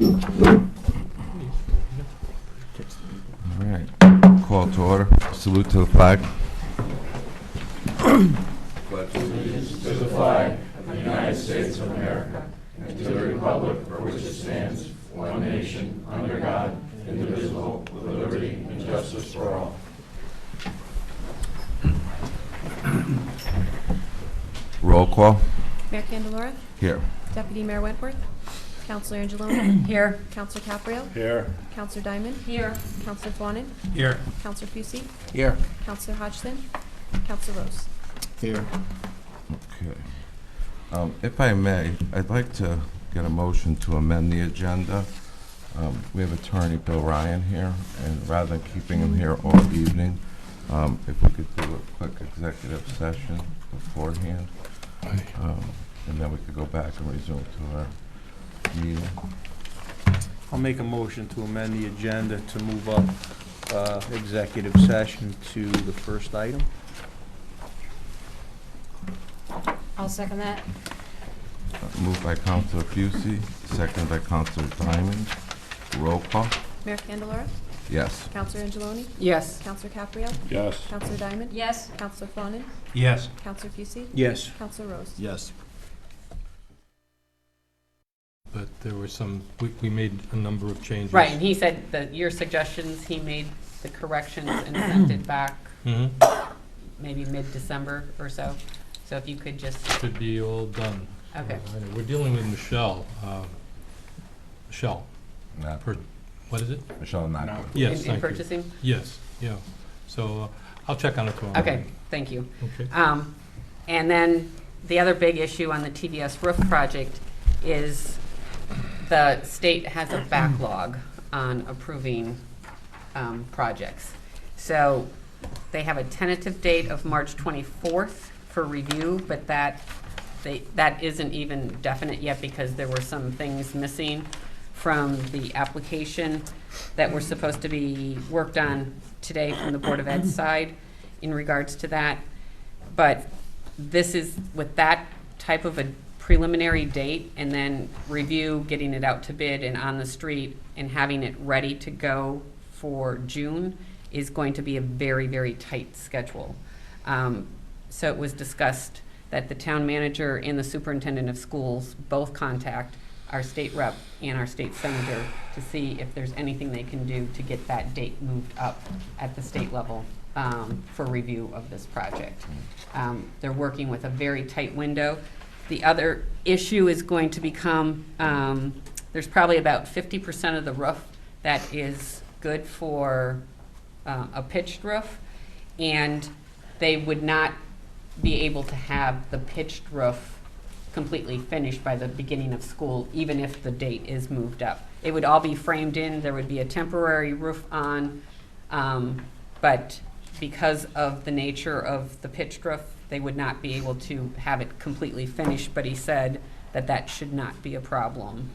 All right. Call to order. Salute to the flag. Pledge allegiance to the flag of the United States of America and to the republic for which it stands, one nation, under God, indivisible, with liberty and justice for all. Roll call. Mayor Candelora, Here. Deputy Mayor Wentworth, Councilor Angeloni. Here. Councilor Caprio. Here. Councilor Diamond. Here. Councilor Fawnin. Here. Councilor Fucy. Here. Councilor Hodgson. Councilor Rose. Here. Okay. If I may, I'd like to get a motion to amend the agenda. We have Attorney Bill Ryan here, and rather than keeping him here all evening, if we could do a quick executive session beforehand, and then we could go back and resume to our meeting. I'll make a motion to amend the agenda to move up executive session to the first item. I'll second that. Moved by Councilor Fucy, seconded by Councilor Diamond. Roll call. Mayor Candelora, Yes. Councilor Angeloni. Yes. Councilor Caprio. Yes. Councilor Diamond. Yes. Councilor Fawnin. Yes. Councilor Fucy. Yes. Councilor Rose. Yes. But there were some, we made a number of changes. Right, and he said that your suggestions, he made the corrections and sent it back Mhm. maybe mid-December or so. So if you could just, Should be all done. Okay. We're dealing with Michelle. Michelle, Not, what is it? Michelle, not. No. Yes, in thank you. purchasing? Yes, yeah. So I'll check on it tomorrow. Okay, thank you. Okay. And then the other big issue on the TDS roof project is the state has a backlog on approving projects. So they have a tentative date of March 24th for review, but that isn't even definite yet because there were some things missing from the application that were supposed to be worked on today from the Board of Ed's side in regards to that. But this is, with that type of a preliminary date and then review, getting it out to bid and on the street and having it ready to go for June is going to be a very, very tight schedule. So it was discussed that the town manager and the superintendent of schools both contact our state rep and our state senator to see if there's anything they can do to get that date moved up at the state level for review of this project. They're working with a very tight window. The other issue is going to become, there's probably about 50% of the roof that is good for a pitched roof, and they would not be able to have the pitched roof completely finished by the beginning of school, even if the date is moved up. It would all be framed in, there would be a temporary roof on, but because of the nature of the pitched roof, they would not be able to have it completely finished, but he said that that should not be a problem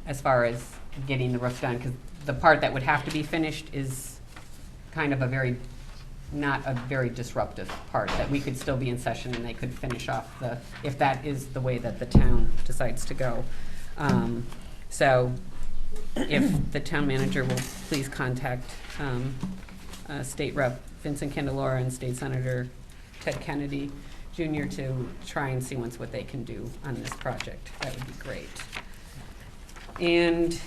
as far as getting the roof done, because the part that would have to be finished is kind of not a very disruptive part, that we could still be in session and they could finish off if that is the way that the town decides to go. So if the town manager will please contact State Rep Vincent Candelora and State Senator Ted Kennedy Jr. to try and see what they can do on this project, that would be great. And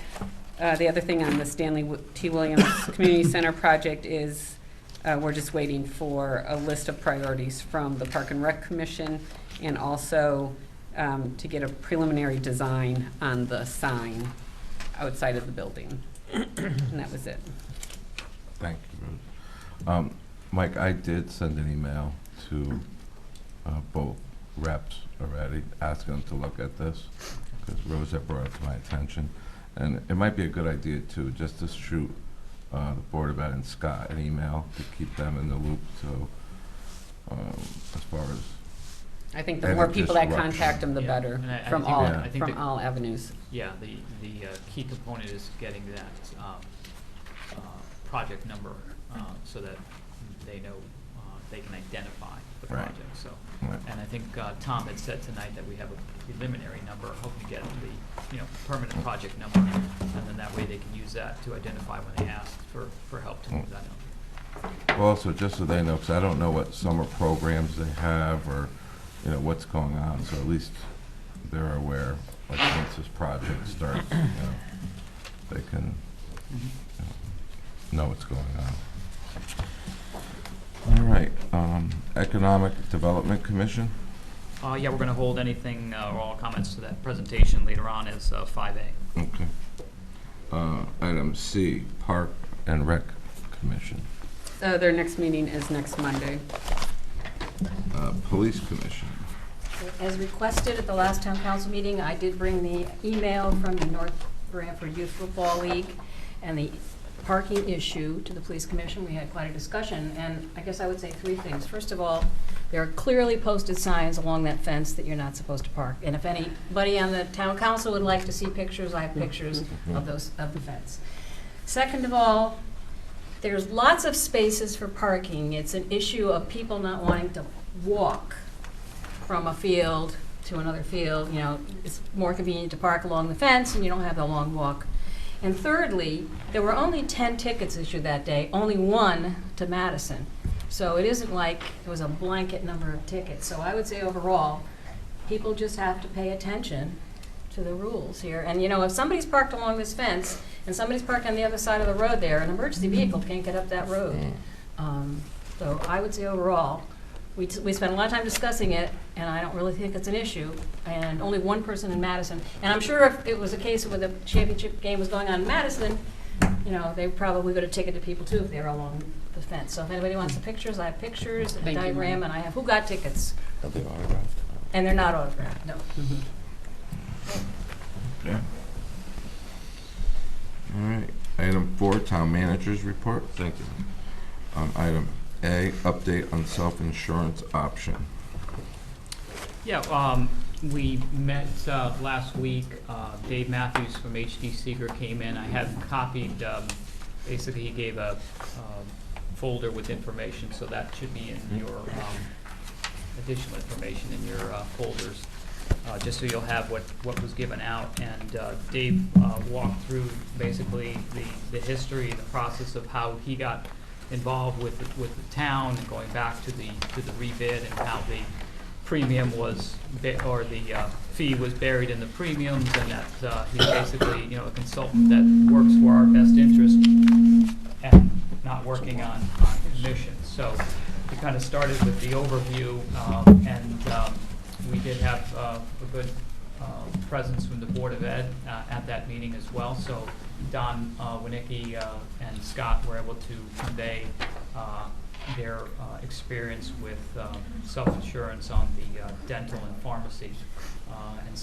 the other thing on the Stanley T. Williams Community Center project is we're just waiting for a list of priorities from the Park and Rec Commission, and also to get a preliminary design on the sign outside of the building. And that was it. Thank you, Rose. Mike, I did send an email to both reps already, asking them to look at this, because Rose had brought it to my attention. And it might be a good idea, too, just to shoot the Board of Ed and Scott an email to keep them in the loop, so as far as I think the And more it people that disrupts. contact them, the Yeah, better, and I from think all, that- I think from that- all avenues. Yeah, the key component is getting that project number so that they know they can identify the Right. project, so. Right. And I think Tom had said tonight that we have a preliminary number, hoping to get the, permanent project number, and then that way they can use that to identify when they ask for help to move that number. Well, also, just so they know, because I don't know what summer programs they have or, what's going on, so at least they're aware, like, once this project starts, they can know what's going on. All right, Economic Development Commission? Yeah, we're gonna hold anything, or all comments to that presentation later on as 5A. Okay. Item C, Park and Rec Commission. Their next meeting is next Monday. Police Commission. As requested at the last town council meeting, I did bring the email from the North Branford Youth Football League and the parking issue to the police commission. We had quite a discussion, and I guess I would say three things. First of all, there are clearly posted signs along that fence that you're not supposed to park. And if anybody on the town council would like to see pictures, I have pictures of the fence. Second of all, there's lots of spaces for parking. It's an issue of people not wanting to walk from a field to another field. It's more convenient to park along the fence and you don't have the long walk. And thirdly, there were only 10 tickets issued that day, only 1 to Madison. So it isn't like it was a blanket number of tickets. So I would say overall, people just have to pay attention to the rules here. And if somebody's parked along this fence and somebody's parked on the other side of the road there, an emergency vehicle can't get up that road. So I would say overall, we spent a lot of time discussing it, and I don't really think it's an issue. And only 1 person in Madison. And I'm sure if it was a case where the championship game was going on in Madison, they probably would have ticketed people too if they were along the fence. So if anybody wants the pictures, I have pictures, and a Thank you, diagram, Mary. and I have who got tickets. Are they autographed? And they're not autographed, no. Yeah. All right. Item 4, Town Manager's Report. Thank you. Item A, update on self-insurance option. Yeah, we met last week. Dave Matthews from HD Seeger came in. I had copied, basically he gave a folder with information, so that should be in your additional information in your folders, just so you'll have what was given out. And Dave walked through basically the history and the process of how he got involved with the town and going back to the rebid and how the premium was, or the fee was buried in the premiums, and that he's basically, a consultant that works for our best interest and not working on commissions. So we kind of started with the overview, and we did have a good presence from the Board of Ed at that meeting as well. So Don Winnicki and Scott were able to convey their experience with self-insurance on the dental and pharmacy. And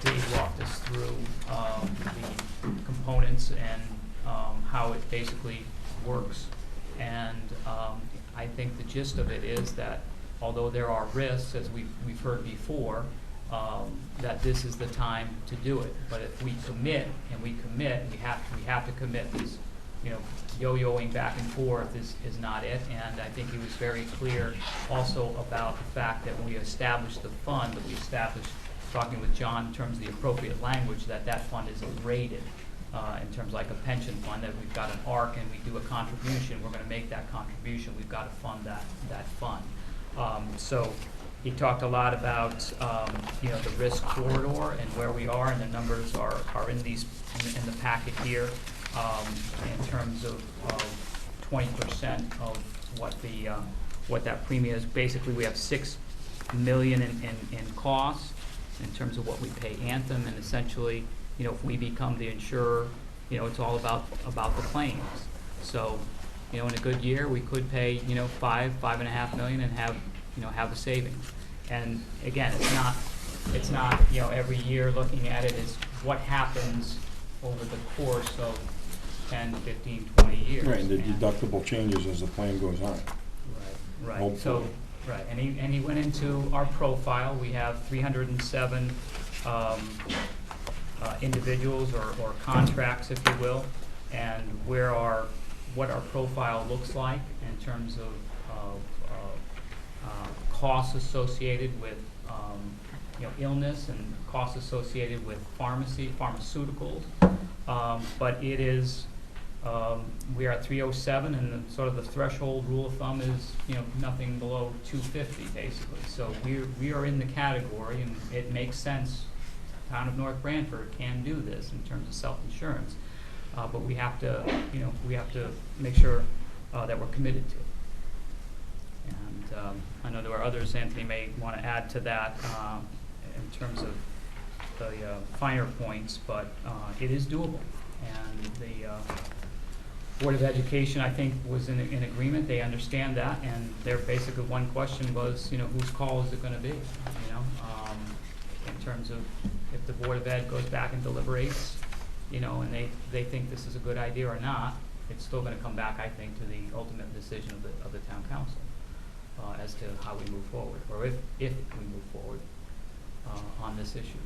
Dave walked us through the components and how it basically works. And I think the gist of it is that although there are risks, as we've heard before, that this is the time to do it. But if we commit, we have to commit. This, yo-yoing back and forth is not it. And I think he was very clear also about the fact that when we established the fund, that we established, talking with John in terms of the appropriate language, that fund is rated in terms like a pension fund, that we've got an ARC and we do a contribution, we're going to make that contribution, we've got to fund that fund. So he talked a lot about the risk corridor and where we are, and the numbers are in the packet here, in terms of 20% of what that premium is. Basically, we have $6 million in costs in terms of what we pay Anthem, and essentially, if we become the insurer, it's all about the claims. So, in a good year, we could pay $5.5 million and have a savings. And again, it's not every year looking at it as what happens over the course of 10, 15, 20 years. Right, and the deductible changes as the plan goes on. Right. Hopefully. So, right, and he went into our profile. We have 307 individuals or contracts, if you will, and where our what our profile looks like in terms of costs associated with illness and costs associated with pharmaceuticals. But it is, we are at 307, and sort of the threshold rule of thumb is, nothing below 250, basically. So we are in the category, and it makes sense. Town of North Branford can do this in terms of self-insurance, but we have to, make sure that we're committed to it. And I know there are others Anthony may want to add to that in terms of the finer points, but it is doable. And the Board of Education, I think, was in agreement. They understand that, and their basically one question was, whose call is it going to be? In terms of if the Board of Ed goes back and deliberates, and they think this is a good idea or not, it's still going to come back, I think, to the ultimate decision of the town council as to how we move forward, or if we move forward on this issue.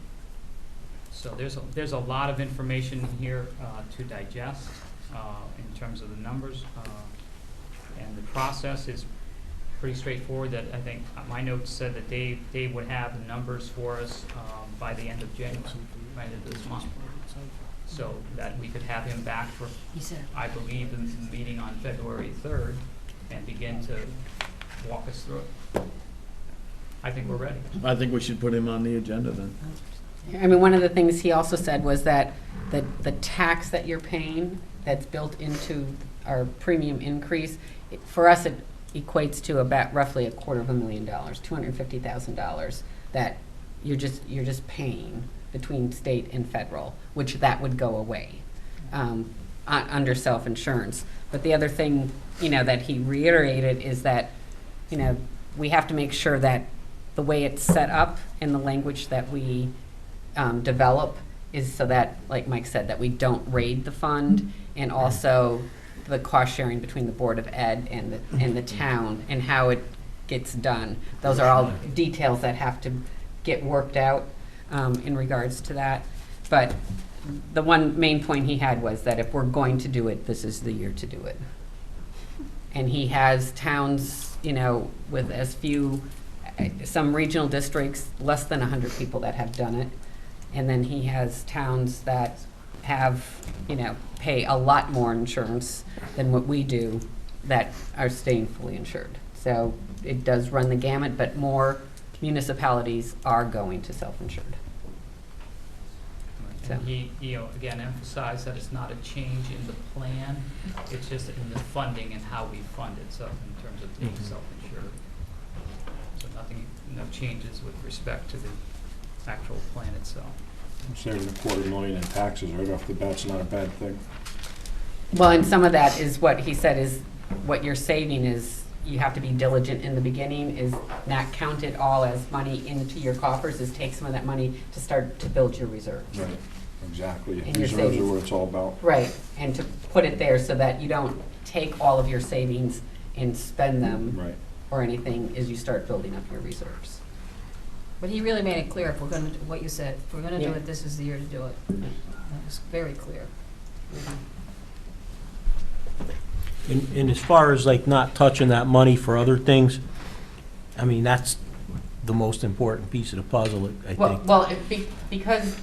So there's a lot of information here to digest in terms of the numbers, and the process is pretty straightforward. That I think my notes said that Dave would have the numbers for us by the end of January, by the end of this month, so that we could have him back for, I believe, the meeting on February 3rd, and begin to walk us through it. I think we're ready. I think we should put him on the agenda then. I mean, one of the things he also said was that the tax that you're paying that's built into our premium increase, for us it equates to about roughly $250,000, $250,000 that you're just paying between state and federal, which that would go away under self-insurance. But the other thing, that he reiterated is that, we have to make sure that the way it's set up and the language that we develop is so that, like Mike said, that we don't raid the fund, and also the cost sharing between the Board of Ed and the town and how it gets done. Those are all details that have to get worked out in regards to that. But the one main point he had was that if we're going to do it, this is the year to do it. And he has towns, with as few, some regional districts, less than 100 people that have done it. And then he has towns that have, pay a lot more insurance than what we do that are staying fully insured. So it does run the gamut, but more municipalities are going to self-insured. So. And he, again, emphasized that it's not a change in the plan, it's just in the funding and how we fund it, so in terms of being self-insured. So no changes with respect to the actual plan itself. Saving $250,000 in taxes right off the bat's not a bad thing. Well, and some of that is what he said is what you're saving is you have to be diligent in the beginning, is not count it all as money into your coffers, is take some of that money to start to build your reserves. Right, exactly. And your Reserves are savings. what it's all about. Right, and to put it there so that you don't take all of your savings and spend them Right. or anything as you start building up your reserves. But he really made it clear, if we're gonna, what you said, if we're gonna do Yeah. it, this is the year to do it. That was very clear. And as far as like not touching that money for other things, I mean, that's the most important piece of the puzzle, I think. Well, because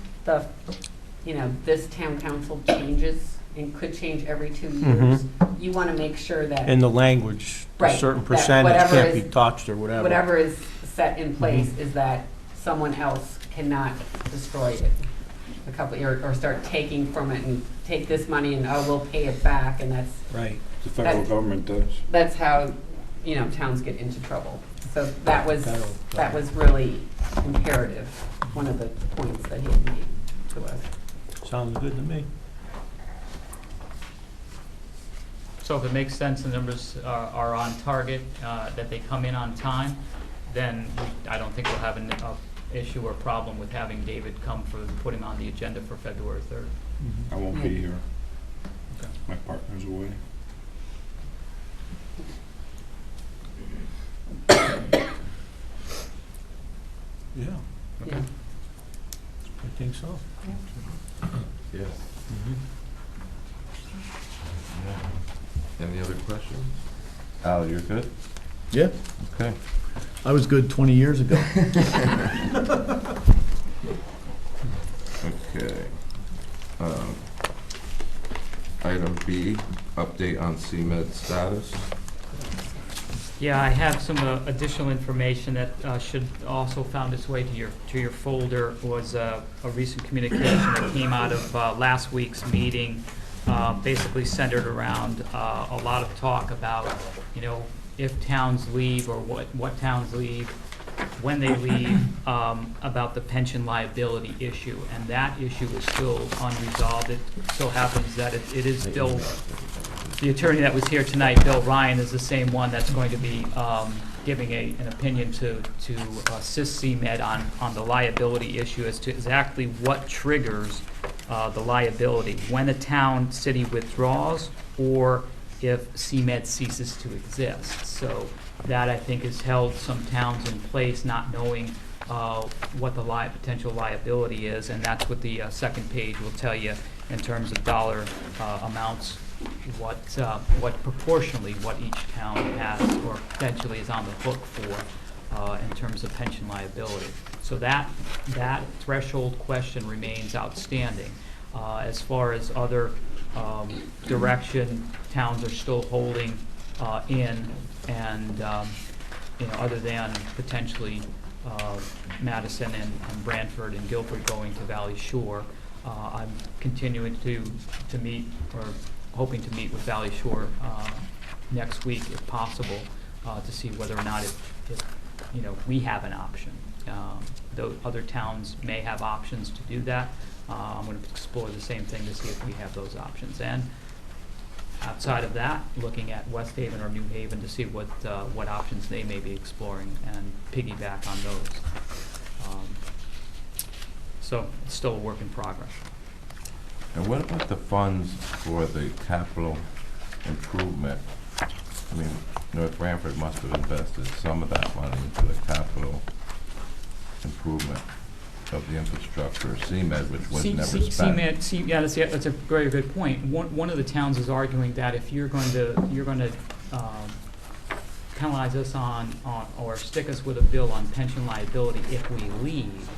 this town council changes and could change every 2 years, you want to make sure that And the language, a Right, certain that percentage whatever can't be is- touched or whatever. whatever is set in place is that someone else cannot destroy it a couple, or start taking from it and take this money and, we'll pay it back, and Right. The federal government does. that's how, towns get into trouble. So that was Federal. really imperative, one of the points that he had made to us. Sounds good to me. So if it makes sense, the numbers are on target, that they come in on time, then I don't think we'll have an issue or problem with having David come for putting on the agenda for February 3rd. I won't Yeah. be here. Okay. My partner's away. Yeah, Yeah. I think so. Yes. Any other questions? Al, you're good? Yeah, Okay. I was good 20 years ago. Okay. Item B, update on CMed status. Yeah, I have some additional information that should also found its way to your folder. Was a recent communication that came out of last week's meeting, basically centered around a lot of talk about, you know, if towns leave or what towns leave, when they leave, about the pension liability issue. And that issue is still unresolved. It so happens that it is Bill, the attorney that was here tonight, Bill Ryan, is the same one that's going to be giving an opinion to assist CMed on the liability issue as to exactly what triggers the liability, when a town, city withdraws, or if CMed ceases to exist. So that, I think, has held some towns in place, not knowing what the potential liability is, and that's what the second page will tell you in terms of dollar amounts, what proportionally what each town has or potentially is on the hook for in terms of pension liability. So that threshold question remains outstanding. As far as other direction, towns are still holding in, and you know, other than potentially Madison and Branford and Guilford going to Valley Shore, I'm continuing to meet, or hoping to meet with Valley Shore next week if possible, to see whether or not if you know, we have an option. Though other towns may have options to do that, I'm going to explore the same thing to see if we have those options. And outside of that, looking at West Haven or New Haven to see what options they may be exploring and piggyback on those. So it's still a work in progress. And what about the funds for the capital improvement? I mean, North Branford must have invested some of that money into the capital improvement of the infrastructure, CMed, which was never spent. Yeah, that's a very good point. One of the towns is arguing that if you're going to penalize us on or stick us with a bill on pension liability if we leave,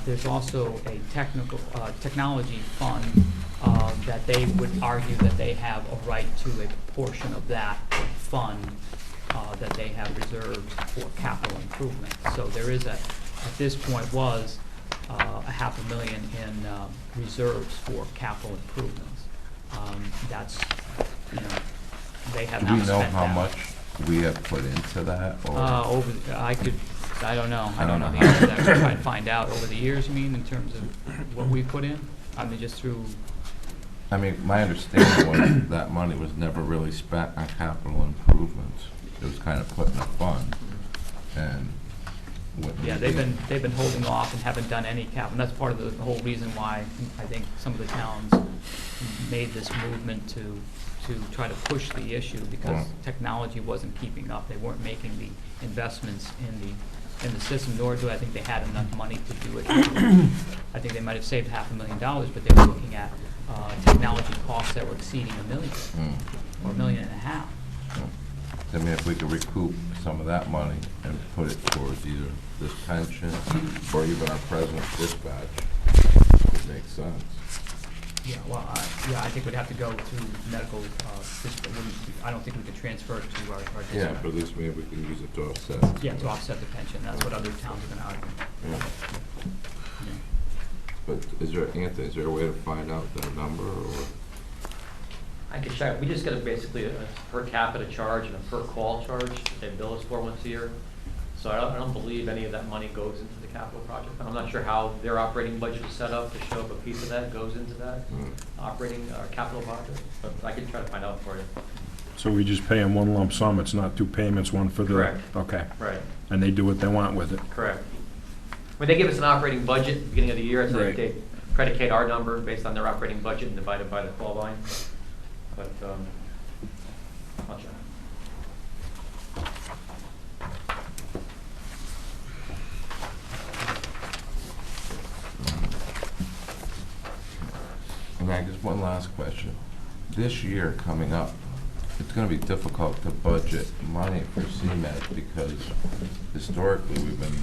there's also a technology fund that they would argue that they have a right to a portion of that fund that they have reserved for capital improvement. So there is at this point was $500,000 in reserves for capital improvements. That's, you know, they have not spent that. Do we know how much we have put into that? Or? I don't know. I don't know the answer to that. Try and find out over the years, you mean, in terms of what we put in? I mean, just through... I mean, my understanding was that money was never really spent on capital improvements. It was kind of put in a fund, and yeah, they've been holding off and haven't done any capital. And that's part of the whole reason why I think some of the towns made this movement to try to push the issue, because technology wasn't keeping up. They weren't making the investments in the system, nor do I think they had enough money to do it. I think they might have saved $500,000, but they were looking at technology costs that were exceeding $1 million or $1.5 million. I mean, if we could recoup some of that money and put it towards either this pension or even our present dispatch, it makes sense. Yeah, well, I think we'd have to go through medical, I don't think we could transfer it to our dispatch. Yeah, but at least maybe we can use it to offset. Yeah, to offset the pension. That's what other towns are going to argue. Yeah. Yeah. But Anthony, is there a way to find out the number, or? I could check. We just get basically a per capita charge and a per call charge that they bill us for once a year. So I don't believe any of that money goes into the capital project. I'm not sure how their operating budget is set up to show up a piece of that goes into that operating capital project. But I could try to find out for you. So we just pay them one lump sum, it's not two payments, one for the... Correct. Okay. Right. And they do what they want with it. Correct. When they give us an operating budget at the beginning of the year, it's like they predicate our number based on their operating budget and divide it by the call volume. But I'll check. And I guess one last question. This year coming up, it's gonna be difficult to budget money for CMed because historically we've been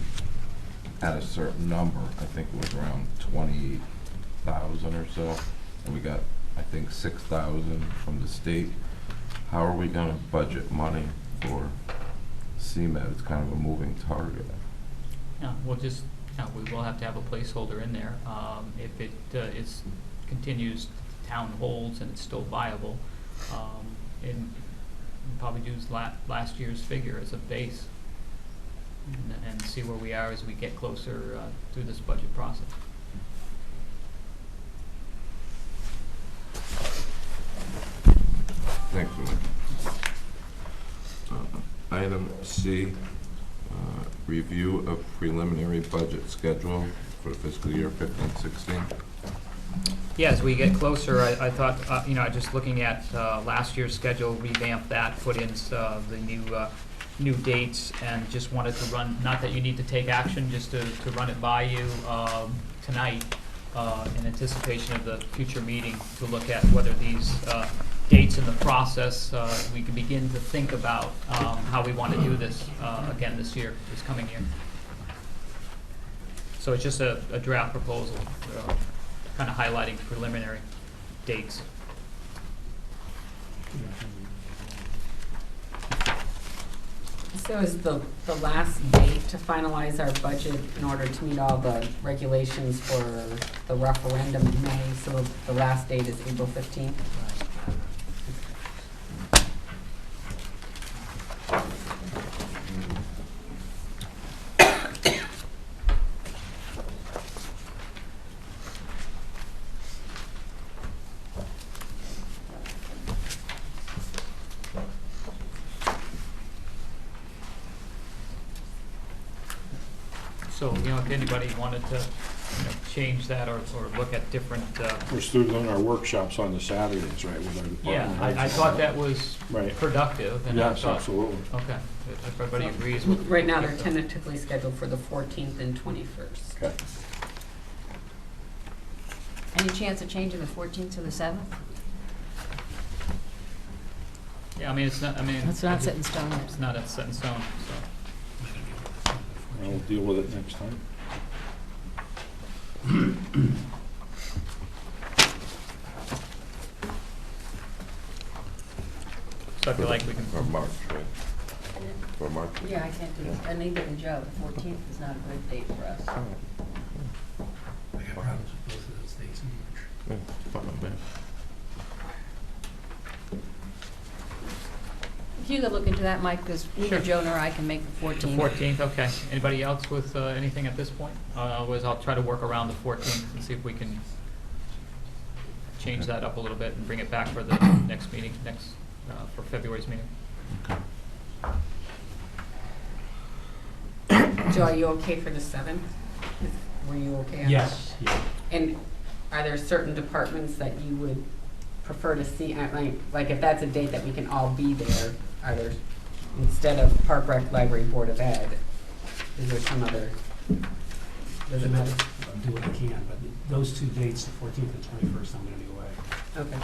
at a certain number. I think it was around 28,000 or so, and we got, I think, 6,000 from the state. How are we gonna budget money for CMed? It's kind of a moving target. Yeah, we'll just, we will have to have a placeholder in there. If it continues, the town holds and it's still viable, and probably use last year's figure as a base and see where we are as we get closer through this budget process. Thanks, Mike. Item C, review of preliminary budget schedule for the fiscal year 15-16. Yeah, as we get closer, I thought, just looking at last year's schedule, revamp that, put in the new dates, and just wanted to run, not that you need to take action, just to run it by you tonight in anticipation of the future meeting, to look at whether these dates in the process, we can begin to think about how we want to do this again this coming year. So it's just a draft proposal, kind of highlighting preliminary dates. So is the last date to finalize our budget in order to meet all the regulations for the referendum in May? So the last date is April 15th? So, if anybody wanted to, change that or look at different, We're still doing our workshops on the Saturdays, right, with our department yeah, heads. I thought that was Right. productive, and I Yes, thought, absolutely. okay, if everybody agrees with. Right now, they're tentatively scheduled for the 14th and 21st. Okay. Any chance of changing the 14th to the 7th? Yeah, it's not, It's not set in stone yet. It's not set in stone, so. We'll deal with it next time. So I feel like we can. For March, right? For March? Yeah, I can't do it. I need it in Joe. The 14th is not a good date for us. Oh. I got problems with both of those dates in March. Yeah, fine, man. If you could look into that, Mike, because Sure. neither Joan or I can make the The 14th. 14th, okay. Anybody else with anything at this point? Otherwise, I'll try to work around the 14th and see if we can change that up a little bit and bring it back for the next meeting, for February's meeting. Joe, are you okay for the 7th? Were you okay on that? Yes, yeah. And are there certain departments that you would prefer to see, like if that's a date that we can all be there, are there, instead of Park Rec, Library, Board of Ed, is there some other, does it matter? I'll do what I can, but those two dates, the 14th and 21st, I'm gonna be away. Okay.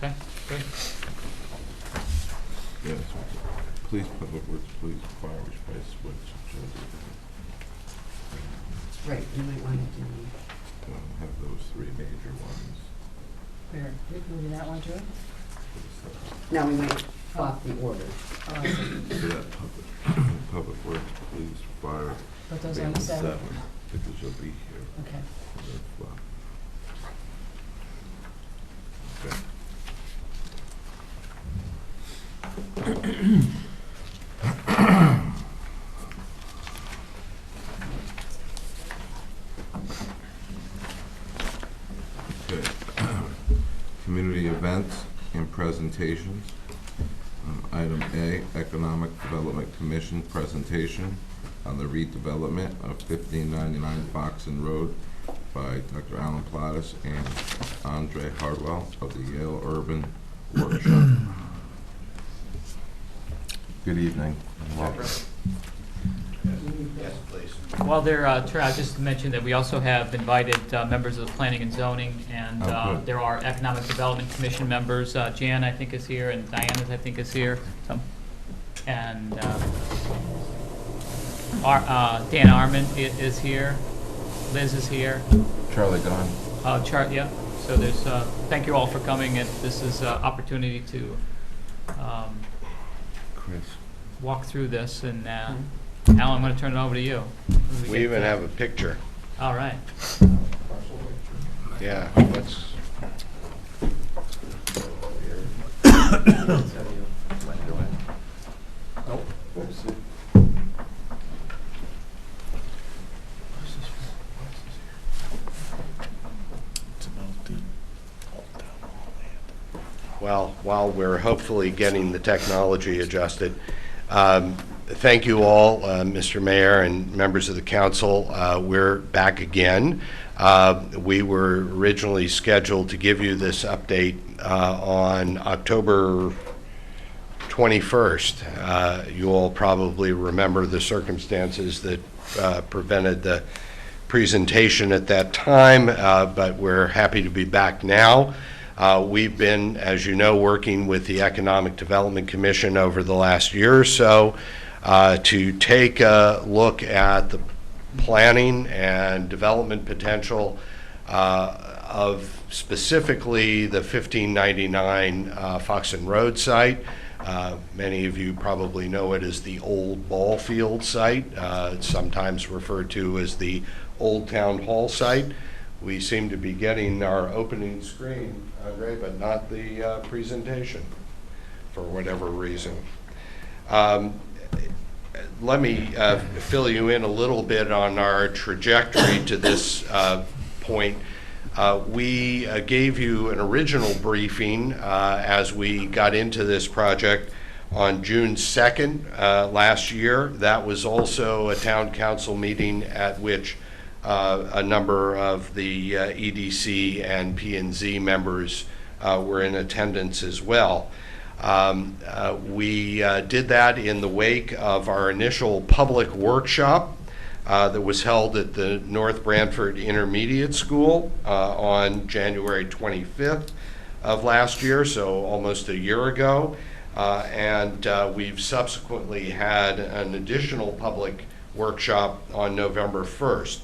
Okay, good. Yes, police, public works, police, fire, space, switch. Right, you might want to do, Have those three major ones. Where, we can do that one too? now we might flop the order. Oh, I see. So that public works, police, fire. Put those be on the 7th. Because you'll be here. Okay. That's fine. Okay. Okay. Community events and presentations. Item A, Economic Development Commission presentation on the redevelopment of 1599 Boxon Road by Dr. Alan Plattis and Andre Hardwell of the Yale Urban Workshop. Good evening and welcome. Yes, please. Well, I just mentioned that we also have invited members of the Planning and Zoning, and Oh, good. there are Economic Development Commission members. Jan, I think, is here, and Diana, I think, is here. And Dan Arman is here. Liz is here. Charlie gone. Yeah. So there's, thank you all for coming, and this is an opportunity to Chris. walk through this, and Alan, I'm going to turn it over to you. We even have a picture. All right. Yeah, let's. Well, while we're hopefully getting the technology adjusted, thank you all, Mr. Mayor and members of the council. We're back again. We were originally scheduled to give you this update on October 21st. You all probably remember the circumstances that prevented the presentation at that time, but we're happy to be back now. We've been, as you know, working with the Economic Development Commission over the last year or so to take a look at the planning and development potential of specifically the 1599 Foxton Road site. Many of you probably know it as the old ball field site. It's sometimes referred to as the Old Town Hall site. We seem to be getting our opening screen, Andre, but not the presentation for whatever reason. Let me fill you in a little bit on our trajectory to this point. We gave you an original briefing as we got into this project on June 2nd last year. That was also a town council meeting at which a number of the EDC and P&Z members were in attendance as well. We did that in the wake of our initial public workshop that was held at the North Branford Intermediate School on January 25th of last year, so almost a year ago. And we've subsequently had an additional public workshop on November 1st.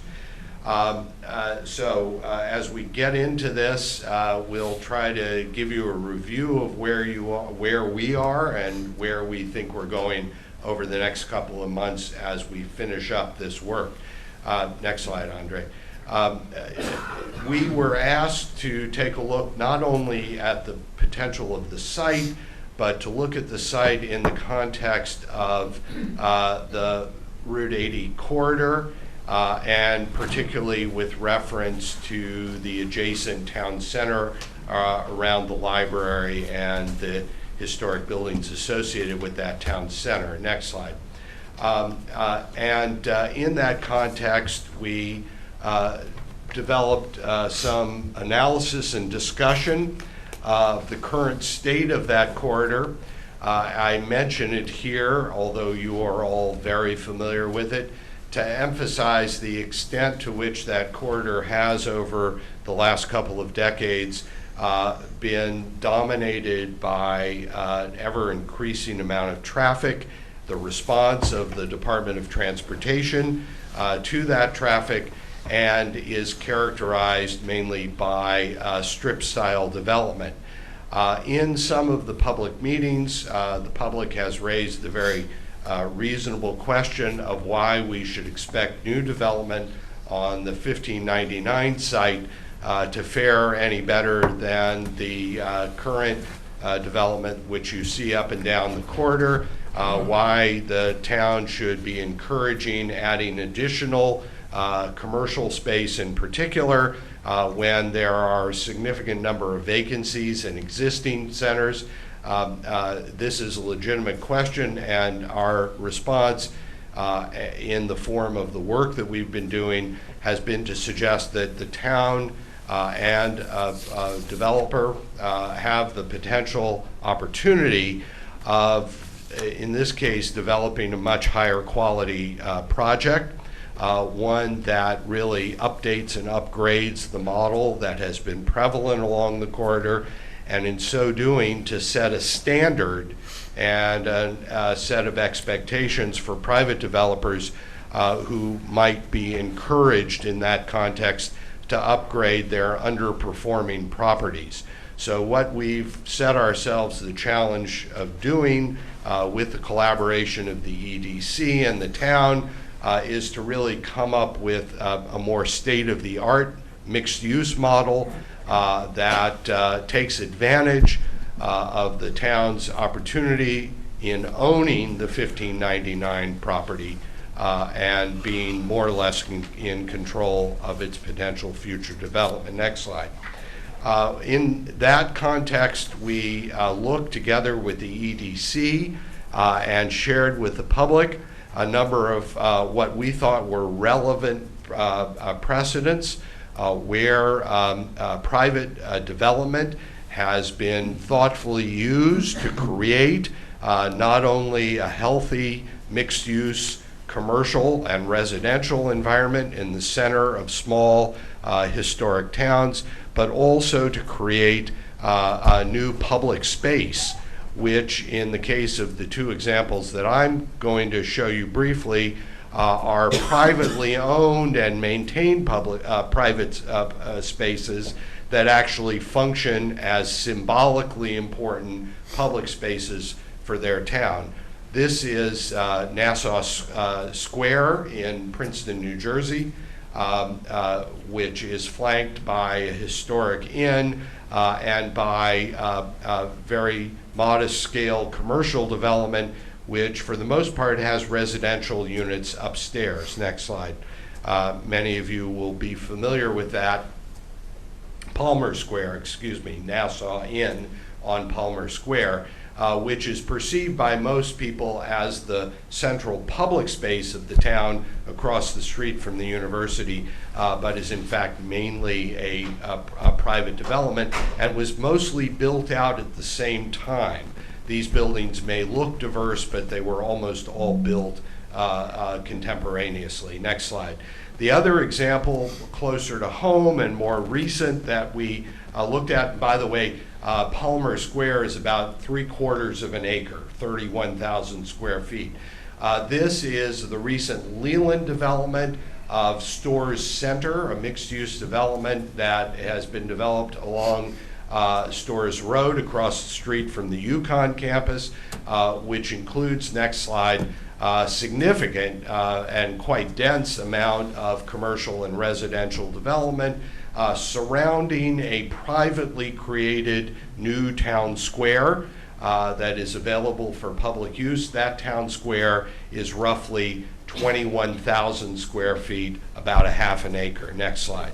As we get into this, we'll try to give you a review of where we are and where we think we're going over the next couple of months as we finish up this work. Next slide, Andre. We were asked to take a look not only at the potential of the site, but to look at the site in the context of the Route 80 corridor, and particularly with reference to the adjacent town center around the library and the historic buildings associated with that town center. Next slide. In that context, we developed some analysis and discussion of the current state of that corridor. I mention it here, although you are all very familiar with it, to emphasize the extent to which that corridor has, over the last couple of decades, been dominated by an ever-increasing amount of traffic, the response of the Department of Transportation to that traffic, and is characterized mainly by strip-style development. In some of the public meetings, the public has raised the very reasonable question of why we should expect new development on the 1599 site to fare any better than the current development which you see up and down the corridor, why the town should be encouraging adding additional commercial space in particular when there are a significant number of vacancies in existing centers. This is a legitimate question, and our response in the form of the work that we've been doing has been to suggest that the town and a developer have the potential opportunity of, in this case, developing a much higher quality project one that really updates and upgrades the model that has been prevalent along the corridor, and in so doing to set a standard and a set of expectations for private developers who might be encouraged in that context to upgrade their underperforming properties. So what we've set ourselves the challenge of doing with the collaboration of the EDC and the town is to really come up with a more state-of-the-art mixed-use model that takes advantage of the town's opportunity in owning the 1599 property and being more or less in control of its potential future development. Next slide. In that context, we looked together with the EDC and shared with the public a number of what we thought were relevant precedents where private development has been thoughtfully used to create not only a healthy mixed-use commercial and residential environment in the center of small historic towns, but also to create a new public space, which in the case of the two examples that I'm going to show you briefly are privately owned and maintained private spaces that actually function as symbolically important public spaces for their town. This is Nassau Square in Princeton, New Jersey, which is flanked by a historic inn and by a very modest scale commercial development, which for the most part has residential units upstairs. Next slide. Many of you will be familiar with that. Palmer Square, Nassau Inn on Palmer Square, which is perceived by most people as the central public space of the town across the street from the university, but is in fact mainly a private development and was mostly built out at the same time. These buildings may look diverse, but they were almost all built contemporaneously. Next slide. The other example closer to home and more recent that we looked at, by the way, Palmer Square is about 3/4 of an acre, 31,000 square feet. This is the recent Leland development of Storrs Center, a mixed-use development that has been developed along Storrs Road across the street from the UConn campus, which includes, next slide, significant and quite dense amount of commercial and residential development surrounding a privately created new town square that is available for public use. That town square is roughly 21,000 square feet, about a half an acre. Next slide.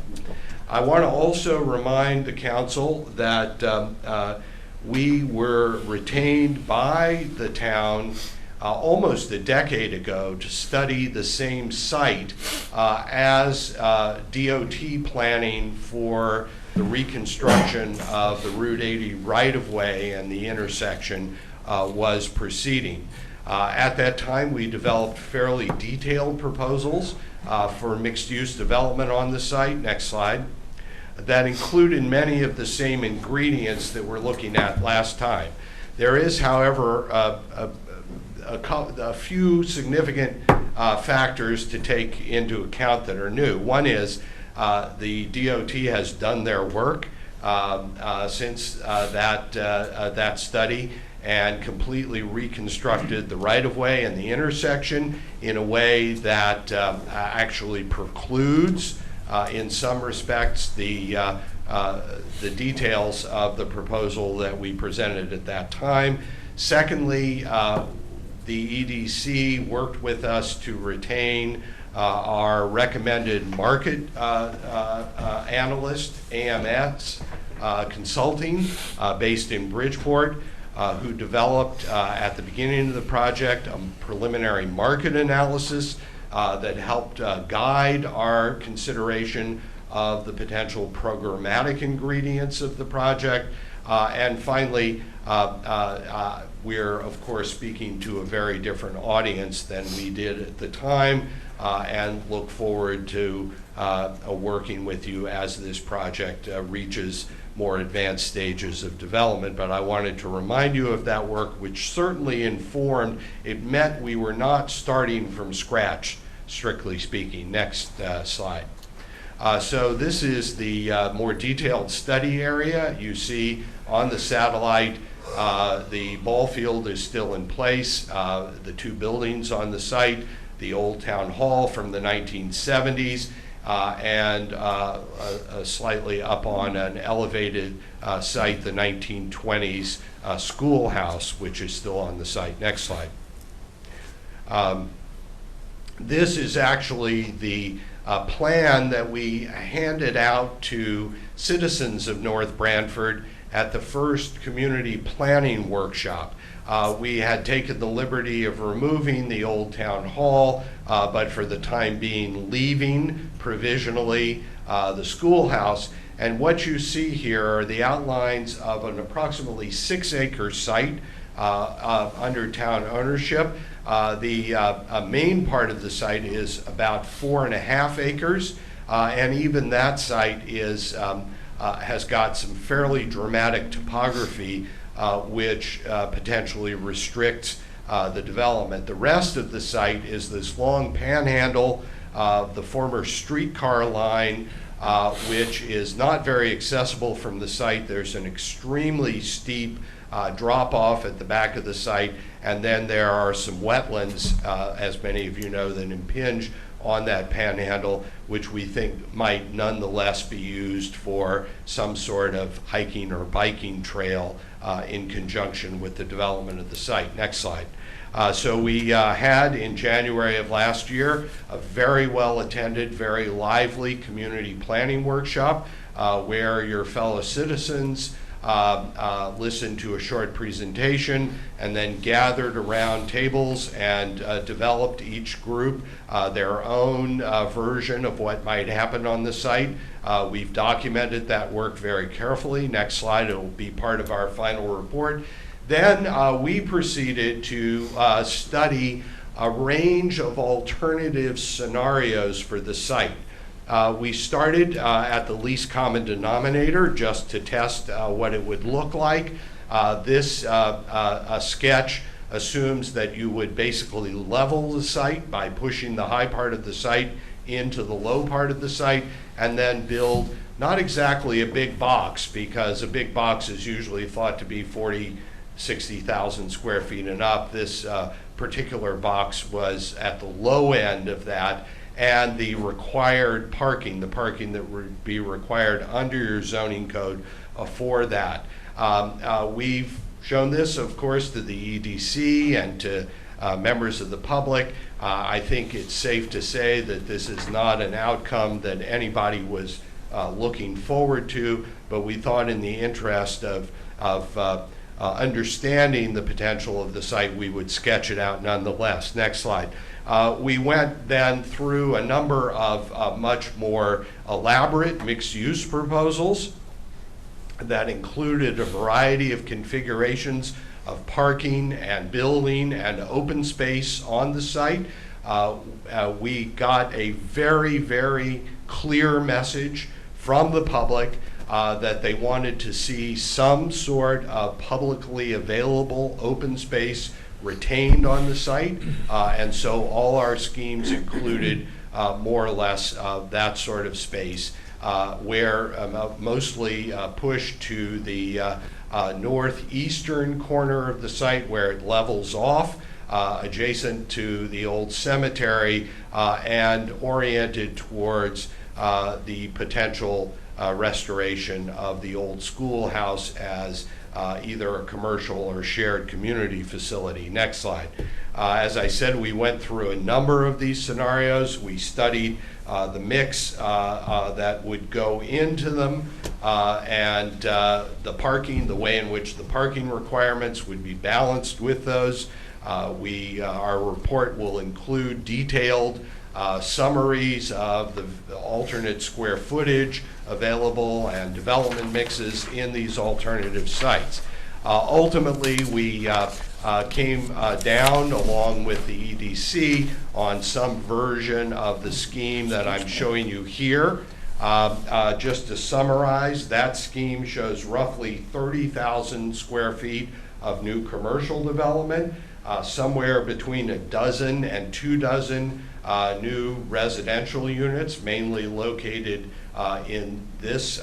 I want to also remind the council that we were retained by the town almost a decade ago to study the same site as DOT planning for the reconstruction of the Route 80 right-of-way and the intersection was proceeding. At that time, we developed fairly detailed proposals for mixed-use development on the site. Next slide. That included many of the same ingredients that we're looking at last time. There is, however, a few significant factors to take into account that are new. One is the DOT has done their work since that study and completely reconstructed the right-of-way and the intersection in a way that actually precludes, in some respects, the details of the proposal that we presented at that time. Secondly, the EDC worked with us to retain our recommended market analyst, AMS Consulting, based in Bridgeport, who developed at the beginning of the project a preliminary market analysis that helped guide our consideration of the potential programmatic ingredients of the project, And finally, we're, of course, speaking to a very different audience than we did at the time, and look forward to working with you as this project reaches more advanced stages of development. But I wanted to remind you of that work, which certainly informed. It meant we were not starting from scratch, strictly speaking. Next slide. So this is the more detailed study area. You see on the satellite, the ball field is still in place, the two buildings on the site, the old town hall from the 1970s, and slightly up on an elevated site, the 1920s schoolhouse, which is still on the site. Next slide. This is actually the plan that we handed out to citizens of North Branford at the first community planning workshop. We had taken the liberty of removing the old town hall, but for the time being leaving provisionally the schoolhouse. And what you see here are the outlines of an approximately 6-acre site under town ownership. The main part of the site is about 4.5 acres, and even that site has got some fairly dramatic topography, which potentially restricts the development. The rest of the site is this long panhandle of the former streetcar line, which is not very accessible from the site. There's an extremely steep drop-off at the back of the site, and then there are some wetlands, as many of you know, that impinge on that panhandle, which we think might nonetheless be used for some sort of hiking or biking trail in conjunction with the development of the site. Next slide. So we had in January of last year a very well attended, very lively community planning workshop where your fellow citizens listened to a short presentation and then gathered around tables and developed each group their own version of what might happen on the site. We've documented that work very carefully. Next slide, it will be part of our final report. Then we proceeded to study a range of alternative scenarios for the site. We started at the least common denominator just to test what it would look like. This sketch assumes that you would basically level the site by pushing the high part of the site into the low part of the site, and then build not exactly a big box, because a big box is usually thought to be 60,000 square feet and up. This particular box was at the low end of that, and the required parking, the parking that would be required under your zoning code for that. We've shown this, of course, to the EDC and to members of the public. I think it's safe to say that this is not an outcome that anybody was looking forward to, but we thought in the interest of understanding the potential of the site, we would sketch it out nonetheless. Next slide. We went then through a number of much more elaborate mixed-use proposals that included a variety of configurations of parking and building and open space on the site. We got a very, very clear message from the public that they wanted to see some sort of publicly available open space retained on the site, and so all our schemes included more or less that sort of space, where mostly pushed to the northeastern corner of the site where it levels off, adjacent to the old cemetery, and oriented towards the potential restoration of the old schoolhouse as either a commercial or shared community facility. Next slide. As I said, we went through a number of these scenarios. We studied the mix that would go into them, and the parking, the way in which the parking requirements would be balanced with those. Our report will include detailed summaries of the alternate square footage available and development mixes in these alternative sites. Ultimately, we came down along with the EDC on some version of the scheme that I'm showing you here. Just to summarize, that scheme shows roughly 30,000 square feet of new commercial development, somewhere between a dozen and 2 dozen new residential units, mainly located in this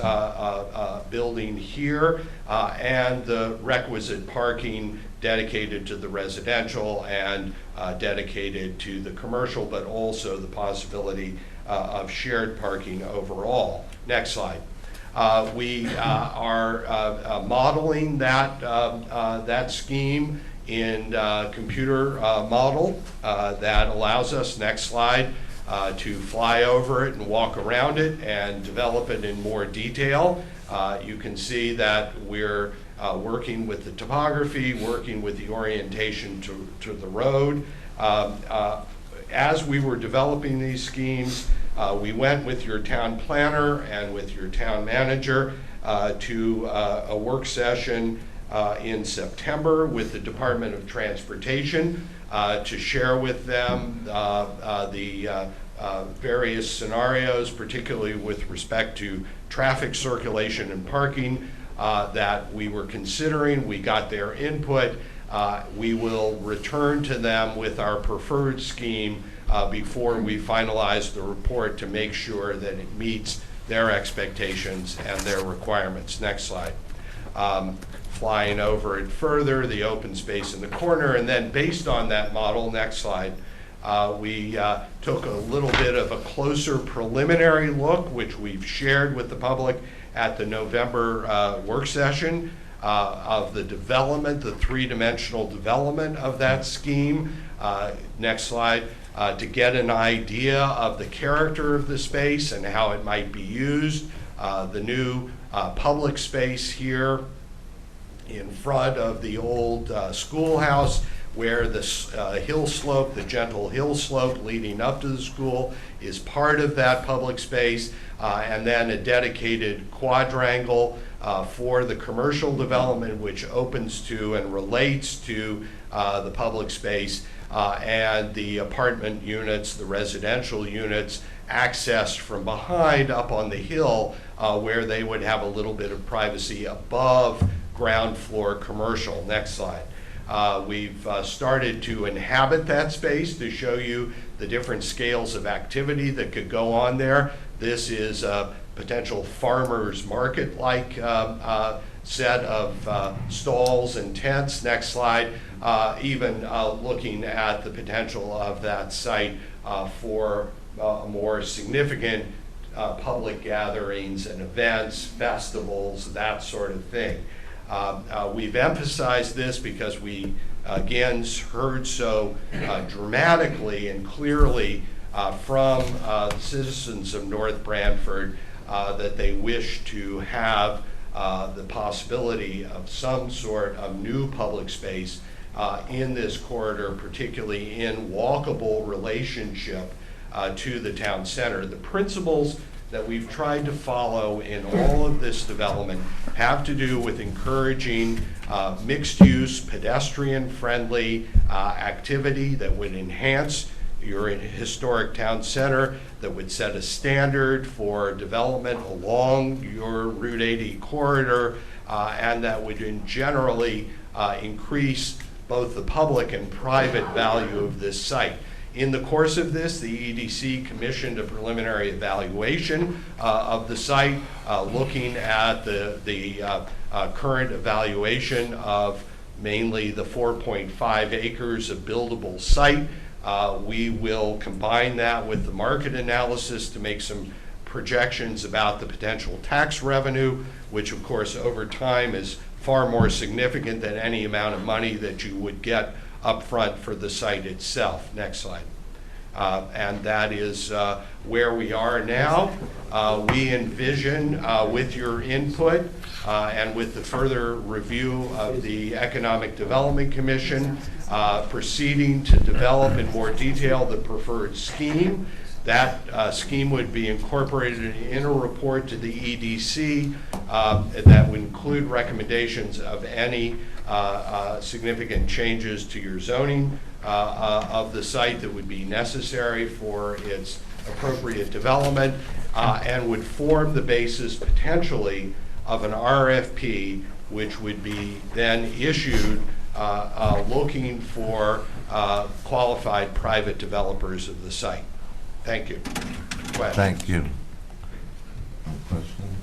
building here, and the requisite parking dedicated to the residential and dedicated to the commercial, but also the possibility of shared parking overall. Next slide. We are modeling that scheme in computer model that allows us, next slide, to fly over it and walk around it and develop it in more detail. You can see that we're working with the topography, working with the orientation to the road. As we were developing these schemes, we went with your town planner and with your town manager to a work session in September with the Department of Transportation to share with them the various scenarios, particularly with respect to traffic circulation and parking that we were considering. We got their input. We will return to them with our preferred scheme before we finalize the report to make sure that it meets their expectations and their requirements. Next slide. Flying over it further, the open space in the corner, and then based on that model, next slide, we took a little bit of a closer preliminary look, which we've shared with the public at the November work session, of the development, the three-dimensional development of that scheme. Next slide. To get an idea of the character of the space and how it might be used. The new public space here in front of the old schoolhouse, where the hill slope, the gentle hill slope leading up to the school, is part of that public space, and then a dedicated quadrangle for the commercial development, which opens to and relates to the public space, and the apartment units, the residential units, accessed from behind up on the hill, where they would have a little bit of privacy above ground floor commercial. Next slide. We've started to inhabit that space to show you the different scales of activity that could go on there. This is a potential farmer's market-like set of stalls and tents. Next slide. Even looking at the potential of that site for more significant public gatherings and events, festivals, that sort of thing. We've emphasized this because we, again, heard so dramatically and clearly from the citizens of North Branford that they wish to have the possibility of some sort of new public space in this corridor, particularly in walkable relationship to the town center. The principles that we've tried to follow in all of this development have to do with encouraging mixed-use, pedestrian-friendly activity that would enhance your historic town center, that would set a standard for development along your Route 80 corridor, and that would generally increase both the public and private value of this site. In the course of this, the EDC commissioned a preliminary evaluation of the site, looking at the current evaluation of mainly the 4.5 acres of buildable site. We will combine that with the market analysis to make some projections about the potential tax revenue, which of course over time is far more significant than any amount of money that you would get up front for the site itself. Next slide. And that is where we are now. We envision, with your input and with the further review of the Economic Development Commission, proceeding to develop in more detail the preferred scheme. That scheme would be incorporated in a report to the EDC that would include recommendations of any significant changes to your zoning of the site that would be necessary for its appropriate development, and would form the basis potentially of an RFP, which would be then issued looking for qualified private developers of the site. Thank you. Questions? Thank you. Any questions?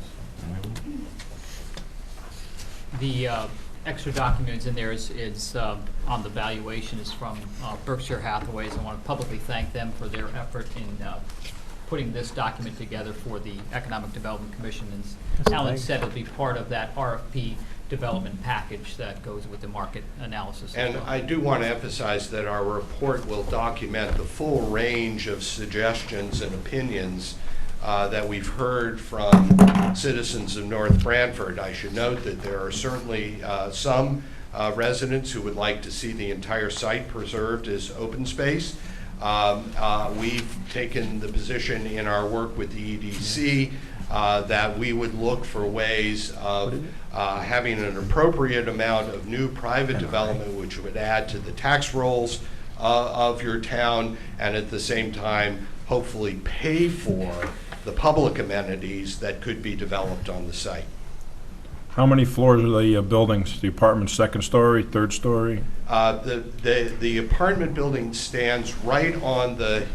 The extra documents in there is on the valuation is from Berkshire Hathaway's. I want to publicly thank them for their effort in putting this document together for the Economic Development Commission. And Alan said it'll be part of that RFP development package that goes with the market analysis. And I do want to emphasize that our report will document the full range of suggestions and opinions that we've heard from citizens of North Branford. I should note that there are certainly some residents who would like to see the entire site preserved as open space. We've taken the position in our work with the EDC that we would look for ways of having an appropriate amount of new private development, which would add to the tax rolls of your town, and at the same time hopefully pay for the public amenities that could be developed on the site. How many floors are the buildings? The apartment, second story, third story? The apartment building stands right on the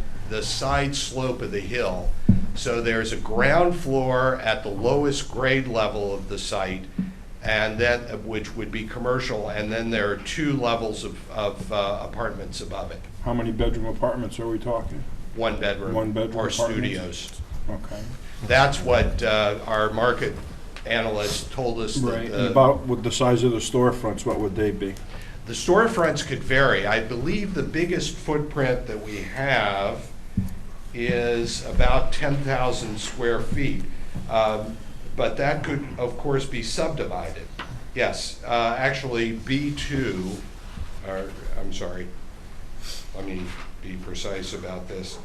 side slope of the hill. So there's a ground floor at the lowest grade level of the site, and then which would be commercial, and then there are 2 levels of apartments above it. How many bedroom apartments are we talking? 1 bedroom. 1 bedroom or apartments? studios. Okay. That's what our market analyst told us. Right, That and about with the size of the storefronts, what would they be? the storefronts could vary. I believe the biggest footprint that we have is about 10,000 square feet. But that could, of course, be subdivided. Yes, actually, B2, or, I'm sorry, let me be precise about this.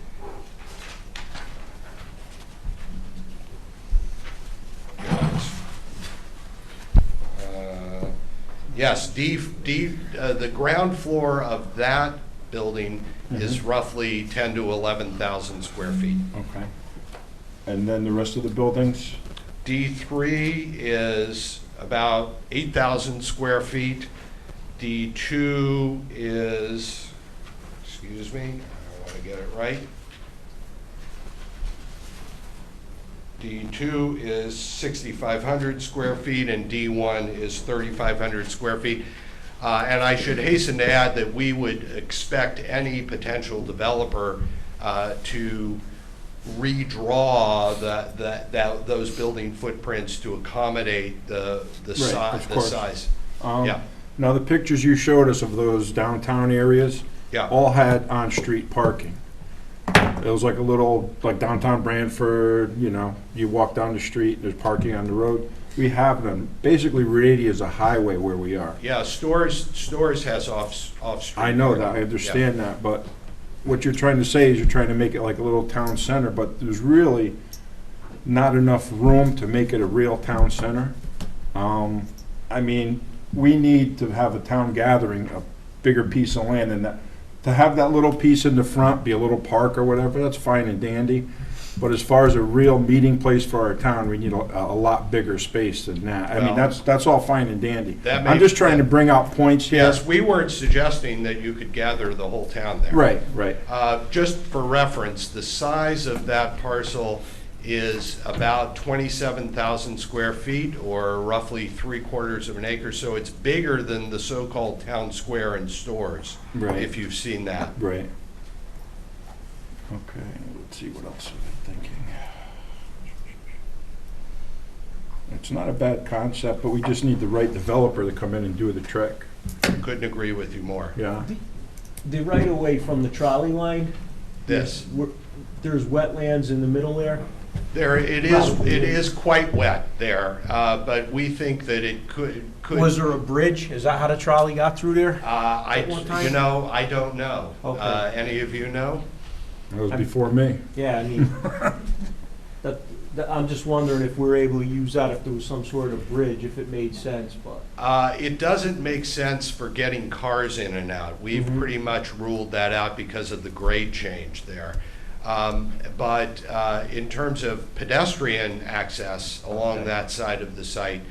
Yes, the ground floor of that building is roughly 10 to 11,000 square feet. Okay. And then the rest of the buildings? D3 is about 8,000 square feet. D2 is, excuse me, I want to get it right. D2 is 6,500 square feet and D1 is 3,500 square feet. And I should hasten to add that we would expect any potential developer to redraw those building footprints to accommodate the size. Yeah. Now, the pictures you showed us of those downtown areas Yeah. all had on-street parking. It was like a little, like downtown Branford, you know, you walk down the street, there's parking on the road. We have them. Basically, Rady is a highway where we are. Yeah, stores has off-street. I know that, I parking. understand that, but what you're trying to say is you're trying to make it like a little town center, but there's really not enough room to make it a real town center. I mean, we need to have a town gathering, a bigger piece of land than that. To have that little piece in the front be a little park or whatever, that's fine and dandy. But as far as a real meeting place for our town, we need a lot bigger space than that. I mean, Well, that's all fine and dandy. that I'm may- just trying to bring out points here. Yes, we weren't suggesting that you could gather the whole town there. Right, right. Just for reference, the size of that parcel is about 27,000 square feet, or roughly 3/4 of an acre, so it's bigger than the so-called town square and stores, Right. if you've seen that. Right. Okay, let's see what else I've been thinking. It's not a bad concept, but we just need the right developer to come in and do the trick. Couldn't agree with you more. Yeah. The right of way from the trolley line, This, there's wetlands in the middle there. It is quite wet there, but we think that it could. Was there a bridge? Is that how the trolley got through there? I don't know. Okay. Any of you know? That was before me. Yeah, I mean, I'm just wondering if we're able to use that, if there was some sort of bridge, if it made sense, but. It doesn't make sense for getting cars in and out. We've pretty much ruled that out because of the grade change there. But in terms of pedestrian access along that side of the site,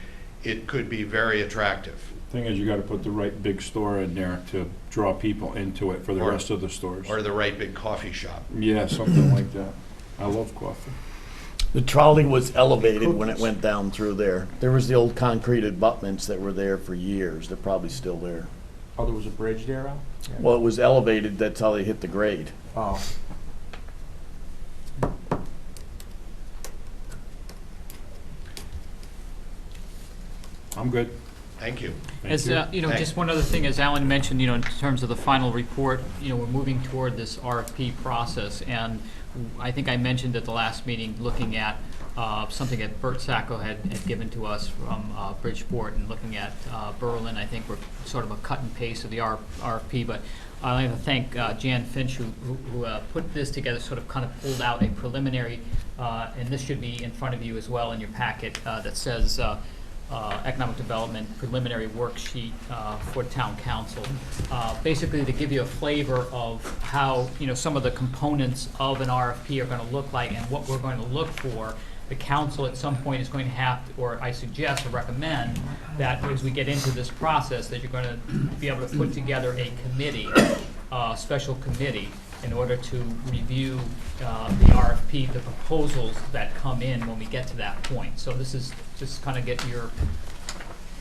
it could be very attractive. Thing is, you gotta put the right big store in there to draw people into it for the rest of the stores. Or the right big coffee shop. Yeah, something like that. I love coffee. The trolley was elevated when it went down through there. There was the old concrete abutments that were there for years. They're probably still there. Oh, there was a bridge there, Al? Well, it was elevated, that's how they hit the grade. Oh. I'm good. Thank you. As, Thank you. just one other thing, as Alan mentioned, in terms of the final report, we're moving toward this RFP process, and I think I mentioned at the last meeting, looking at something that Bert Sacco had given to us from Bridgeport, and looking at Berlin. I think we're sort of a cut and paste of the RFP, but I'd like to thank Jan Finch, who put this together, sort of kind of pulled out a preliminary, and this should be in front of you as well in your packet, that says Economic Development Preliminary Worksheet for Town Council. Basically to give you a flavor of how, some of the components of an RFP are going to look like and what we're going to look for. The council at some point is going to have to, or I suggest or recommend that as we get into this process, that you're going to be able to put together a committee, special committee, in order to review the RFP, the proposals that come in when we get to that point. So this is just kind of get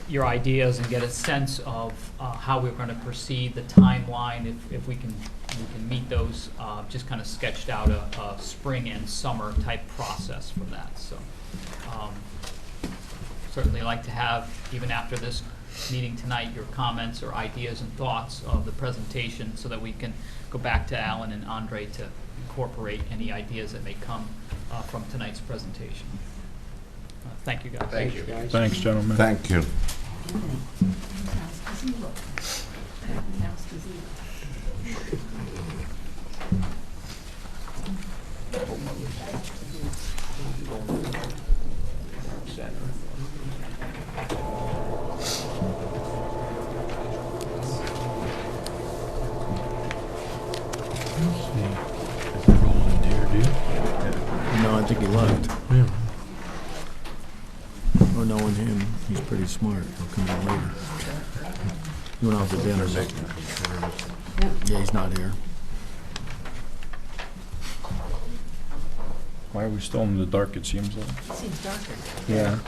your ideas and get a sense of how we're going to proceed, the timeline, if we can meet those, just kind of sketched out a spring and summer type process for that. So certainly like to have, even after this meeting tonight, your comments or ideas and thoughts of the presentation so that we can go back to Alan and Andre to incorporate any ideas that may come from tonight's presentation. Thank you, guys. Thank you. Thanks, gentlemen. Thank you. No, I think he left. Oh, knowing him, he's pretty smart. He'll come in later. He went out to dinner. Yeah, he's not here. Why are we still in the dark, it seems like? It seems darker. Yeah.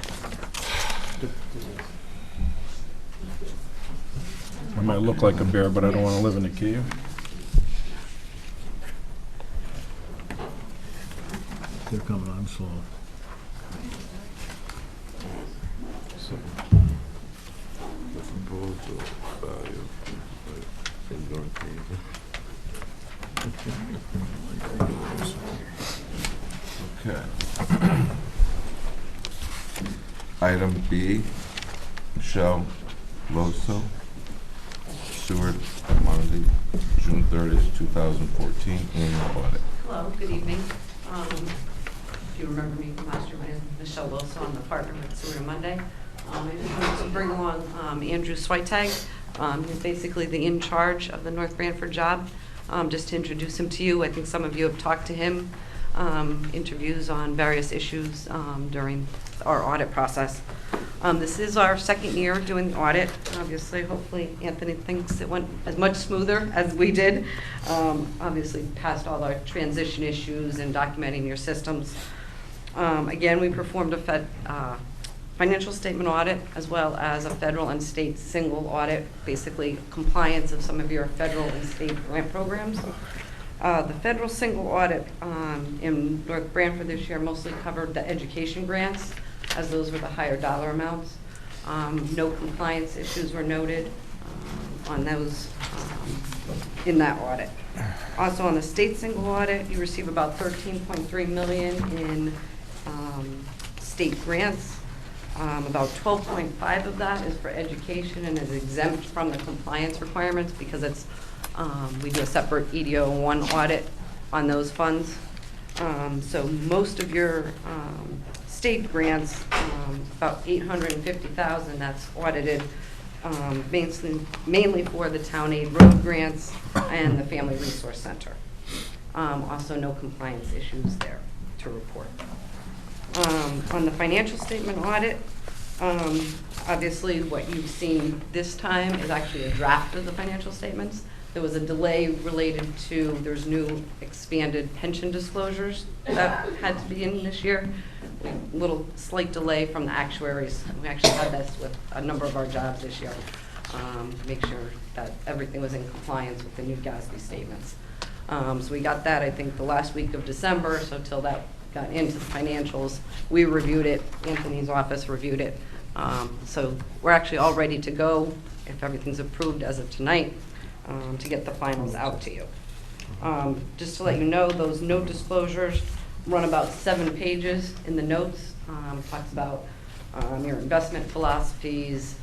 I might look like a bear, but I don't want to live in a cave. They're coming on slow. Okay. Item B, Michelle Loso, Seward, Monday, June 30th, 2014, annual audit. Hello, good evening. If you remember me from last year, my name is Michelle Wilson. I'm the partner with Seward Monday. I just wanted to bring along Andrew Sweitag. He's basically the in charge of the North Branford job. Just to introduce him to you, I think some of you have talked to him, interviews on various issues during our audit process. This is our second year doing the audit. Obviously, hopefully Anthony thinks it went as much smoother as we did. Obviously passed all our transition issues and documenting your systems. Again, we performed a financial statement audit as well as a federal and state single audit, basically compliance of some of your federal and state grant programs. The federal single audit in North Branford this year mostly covered the education grants, as those were the higher dollar amounts. No compliance issues were noted on those in that audit. Also on the state single audit, you receive about $13.3 million in state grants. About 12.5 of that is for education and is exempt from the compliance requirements because it's, we do a separate EDO 1 audit on those funds. So most of your state grants, about 850,000 that's audited, mainly for the town aid road grants and the Family Resource Center. Also no compliance issues there to report. On the financial statement audit, obviously what you've seen this time is actually a draft of the financial statements. There was a delay related to, there's new expanded pension disclosures that had to be in this year. A little slight delay from the actuaries. We actually had this with a number of our jobs this year, to make sure that everything was in compliance with the new GASB statements. So we got that, I think, the last week of December, so till that got into the financials, we reviewed it, Anthony's office reviewed it. So we're actually all ready to go, if everything's approved as of tonight, to get the finals out to you. Just to let you know, those note disclosures run about 7 pages in the notes. Talks about your investment philosophies,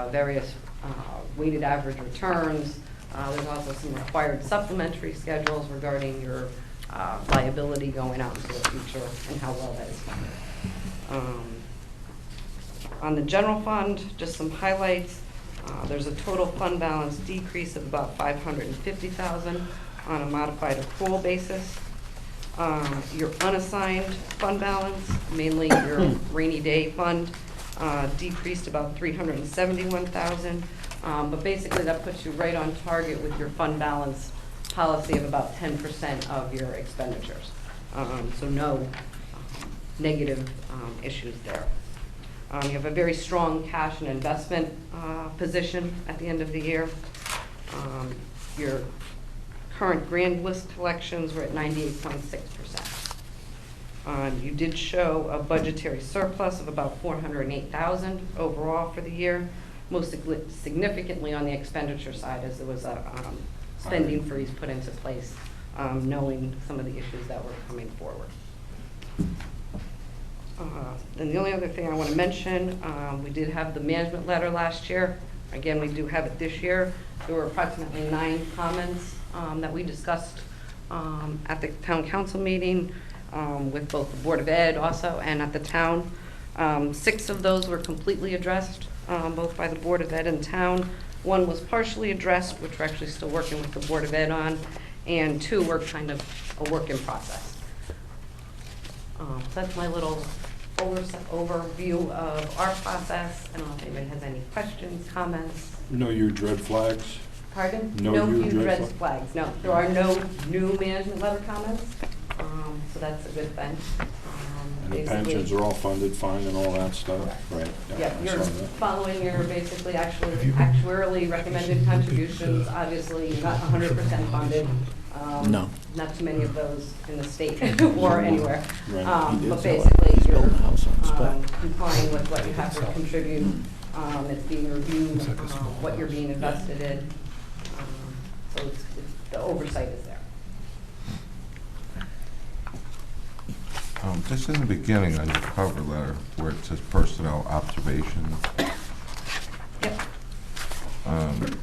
various weighted average returns. There's also some required supplementary schedules regarding your liability going out into the future and how well that is funded. On the general fund, just some highlights. There's a total fund balance decrease of about $550,000 on a modified accrual basis. Your unassigned fund balance, mainly your rainy day fund, decreased about $371,000. But basically that puts you right on target with your fund balance policy of about 10% of your expenditures. So no negative issues there. You have a very strong cash and investment position at the end of the year. Your current grand list collections were at 98.6%. You did show a budgetary surplus of about $408,000 overall for the year, most significantly on the expenditure side, as there was a spending freeze put into place, knowing some of the issues that were coming forward. And the only other thing I want to mention, we did have the management letter last year. Again, we do have it this year. There were approximately 9 comments that we discussed at the town council meeting with both the Board of Ed also and at the town. 6 of those were completely addressed, both by the Board of Ed and town. 1 was partially addressed, which we're actually still working with the Board of Ed on, and 2 were kind of a work in process. So that's my little overview of our process. I don't know if anybody has any questions, comments. No huge red flags? Pardon? No huge red red flags. No, there are no new management letter comments, so that's a good thing. And the pensions are all funded fine and all that stuff? Right. Yeah, I you're saw that. following your basically actuarially recommended contributions. Obviously, you're not 100% funded. No. Not too many of those in the state or anywhere. Right. But basically, you're Build a house on spec. complying with what you have to contribute. It's being reviewed, what you're being invested in. So the oversight is there. Just in the beginning on your cover letter, where it says personnel observations. Yep. It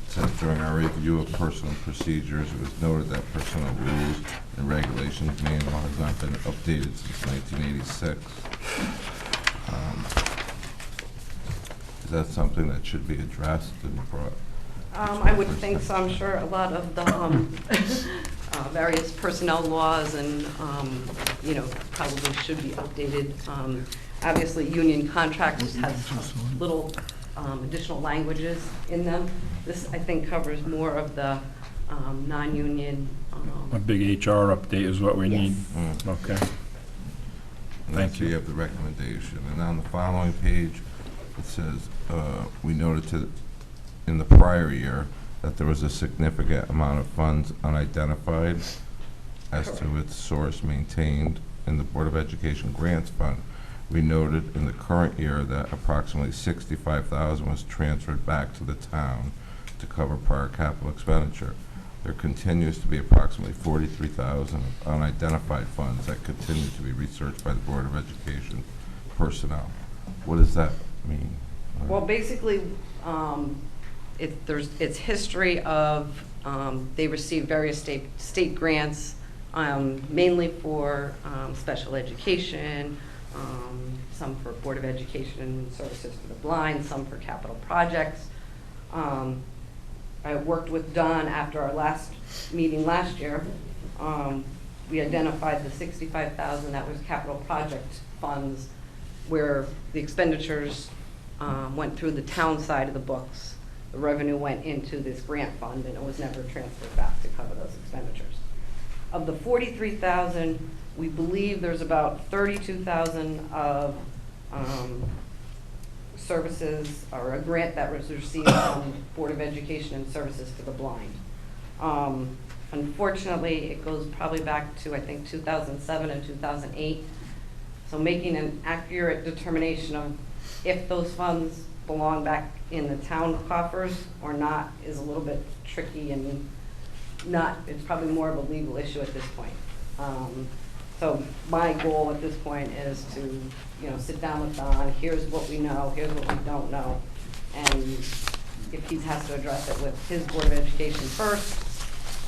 says during our review of personal procedures, it was noted that personnel rules and regulations manual has not been updated since 1986. Is that something that should be addressed and brought? I would think so. I'm sure a lot of the various personnel laws and, probably should be updated. Obviously, union contracts have little additional languages in them. This, I think, covers more of the non-union. A big HR update is what we need. Mm. Okay. And Thank so you. you have the recommendation. And on the following page, it says, we noted in the prior year that there was a significant amount of funds unidentified as to its source maintained in the Board of Education Grants Fund. We noted in the current year that approximately $65,000 was transferred back to the town to cover prior capital expenditure. there continues to be approximately 43,000 unidentified funds that continue to be researched by the Board of Education personnel. What does that mean? Well, basically, it's history of, they receive various state grants, mainly for special education, some for Board of Education services for the blind, some for capital projects. I worked with Don after our last meeting last year. We identified the 65,000 that was capital project funds, where the expenditures went through the town side of the books. The revenue went into this grant fund, and it was never transferred back to cover those expenditures. Of the 43,000, we believe there's about 32,000 of services, or a grant that was received from Board of Education and Services for the Blind. Unfortunately, it goes probably back to, I think, 2007 and 2008. So making an accurate determination of if those funds belong back in the town coffers or not is a little bit tricky, and it's probably more of a legal issue at this point. So my goal at this point is to, sit down with Don, here's what we know, here's what we don't know, and if he has to address it with his Board of Education first,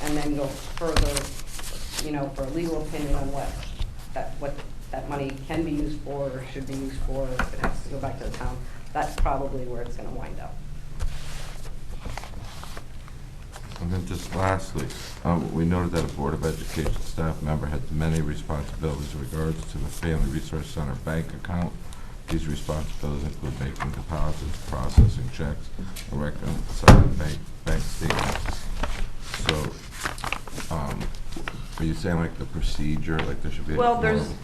and then go further, for a legal opinion on what that money can be used for or should be used for, if it has to go back to the town, that's probably where it's gonna wind up. And then just lastly, we noted that a Board of Education staff member had many responsibilities in regards to the Family Resource Center bank account. These responsibilities include making deposits, processing checks, and reconciling bank statements. So, are you saying like the procedure, like there should be? Well,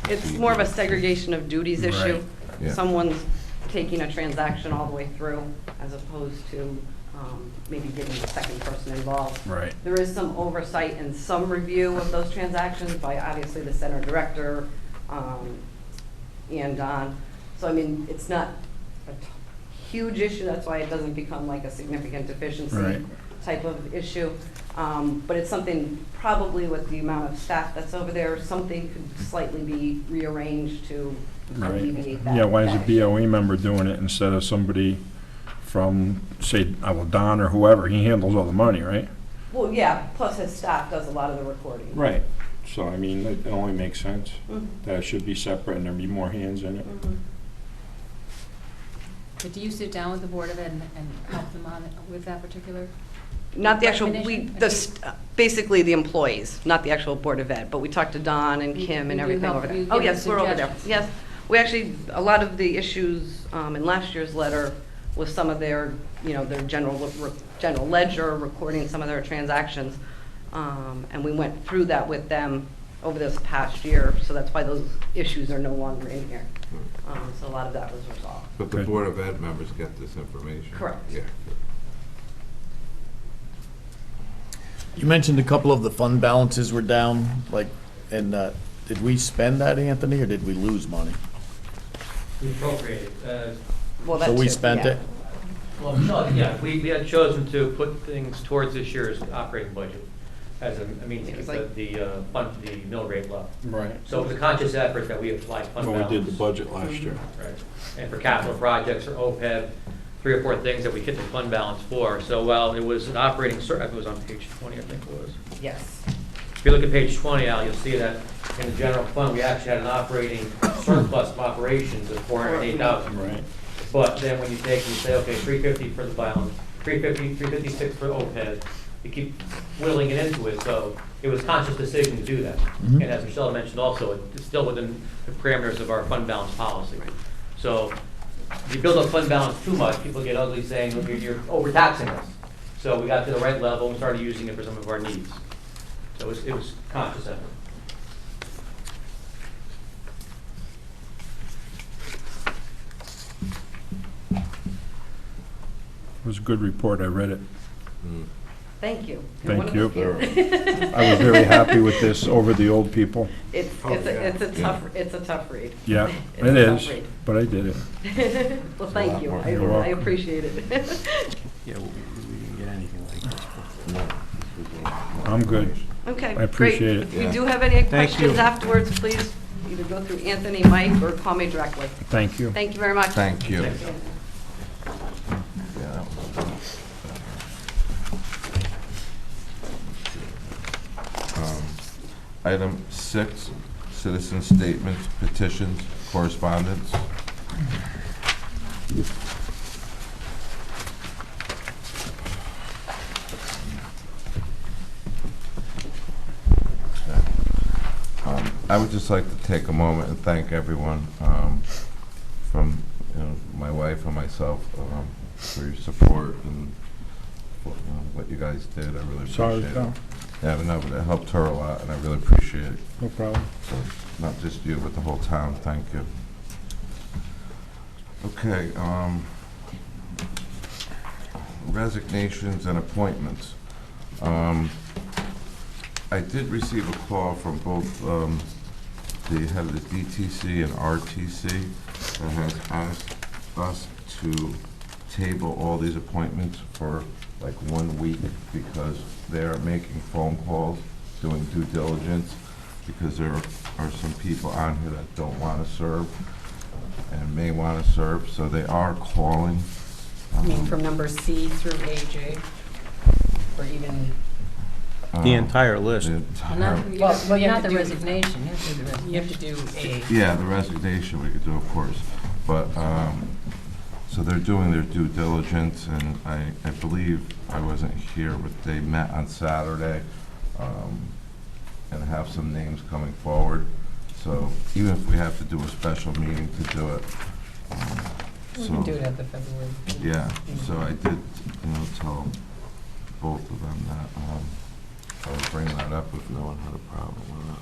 it's more of a segregation of duties issue. Right. Yeah. Someone's taking a transaction all the way through, as opposed to maybe getting a second person involved. Right. There is some oversight and some review of those transactions by obviously the center director and Don. So I mean, it's not a huge issue. That's why it doesn't become like a significant deficiency type of issue. But it's something, probably with the amount of staff that's over there, something could slightly be rearranged to alleviate that. Yeah, why is a that issue. BOE member doing it instead of somebody from, say, Don or whoever? He handles all the money, right? Well, yeah, plus his staff does a lot of the recording. Right. So, I mean, it only makes sense Mhm. that it should be separate and there be more hands in it. Mhm. But do you sit down with the Board of Ed and help them on it with that particular? Not the actual, Recommendation? basically the employees, not the actual Board of Ed, but we talked to Don and You- Kim you and do everything help- over there. you Oh, give yes, we're over there. suggestions. Yes. We actually, a lot of the issues in last year's letter was some of their, their general ledger, recording some of their transactions. And we went through that with them over this past year, so that's why those issues are no longer in here. So a lot of that was resolved. But the Board of Ed members get this information? Correct. Yeah. You mentioned a couple of the fund balances were down, and did we spend that, Anthony, or did we lose money? We appropriated. Well, So that we too, spent yeah. it? Well, no, yeah, we had chosen to put things towards this year's operating budget as a means to It was keep the mill rate low. Right. So it was a conscious effort that we applied fund When balance. we did the budget last year. Right. And for capital projects or OPEB, 3 or 4 things that we hit the fund balance for. So while it was an operating, it was on page 20, I think it was. Yes. If you look at page 20, Al, you'll see that in the general fund, we actually had an operating surplus of operations of 408,000. Right. But then when you take and you say, okay, 350 for the balance, 350, 356 for OPEB, you keep whittling it into it. So it was a conscious decision to do that. Mhm. And as Michelle mentioned also, it's still within the parameters of our fund balance policy. So if you build up fund balance too much, people get ugly saying, look, you're overtaxing us. So we got to the right level and started using it for some of our needs. So it was conscious effort. It was a good report. I read it. Thank you. Thank you. I I was very happy with this over the old people. It's a tough read. Yeah, It's it a tough is, read. but I did it. Well, thank you. I You're welcome. appreciate it. Yeah, we didn't get anything like this before. I'm good. Okay, I great. appreciate it. If you Yeah. do have any Thank questions you. afterwards, please either go through Anthony, Mike, or call me directly. Thank you. Thank you very much. Thank you. Yeah. Item 6, citizen statements, petitions, correspondence. I would just like to take a moment and thank everyone from, my wife and myself for your support and what you guys did. I really Sorry, appreciate it. pal. Yeah, but no, but it helped her a lot, and I really appreciate it. No problem. So, not just you, but the whole town, thank you. Okay, resignations and appointments. I did receive a call from both the head of the DTC and RTC that has asked us to table all these appointments for like 1 week because they're making phone calls, doing due diligence, because there are some people on here that don't want to serve and may want to serve, so they are calling. I mean, from number C through AJ, or even, The entire list. The entire- Well, you have not to the do- resignation, you have to do the you have resignation. to do A. Yeah, the resignation we could do, of course, but, so they're doing their due diligence, and I believe, I wasn't here, but they met on Saturday, and have some names coming forward, so even if we have to do a special meeting to do it. We So- can do it at the February. Yeah, so I did, tell both of them that, I would bring that up if no one had a problem with it.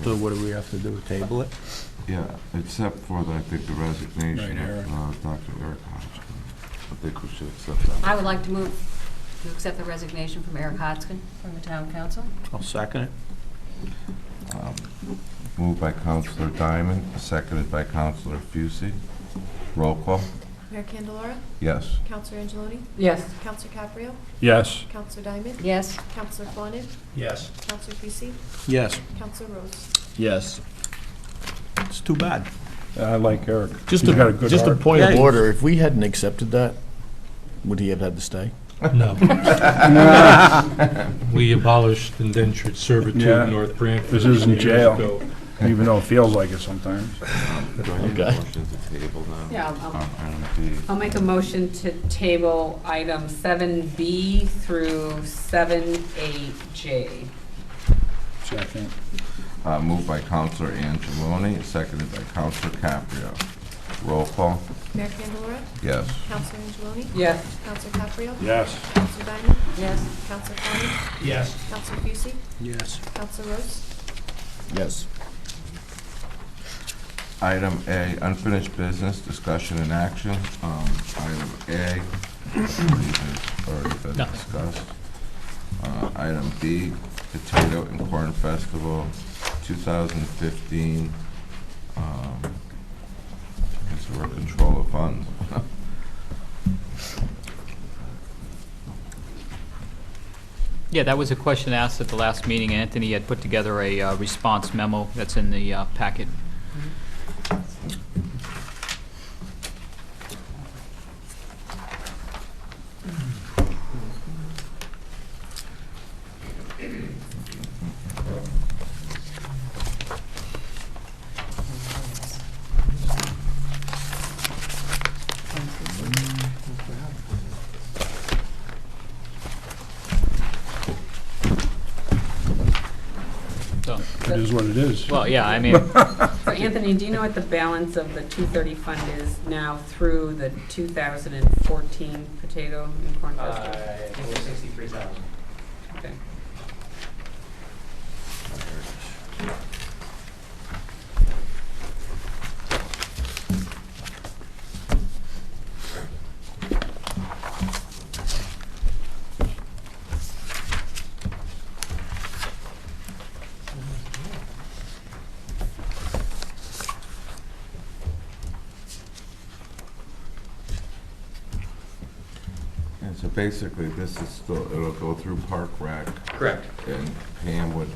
So what do we have to do, table it? Yeah, except for, I think, the resignation Right, Eric. of Dr. Eric Hodgkin. I think we should accept that. I would like to move to accept the resignation from Eric Hodgkin from the town council. I'll second it. Moved by Counselor Diamond, seconded by Counselor Fucy. Roll call? Mayor Candelora? Yes. Counselor Angeloni? Yes. Counselor Caprio? Yes. Counselor Diamond? Yes. Counselor Fawnin? Yes. Counselor Fucy? Yes. Counselor Rose? Yes. It's too bad. I like Eric. Just He's got a a, good just a heart. point of Yeah. order, if we hadn't accepted that, would he have had to stay? No. We abolished indentured servitude Yeah. in North Branford. This isn't years jail. ago. Even though it feels like it sometimes. Do I need a Okay. motion to table now? Yeah, Item B. I'll make a motion to table item 7B through 7AJ. Second. Moved by Counselor Angeloni, seconded by Counselor Caprio. Roll call? Mayor Candelora? Yes. Counselor Angeloni? Yes. Counselor Caprio? Yes. Counselor Diamond? Yes. Counselor Fawnin? Yes. Counselor Fucy? Yes. Counselor Rose? Yes. Item A, unfinished business, discussion and action. Item A, I believe has already been discussed. Item B, Potato and Corn Festival, 2015. It's for control of funds. Yeah, that was a question asked at the last meeting. Anthony had put together a response memo that's in the packet. So, It is what it is. well, yeah, I mean, So Anthony, do you know what the balance of the 230 fund is now through the 2014 potato and corn festival? I think it was 63,000. Okay. Is So basically, this is still, it'll go through Park Rec, Correct. and Pam would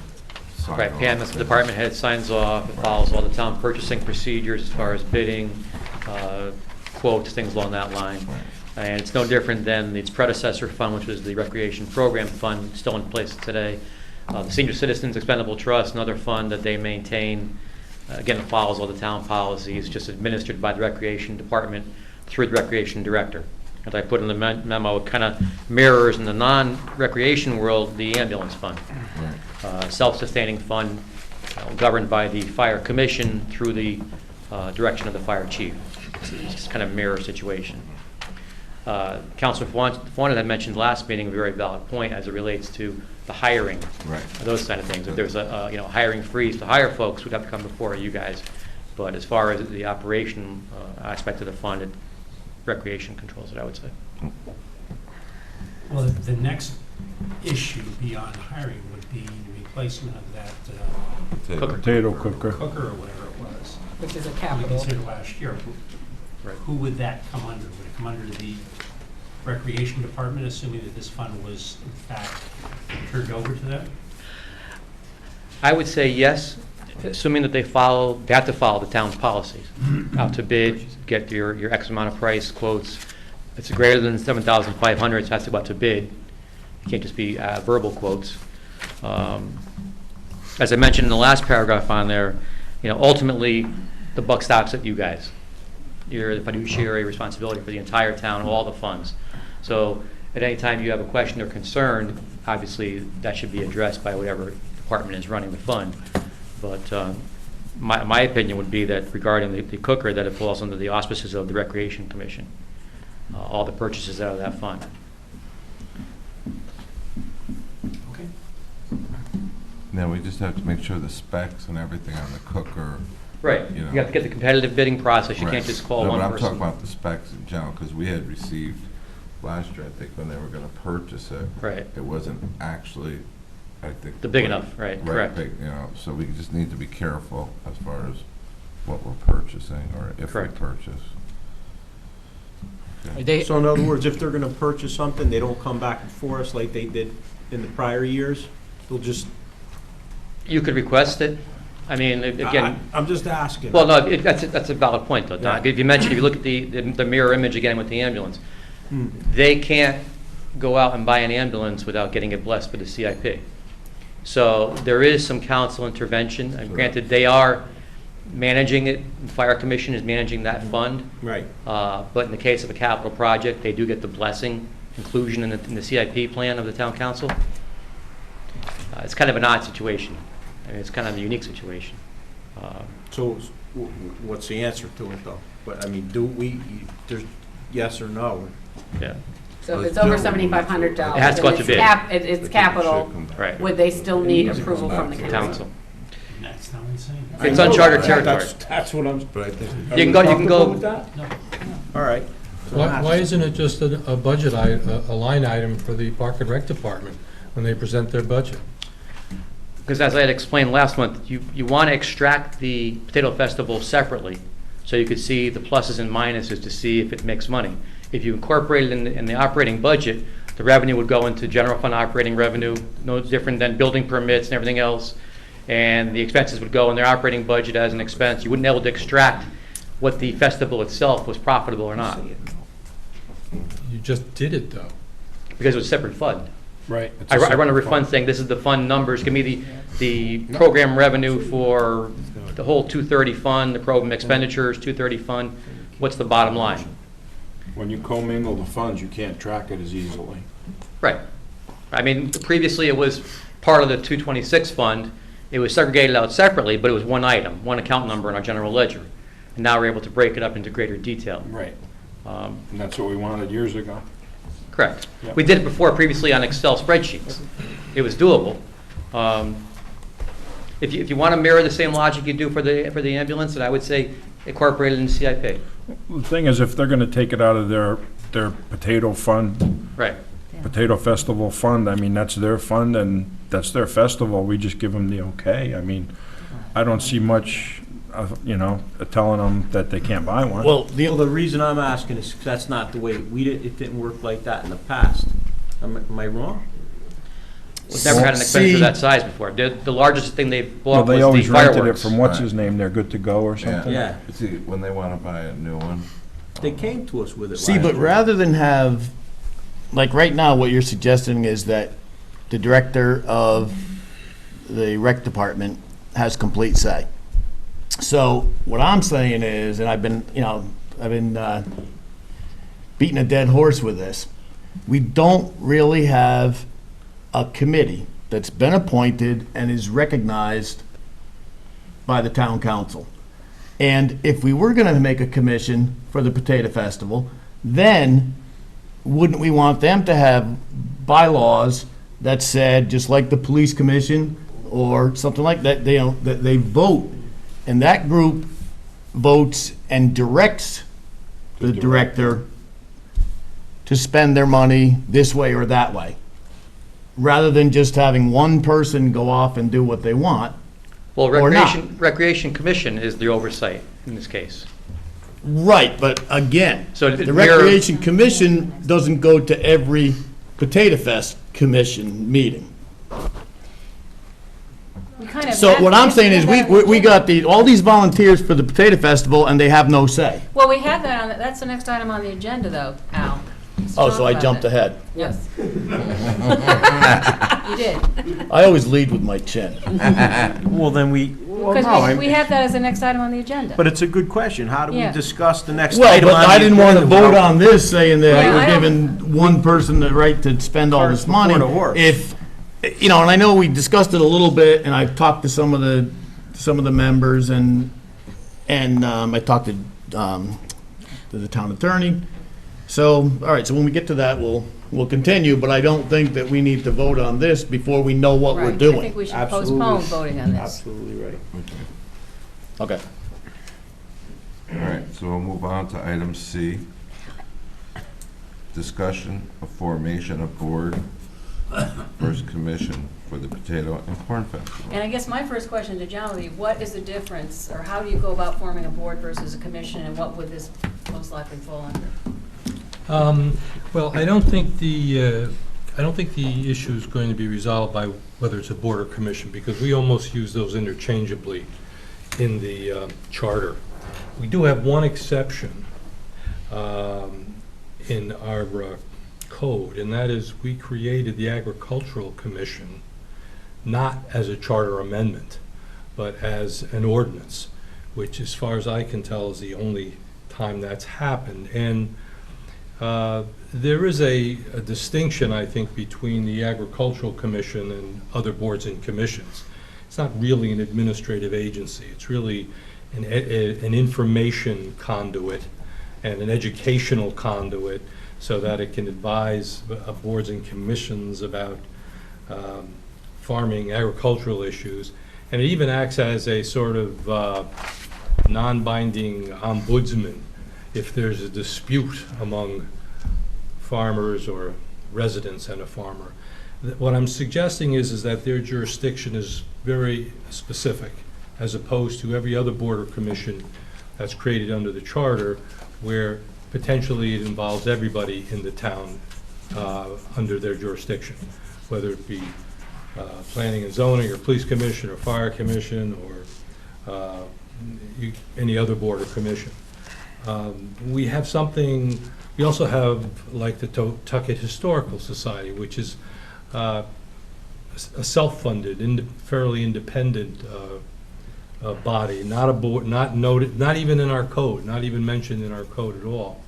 sign Right, off. Pam, as the department head, signs off, it follows all the town purchasing procedures as far as bidding, quotes, things along that line. Right. And it's no different than its predecessor fund, which was the Recreation Program Fund, still in place today. The Senior Citizens Expendable Trust, another fund that they maintain. Again, it follows all the town policies, just administered by the Recreation Department through the Recreation Director. As I put in the memo, it kind of mirrors in the non-recreation world the ambulance fund. Right. Self-sustaining fund governed by the Fire Commission through the direction of the Fire Chief. It's just kind of mirror situation. Councilor Fawnin had mentioned last meeting a very valid point as it relates to the hiring, Right. those kind of things. If there's a hiring freeze to hire folks, we'd have to come before you guys. But as far as the operation aspect of the fund, Recreation controls it, I would say. Well, the next issue beyond hiring would be the replacement of that Cooker. Potato cooker. cooker or whatever it was. Which is a We capital. considered last year. Right. Who would that come under? Would it come under the Recreation Department, assuming that this fund was in fact turned over to them? I would say yes, assuming that they have to follow the town's policies. Out to bid, get your X amount of price quotes. If it's greater than 7,500, it has to go out to bid. It can't just be verbal quotes. As I mentioned in the last paragraph on there, ultimately, the buck stops at you guys. You're the fiduciary responsibility for the entire town, all the funds. So at any time you have a question or concern, obviously, that should be addressed by whatever department is running the fund. But my opinion would be that regarding the cooker, that it falls under the auspices of the Recreation Commission, all the purchases out of that fund. Okay. Now, we just have to make sure the specs and everything on the cooker. Right. You know. You have to get the competitive bidding process. You Right. can't just call No, one but I'm person. talking about the specs in general, because we had received last year, I think, when they were gonna purchase it. Right. It wasn't actually, I think. The big enough, right, correct. Big, so we just need to be careful as far as what we're purchasing, or if we Correct. purchase. So in other words, if they're gonna purchase something, they don't come back before us like they did in the prior years? They'll just, You could request it. I mean, again, I'm just asking. well, no, that's a valid point, though, Doc. Yeah. If you look at the mirror image again with the ambulance, Hmm. they can't go out and buy an ambulance without getting it blessed with the CIP. So there is some council intervention, and granted, they are managing it, the Fire Commission is managing that fund. Right. But in the case of a capital project, they do get the blessing, inclusion in the CIP plan of the town council. It's kind of an odd situation. I mean, it's kind of a unique situation. So what's the answer to it, though? But, I mean, there's yes or no? Yeah, So if it's over $7,500. It has to go out to bid. It's capital, right. would they still need approval from the council? Council. That's not what I'm saying. It's uncharted territory. That's what I'm. But I think. You can go- you can go- With that? No. All right. Why isn't it just a budget, a line item for the Park and Rec Department when they present their budget? Because as I had explained last month, you want to extract the Potato Festival separately, so you could see the pluses and minuses to see if it makes money. If you incorporate it in the operating budget, the revenue would go into general fund operating revenue, no different than building permits and everything else, and the expenses would go in their operating budget as an expense. You wouldn't be able to extract what the festival itself was profitable or not, You just did it, though. because it was a separate fund. Right. I run a refund saying, this is the fund numbers, give me the program revenue for the whole 230 fund, the program expenditures, 230 fund, what's the bottom line? When you commingle the funds, you can't track it as easily. Right. I mean, previously it was part of the 226 fund, it was segregated out separately, but it was one item, one account number in our general ledger. And now we're able to break it up into greater detail. Right. And that's what we wanted years ago. Correct. Yep. We did it before previously on Excel spreadsheets. It was doable. If you want to mirror the same logic you do for the ambulance, then I would say incorporate it in CIP. The thing is, if they're gonna take it out of their potato fund, Right. Potato Festival fund, I mean, that's their fund and that's their festival, we just give them the okay. I mean, I don't see much, telling them that they can't buy one. Well, the reason I'm asking is 'cause that's not the way, it didn't work like that in the past. Am I wrong? We've never had an expenditure See- that size before. The largest thing they Well, bought they was always the rented it fireworks. from what's his name, they're good to go or something. Yeah. See, when they want to buy a new one, They came to us with it See, last but year. rather than have, like right now, what you're suggesting is that the director of the rec department has complete say. So what I'm saying is, and I've been beating a dead horse with this, we don't really have a committee that's been appointed and is recognized by the town council. And if we were gonna make a commission for the Potato Festival, then wouldn't we want them to have bylaws that said, just like the police commission or something like that, that they vote, and that group votes and directs the director to spend their money this way or that way, rather than just having one person go off and do what they want. Well, or not. Recreation Commission is the oversight in this case. Right, but again, So the we're- Recreation Commission doesn't go to every Potato Fest Commission meeting. We kind of So had- what I'm saying is, had that- we got all these volunteers for the Potato Festival, and they have no say. Well, we had that on, that's the next item on the agenda, though, Al. Let's Oh, talk so I about jumped it. ahead. Yes. You did. I always lead with my chin. Well, then Because we have that as the next item on the agenda. but it's a good question. How do we Yeah. discuss the next Well, item but on the I didn't want to agenda vote without- on this saying that Yeah, I we're don't- giving one person the right to spend all this Cart's money. before the horse. If, and I know we discussed it a little bit, and I've talked to some of the members, and I talked to the town attorney. So, all right, so when we get to that, we'll continue, but I don't think that we need to vote on this before we know what we're Right, I doing. think we should Absolutely. postpone voting on this. Absolutely right. Okay. all right, so we'll move on to item C. Discussion of formation of board first commission for the Potato and Corn Festival. And I guess my first question to John would be, what is the difference, or how do you go about forming a board versus a commission, and what would this most likely fall under? Well, I don't think the issue is going to be resolved by whether it's a board or commission, because we almost use those interchangeably in the charter. We do have one exception in our code, and that is we created the Agricultural Commission not as a charter amendment, but as an ordinance, which, as far as I can tell, is the only time that's happened. And there is a distinction, I think, between the Agricultural Commission and other boards and commissions. It's not really an administrative agency. It's really an information conduit and an educational conduit so that it can advise boards and commissions about farming, agricultural issues. And it even acts as a sort of non-binding ombudsman if there's a dispute among farmers or residents and a farmer. What I'm suggesting is that their jurisdiction is very specific, as opposed to every other board or commission that's created under the charter, where potentially it involves everybody in the town under their jurisdiction, whether it be planning and zoning, or police commission, or fire commission, or any other board or commission. We have something, we also have, like the Tucket Historical Society, which is a self-funded, fairly independent body, not a board, not noted, not even in our code, not even mentioned in our code at all.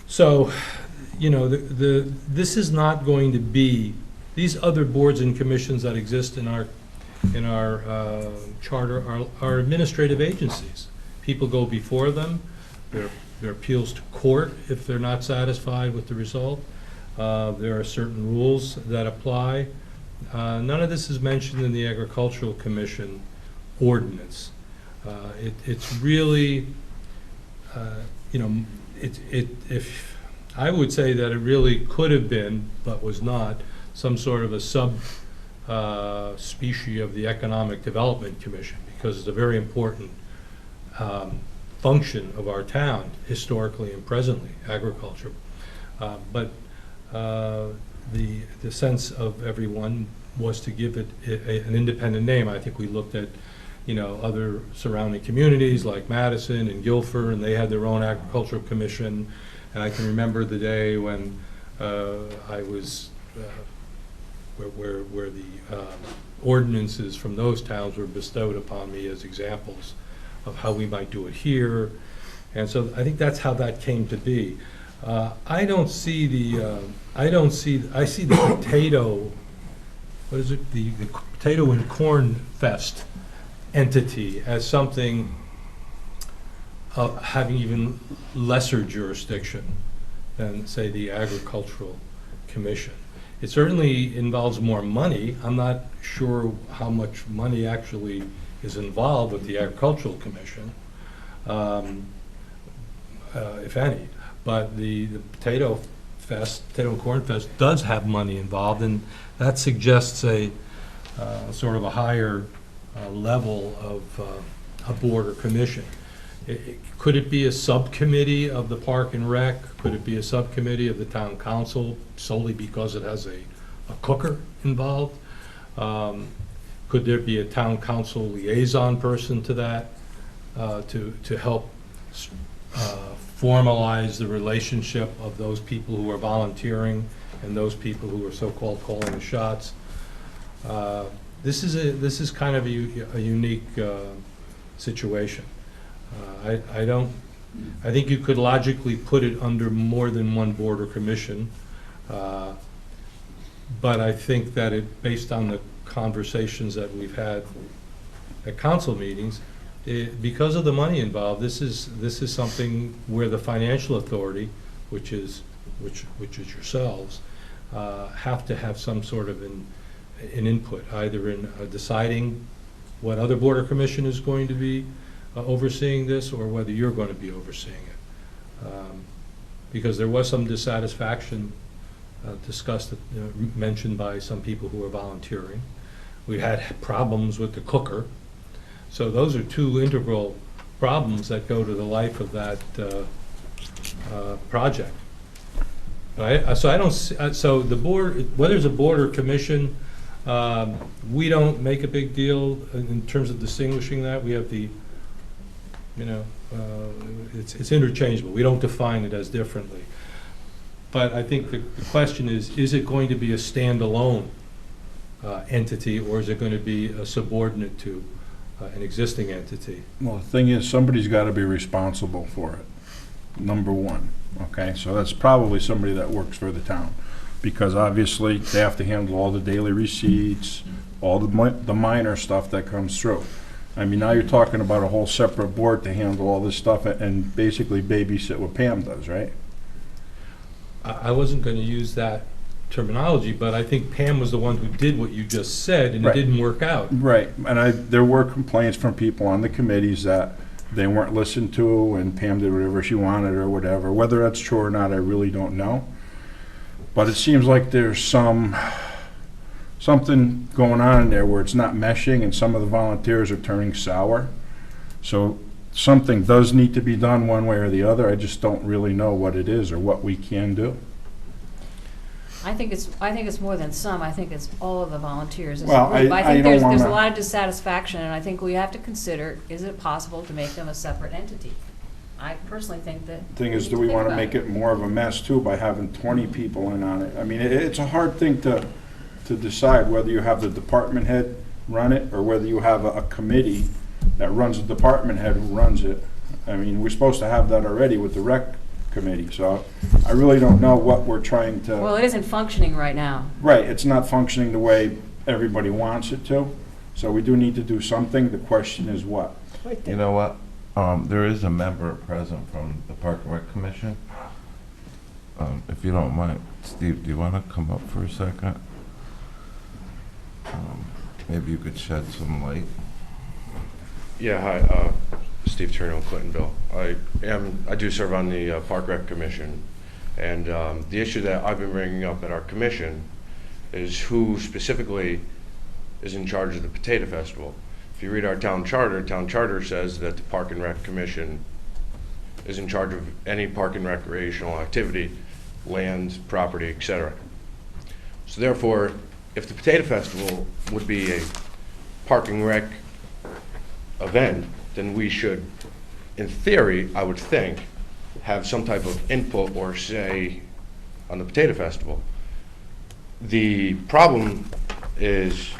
So, you know, this is not going to be, these other boards and commissions that exist in our charter are administrative agencies. People go before them, there are appeals to court if they're not satisfied with the result. There are certain rules that apply. None of this is mentioned in the Agricultural Commission ordinance. It's really, you know, if I would say that it really could have been, but was not, some sort of a species of the Economic Development Commission, because it's a very important function of our town, historically and presently, agriculture. But the sense of everyone was to give it an independent name. I think we looked at, other surrounding communities like Madison and Guilford, and they had their own agricultural commission. And I can remember the day when I was, where the ordinances from those towns were bestowed upon me as examples of how we might do it here. And so I think that's how that came to be. I see the potato, what is it, the Potato and Corn Fest entity as something having even lesser jurisdiction than, say, the Agricultural Commission. It certainly involves more money. I'm not sure how much money actually is involved with the Agricultural Commission, if any. But the Potato and Corn Fest does have money involved, and that suggests a sort of a higher level of a board or commission. Could it be a subcommittee of the Park and Rec? Could it be a subcommittee of the Town Council solely because it has a cooker involved? Could there be a Town Council liaison person to that to help formalize the relationship of those people who are volunteering and those people who are so-called calling the shots? This is kind of a unique situation. I think you could logically put it under more than one board or commission, but I think that based on the conversations that we've had at council meetings, because of the money involved, this is something where the financial authority, which is yourselves, have to have some sort of an input, either in deciding what other board or commission is going to be overseeing this, or whether you're going to be overseeing it. Because there was some dissatisfaction discussed, mentioned by some people who are volunteering. We had problems with the cooker. So those are two integral problems that go to the life of that project. Right? So I don't. So the board, whether it's a board or commission, we don't make a big deal in terms of distinguishing that. We have the, it's interchangeable. We don't define it as differently. But I think the question is it going to be a standalone entity, or is it going to be a subordinate to an existing entity? Well, the thing is, somebody's got to be responsible for it, number one, okay? So that's probably somebody that works for the town, because obviously they have to handle all the daily receipts, all the minor stuff that comes through. I mean, now you're talking about a whole separate board to handle all this stuff and basically babysit what Pam does, right? I wasn't going to use that terminology, but I think Pam was the one who did what you just said, and Right. it didn't work out. Right, and there were complaints from people on the committees that they weren't listened to, and Pam did whatever she wanted or whatever. Whether that's true or not, I really don't know. But it seems like there's something going on in there where it's not meshing, and some of the volunteers are turning sour. So something does need to be done one way or the other. I just don't really know what it is or what we can do. I think it's more than some. I think it's all of the volunteers as a Well, group. I think don't there's a wanna- lot of dissatisfaction, and I think we have to consider, is it possible to make them a separate entity? I personally think that. Thing is, do we want to make it more of a mess too by having 20 people in on it? I mean, it's a hard thing to decide whether you have the department head run it or whether you have a committee that runs the department head who runs it. I mean, we're supposed to have that already with the rec committee, so I really don't know what we're trying to. Well, it isn't functioning right now. Right, it's not functioning the way everybody wants it to, so we do need to do something. The question is what? You know what? There is a member present from the Park and Rec Commission. If you don't mind, Steve, do you want to come up for a second? Maybe you could shed some light. Yeah, hi, Steve Turner, Clintonville. I do serve on the Park Rec Commission, and the issue that I've been bringing up at our commission is who specifically is in charge of the Potato Festival. If you read our town charter says that the Park and Rec Commission is in charge of any park and recreational activity, land, property, etc. So therefore, if the Potato Festival would be a park and rec event, then we should, in theory, I would think, have some type of input or say on the Potato Festival. The problem is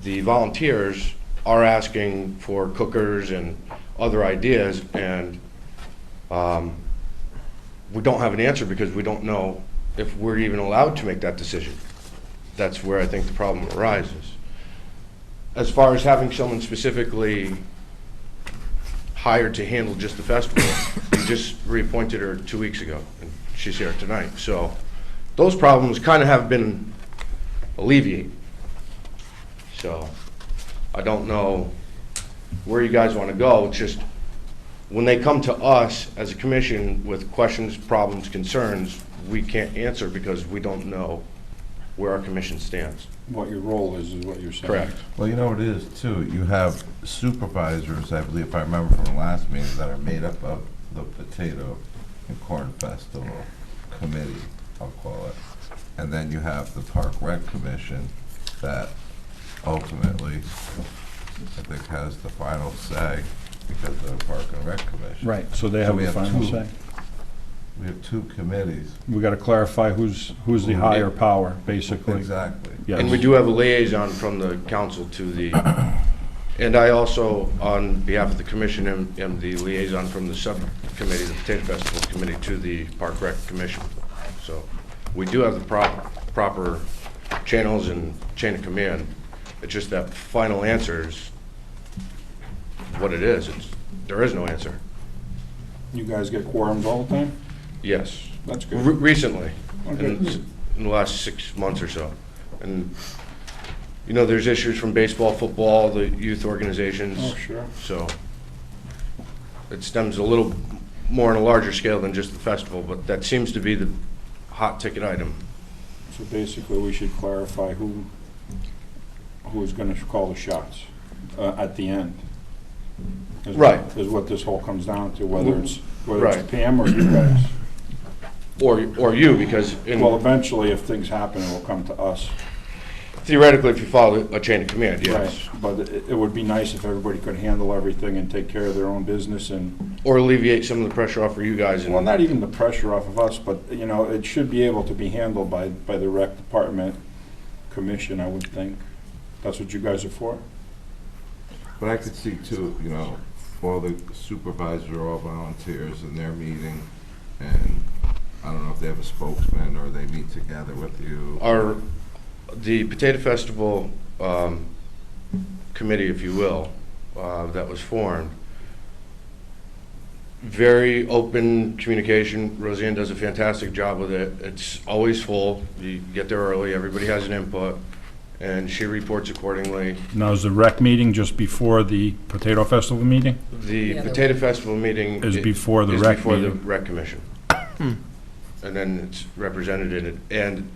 the volunteers are asking for cookers and other ideas, and we don't have an answer because we don't know if we're even allowed to make that decision. That's where I think the problem arises. As far as having someone specifically hired to handle just the festival, we just reappointed her 2 weeks ago, and she's here tonight. So those problems kind of have been alleviated. So I don't know where you guys want to go. It's just when they come to us as a commission with questions, problems, concerns, we can't answer because we don't know where our commission stands. What your role is what you're saying. Correct. Well, you know what it is too, you have supervisors, I believe, if I remember from the last meeting, that are made up of the Potato and Corn Festival Committee, I'll call it. And then you have the Park Rec Commission that ultimately, I think, has the final say because of the Park and Rec Commission. Right, so they So have we the have final two. say. We have two committees. We got to clarify who's the higher power, basically. Exactly. Yes. And we do have a liaison from the council to the, and I also, on behalf of the commission, am the liaison from the subcommittee, the Potato Festival Committee, to the Park Rec Commission. So we do have the proper channels and chain of command. It's just that final answer is what it is. There is no answer. You guys get quorums all the time? Yes. That's good. Recently, Okay. in the last 6 months or so. And, you know, there's issues from baseball, football, the youth organizations. Oh, sure. So it stems a little more on a larger scale than just the festival, but that seems to be the hot ticket item. So basically, we should clarify who is going to call the shots at the end. Right. Is what this whole comes down to, whether it's Right. Pam or you guys. Or you, because Well, eventually, if things happen, it will come to us. theoretically, if you follow a chain of command, yes. Right. But it would be nice if everybody could handle everything and take care of their own business and, Or alleviate some of the pressure off for you guys. well, not even the pressure off of us, but, you know, it should be able to be handled by the rec department commission, I would think. That's what you guys are for? But I could see too, you know, all the supervisors are all volunteers in their meeting, and I don't know if they have a spokesman or they meet together with you. The Potato Festival committee, if you will, that was formed, very open communication. Roseanne does a fantastic job with it. It's always full. You get there early, everybody has an input, and she reports accordingly. Now, is the rec meeting just before the Potato Festival meeting? The Potato Festival meeting Is before the rec before the meeting. rec commission. And then it's represented in it. And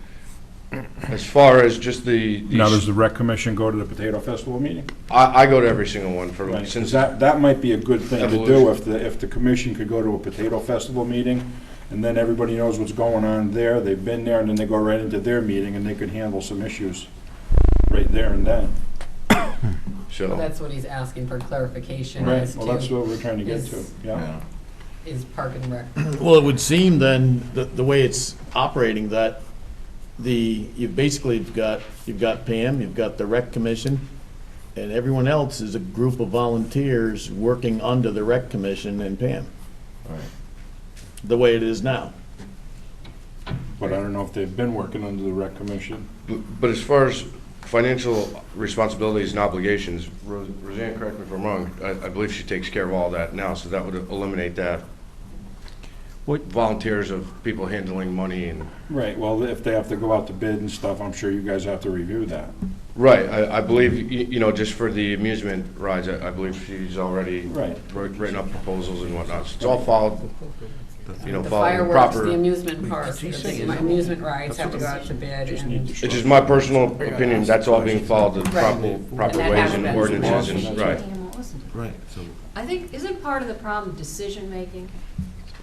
as far as just Now, does the rec commission go to the Potato Festival meeting? I go to every single one for, Right, 'cause since, that might be a good thing to do, Evolution. if the commission could go to a Potato Festival meeting, and then everybody knows what's going on there, they've been there, and then they go right into their meeting, and they could handle some issues right there and then. Well, so, that's what he's asking for clarification Right, as well, that's to, what we're trying to get to, yeah. is Park and Rec. Well, it would seem then, the way it's operating, that you've got Pam, you've got the rec commission, and everyone else is a group of volunteers working under the rec commission and Pam. Right. The way it is now. But I don't know if they've been working under the rec commission. but as far as financial responsibilities and obligations, Roseanne, correct me if I'm wrong, I believe she takes care of all that now, so that would eliminate that. Volunteers of people handling money and. Right, well, if they have to go out to bid and stuff, I'm sure you guys have to review that. Right, I believe, you know, just for the amusement rides, I believe she's already Right. written up proposals and whatnot. So it's all followed you know, The following fireworks, proper. the amusement parks, the amusement rides have to go out to bid, and It's just my personal opinion, that's all being followed the proper And that ways hasn't and been. ordinances and, right. Right, so. I think, isn't part of the problem decision-making?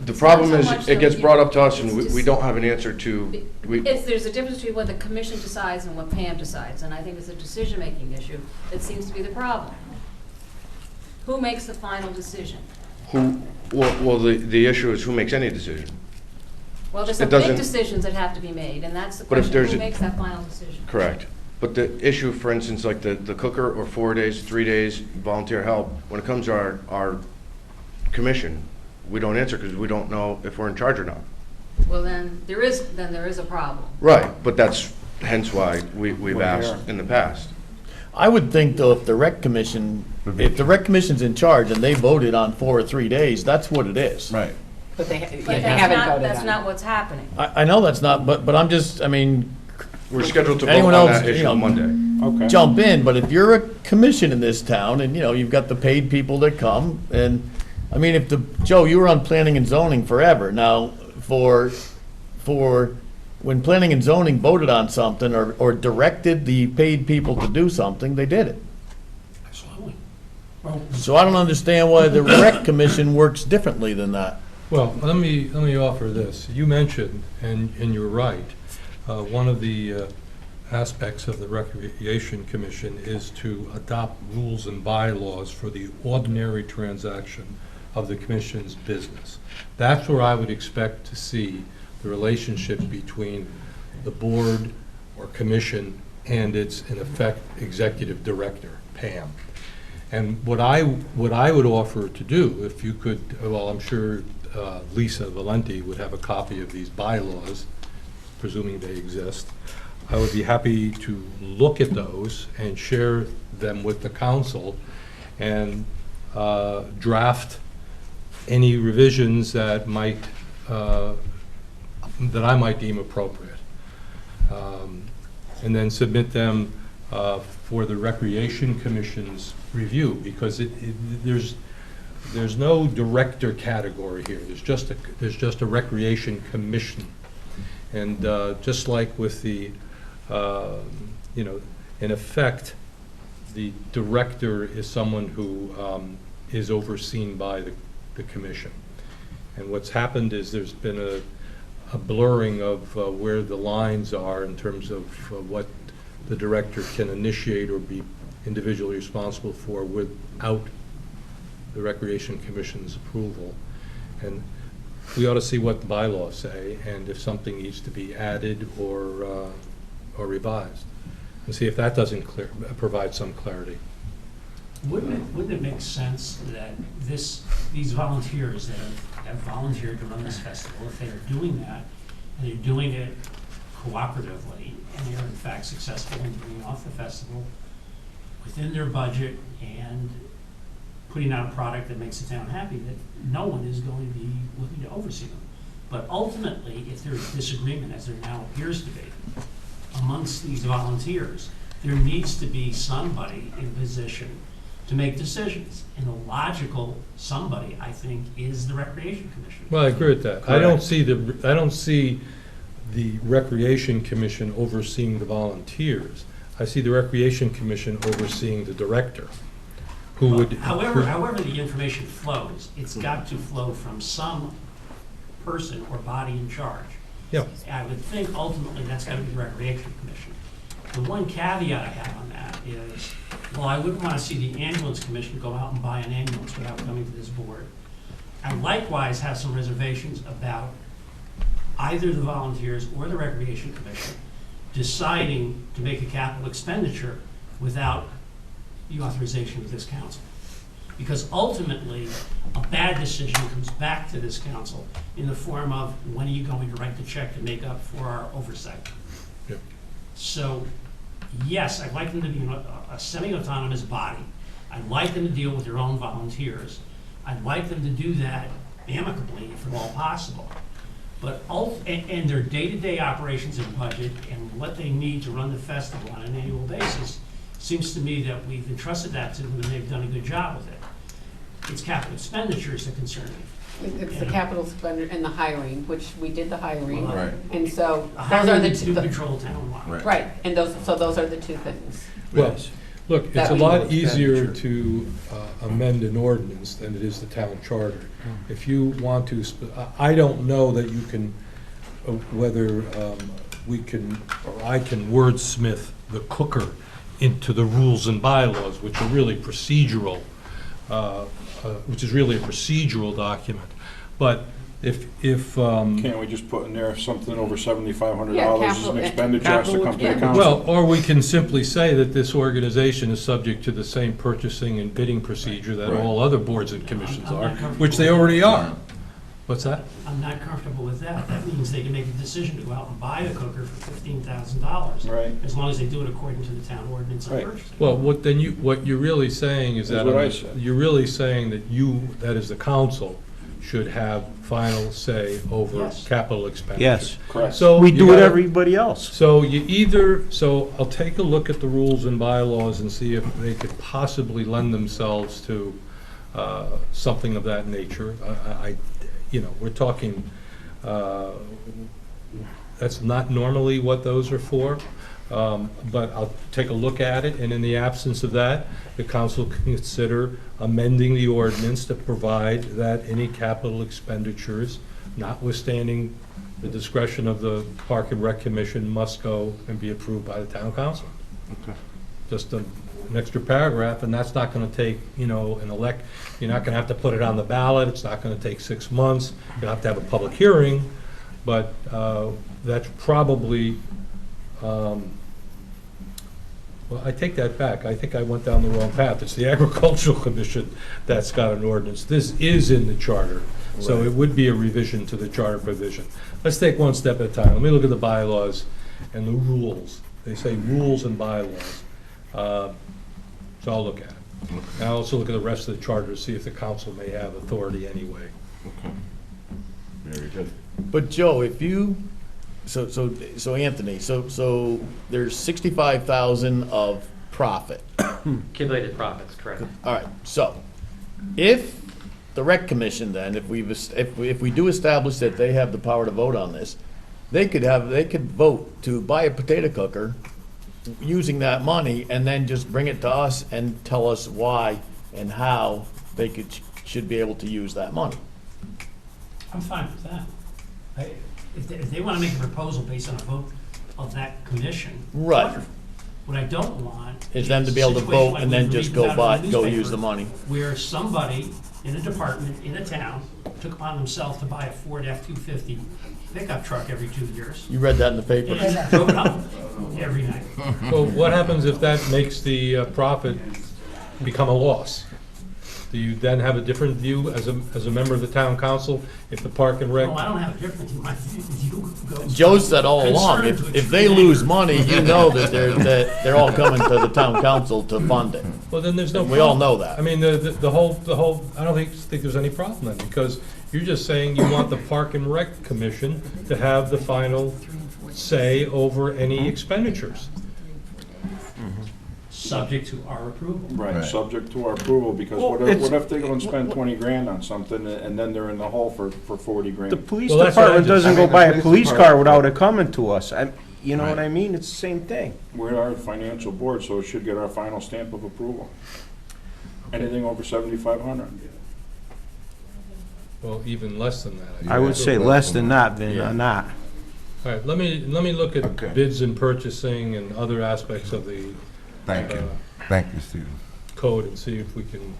The It's problem not so is, much it the, gets you brought know, up to us and it's we just- don't have an answer to, There's a difference between what the commission decides and what Pam decides, and I think it's a decision-making issue that seems to be the problem. Who makes the final decision? the issue is who makes any decision. Well, there's It some big doesn't- decisions that have to be made, and that's the But if question, there's who a- makes that final decision? Correct. But the issue, for instance, like the cooker or 4 days, 3 days, volunteer help, when it comes to our commission, we don't answer because we don't know if we're in charge or not. Well, then there is a problem. Right, but that's hence why we've We're asked here. in the past. I would think though, if the rec commission's in charge and they voted on 4 or 3 days, that's what it is. Right. but they But they haven't voted on it. that's not what's happening. I know that's not, but I'm just, I mean, We're scheduled to vote Anyone on else, that you issue know, Monday. Okay. jump in, but if you're a commission in this town and, you know, you've got the paid people that come and, I mean, Joe, you were on planning and zoning forever. Now, for when planning and zoning voted on something or directed the paid people to do something, they did it. Absolutely. Well, So I don't understand why the rec commission works differently than that. Well, let me offer this. You mentioned, and you're right, one of the aspects of the Recreation Commission is to adopt rules and bylaws for the ordinary transaction of the commission's business. That's where I would expect to see the relationship between the board or commission and its, in effect, executive director, Pam. And what I would offer to do, if you could, well, I'm sure Lisa Valenti would have a copy of these bylaws, presuming they exist. I would be happy to look at those and share them with the council and draft any revisions that I might deem appropriate. And then submit them for the Recreation Commission's review, because there's no director category here. There's just a Recreation Commission. And just like with the, you know, in effect, the director is someone who is overseen by the commission. And what's happened is there's been a blurring of where the lines are in terms of what the director can initiate or be individually responsible for without the Recreation Commission's approval. And we ought to see what the bylaws say, and if something needs to be added or revised, and see if that doesn't provide some clarity. wouldn't it make sense that these volunteers that have volunteered to run this festival, if they are doing that, and they're doing it cooperatively, and they are in fact successful in bringing off the festival within their budget and putting out a product that makes the town happy, that no one is going to be looking to oversee them. But ultimately, if there's disagreement, as there now appears to be, amongst these volunteers, there needs to be somebody in position to make decisions. And the logical somebody, I think, is the Recreation Commission. Well, I agree with that. I don't see the Recreation Commission overseeing the volunteers. I see the Recreation Commission overseeing the director, who would. However the information flows, it's got to flow from some person or body in charge. Yeah. I would think ultimately that's got to be the Recreation Commission. The one caveat I have on that is, well, I wouldn't want to see the Ambulance Commission go out and buy an ambulance without coming to this board. I likewise have some reservations about either the volunteers or the Recreation Commission deciding to make a capital expenditure without the authorization of this council. Because ultimately, a bad decision comes back to this council in the form of, when are you going to write the check to make up for our oversight? Yeah. So, yes, I'd like them to be a semi-autonomous body. I'd like them to deal with their own volunteers. I'd like them to do that amicably, if at all possible. But, and their day-to-day operations and budget and what they need to run the festival on an annual basis, seems to me that we've entrusted that to them and they've done a good job with it. It's capital expenditures that concern me. It's the capital spender and the hiring, which we did the hiring. Right. And so, A those are hiring the to two, control town law. Right. right, and those are the two things. Well, look, it's That a we lot will easier to amend an ordinance than it is the town charter. If you want to, I don't know that you can, whether we can, or I can wordsmith the cooker into the rules and bylaws, which are really procedural, which is really a procedural document. But if Can't we just put in there if something over $7,500 Yeah, is capital- an expenditure has to come to the yeah. council? well, or we can simply say that this organization is subject to the same purchasing and bidding procedure that Right. all other boards and commissions I'm are, not comfortable which they with already that. are. What's that? I'm not comfortable with that. That means they can make a decision to go out and buy a cooker for $15,000. Right. As long as they do it according to the town ordinance on Right. purchasing. Well, what you're really saying is That's that, what I said. you're really saying that you, that is the council, should have final say over Yes. capital expenditure. Yes. Correct. So We you do it gotta- everybody else. So you either, so I'll take a look at the rules and bylaws and see if they could possibly lend themselves to something of that nature. We're talking, that's not normally what those are for, but I'll take a look at it, and in the absence of that, the council can consider amending the ordinance to provide that any capital expenditures, notwithstanding the discretion of the Park and Rec Commission, must go and be approved by the town council. Okay. Just an extra paragraph, and that's not gonna take, you're not gonna have to put it on the ballot, it's not gonna take 6 months, you'll have to have a public hearing, but that's probably, well, I take that back, I think I went down the wrong path, it's the Agricultural Commission that's got an ordinance, this is in the charter, so it would be a revision to the charter provision. Let's take one step at a time, let me look at the bylaws and the rules, they say rules and bylaws. So I'll look at it. And I'll also look at the rest of the charter to see if the council may have authority anyway. Okay. Very good. But Joe, if you, so Anthony, so there's 65,000 of profit. Accumulated profits, correct. All right, so if the rec commission then, if we do establish that they have the power to vote on this, they could vote to buy a potato cooker using that money and then just bring it to us and tell us why and how they should be able to use that money. I'm fine with that. If they want to make a proposal based on a vote of that commission. Right. wonderful. What I don't want. Is them to be able to a situation vote like and then we've just read go about in go the use the newspaper, money. Where somebody in a department, in a town, took upon themselves to buy a Ford F-250 pickup truck every 2 years. You read that in the paper. And drove it up every night. Well, what happens if that makes the profit become a loss? Do you then have a different view as a member of the town council if the Park and Rec? No, I don't have a different view. My view goes. Joe said all along, concern to if they lose money, you know that they're all coming to the town council to fund it. Well, then there's no problem. We all know that. I mean, the whole, I don't think there's any problem then, because you're just saying you want the Park and Rec Commission to have the final say over any expenditures. Subject to our approval. Right, Right. subject to our approval, because Well, what it's- if they go and spend 20 grand on something and then they're in the hole for 40 grand? The police Well, that's what I department just- doesn't I go mean, buy the a police police car department- without it coming to us. You know what Right. I mean? It's the same thing. We're our financial board, so it should get our final stamp of approval. Anything over 7,500. Well, even less than that. I would say less than that than Yeah. not. All right, let me look at Okay. bids and purchasing and other aspects of the Thank you. Thank you, Stephen. code and see if we can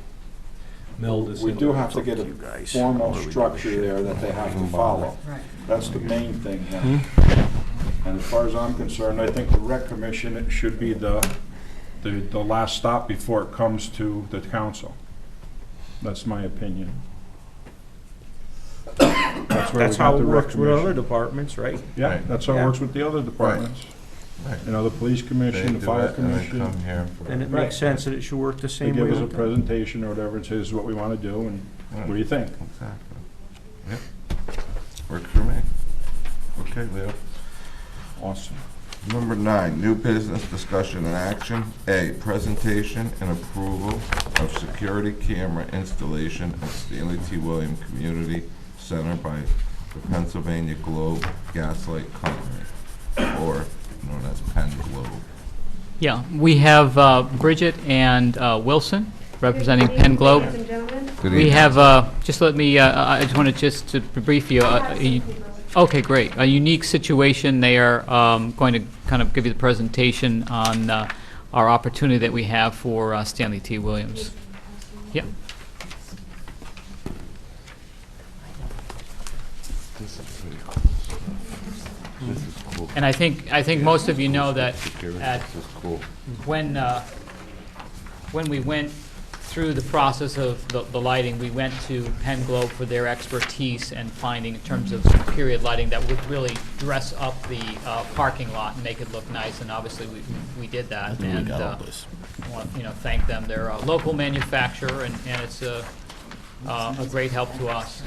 meld this in. We do have to get a You guys. formal structure there that they have to follow. Right. That's the main thing here. And as far as I'm concerned, I think the rec commission, it should be the last stop before it comes to the council. That's my opinion. That's where That's we got how it the rec works with other commission. departments, right? Yeah, Right. that's how it Yeah. works with the other departments. Right. You know, the police They commission, the do fire it, and they commission. come here for. And it Right. makes sense that it should work the They same way. give us a with them. presentation or whatever, and says what we want to do, and what do you think? Exactly. Yep. Works for me. Okay, Leo. Awesome. Number 9, new business discussion and action. A, presentation and approval of security camera installation at Stanley T. William Community Center by the Pennsylvania Globe Gaslight Company, or known as Penn Globe. Yeah, we have Bridget and Wilson representing Penn Globe. Ladies and gentlemen. Good We evening. have, just let me, I just wanted just to brief you. Okay, great. A unique situation. They are going to kind of give you the presentation on our opportunity that we have for Stanley T. Williams. Yep. This is pretty cool. This is cool. And I think most of you know that Security, at this is cool. when we went through the process of the lighting, we went to Penn Globe for their expertise and finding in terms of period lighting that would really dress up the parking lot and make it look nice, and obviously we did that. And I want to thank them. They're a local manufacturer, and it's a great help to us.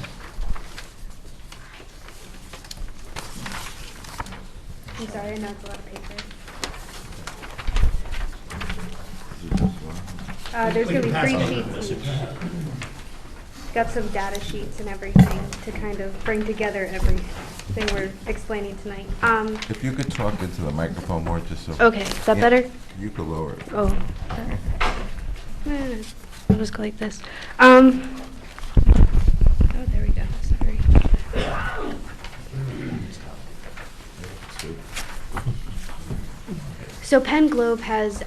I'm sorry, I know it's a lot of paper. There's going to be 3 sheets each. Got some data sheets and everything to kind of bring together everything we're explaining tonight. If you could talk into the microphone more, just so. Okay, is that Yeah, better? You could lower it. Oh. I'll just go like this. Oh, there we go. Sorry. So Penn Globe has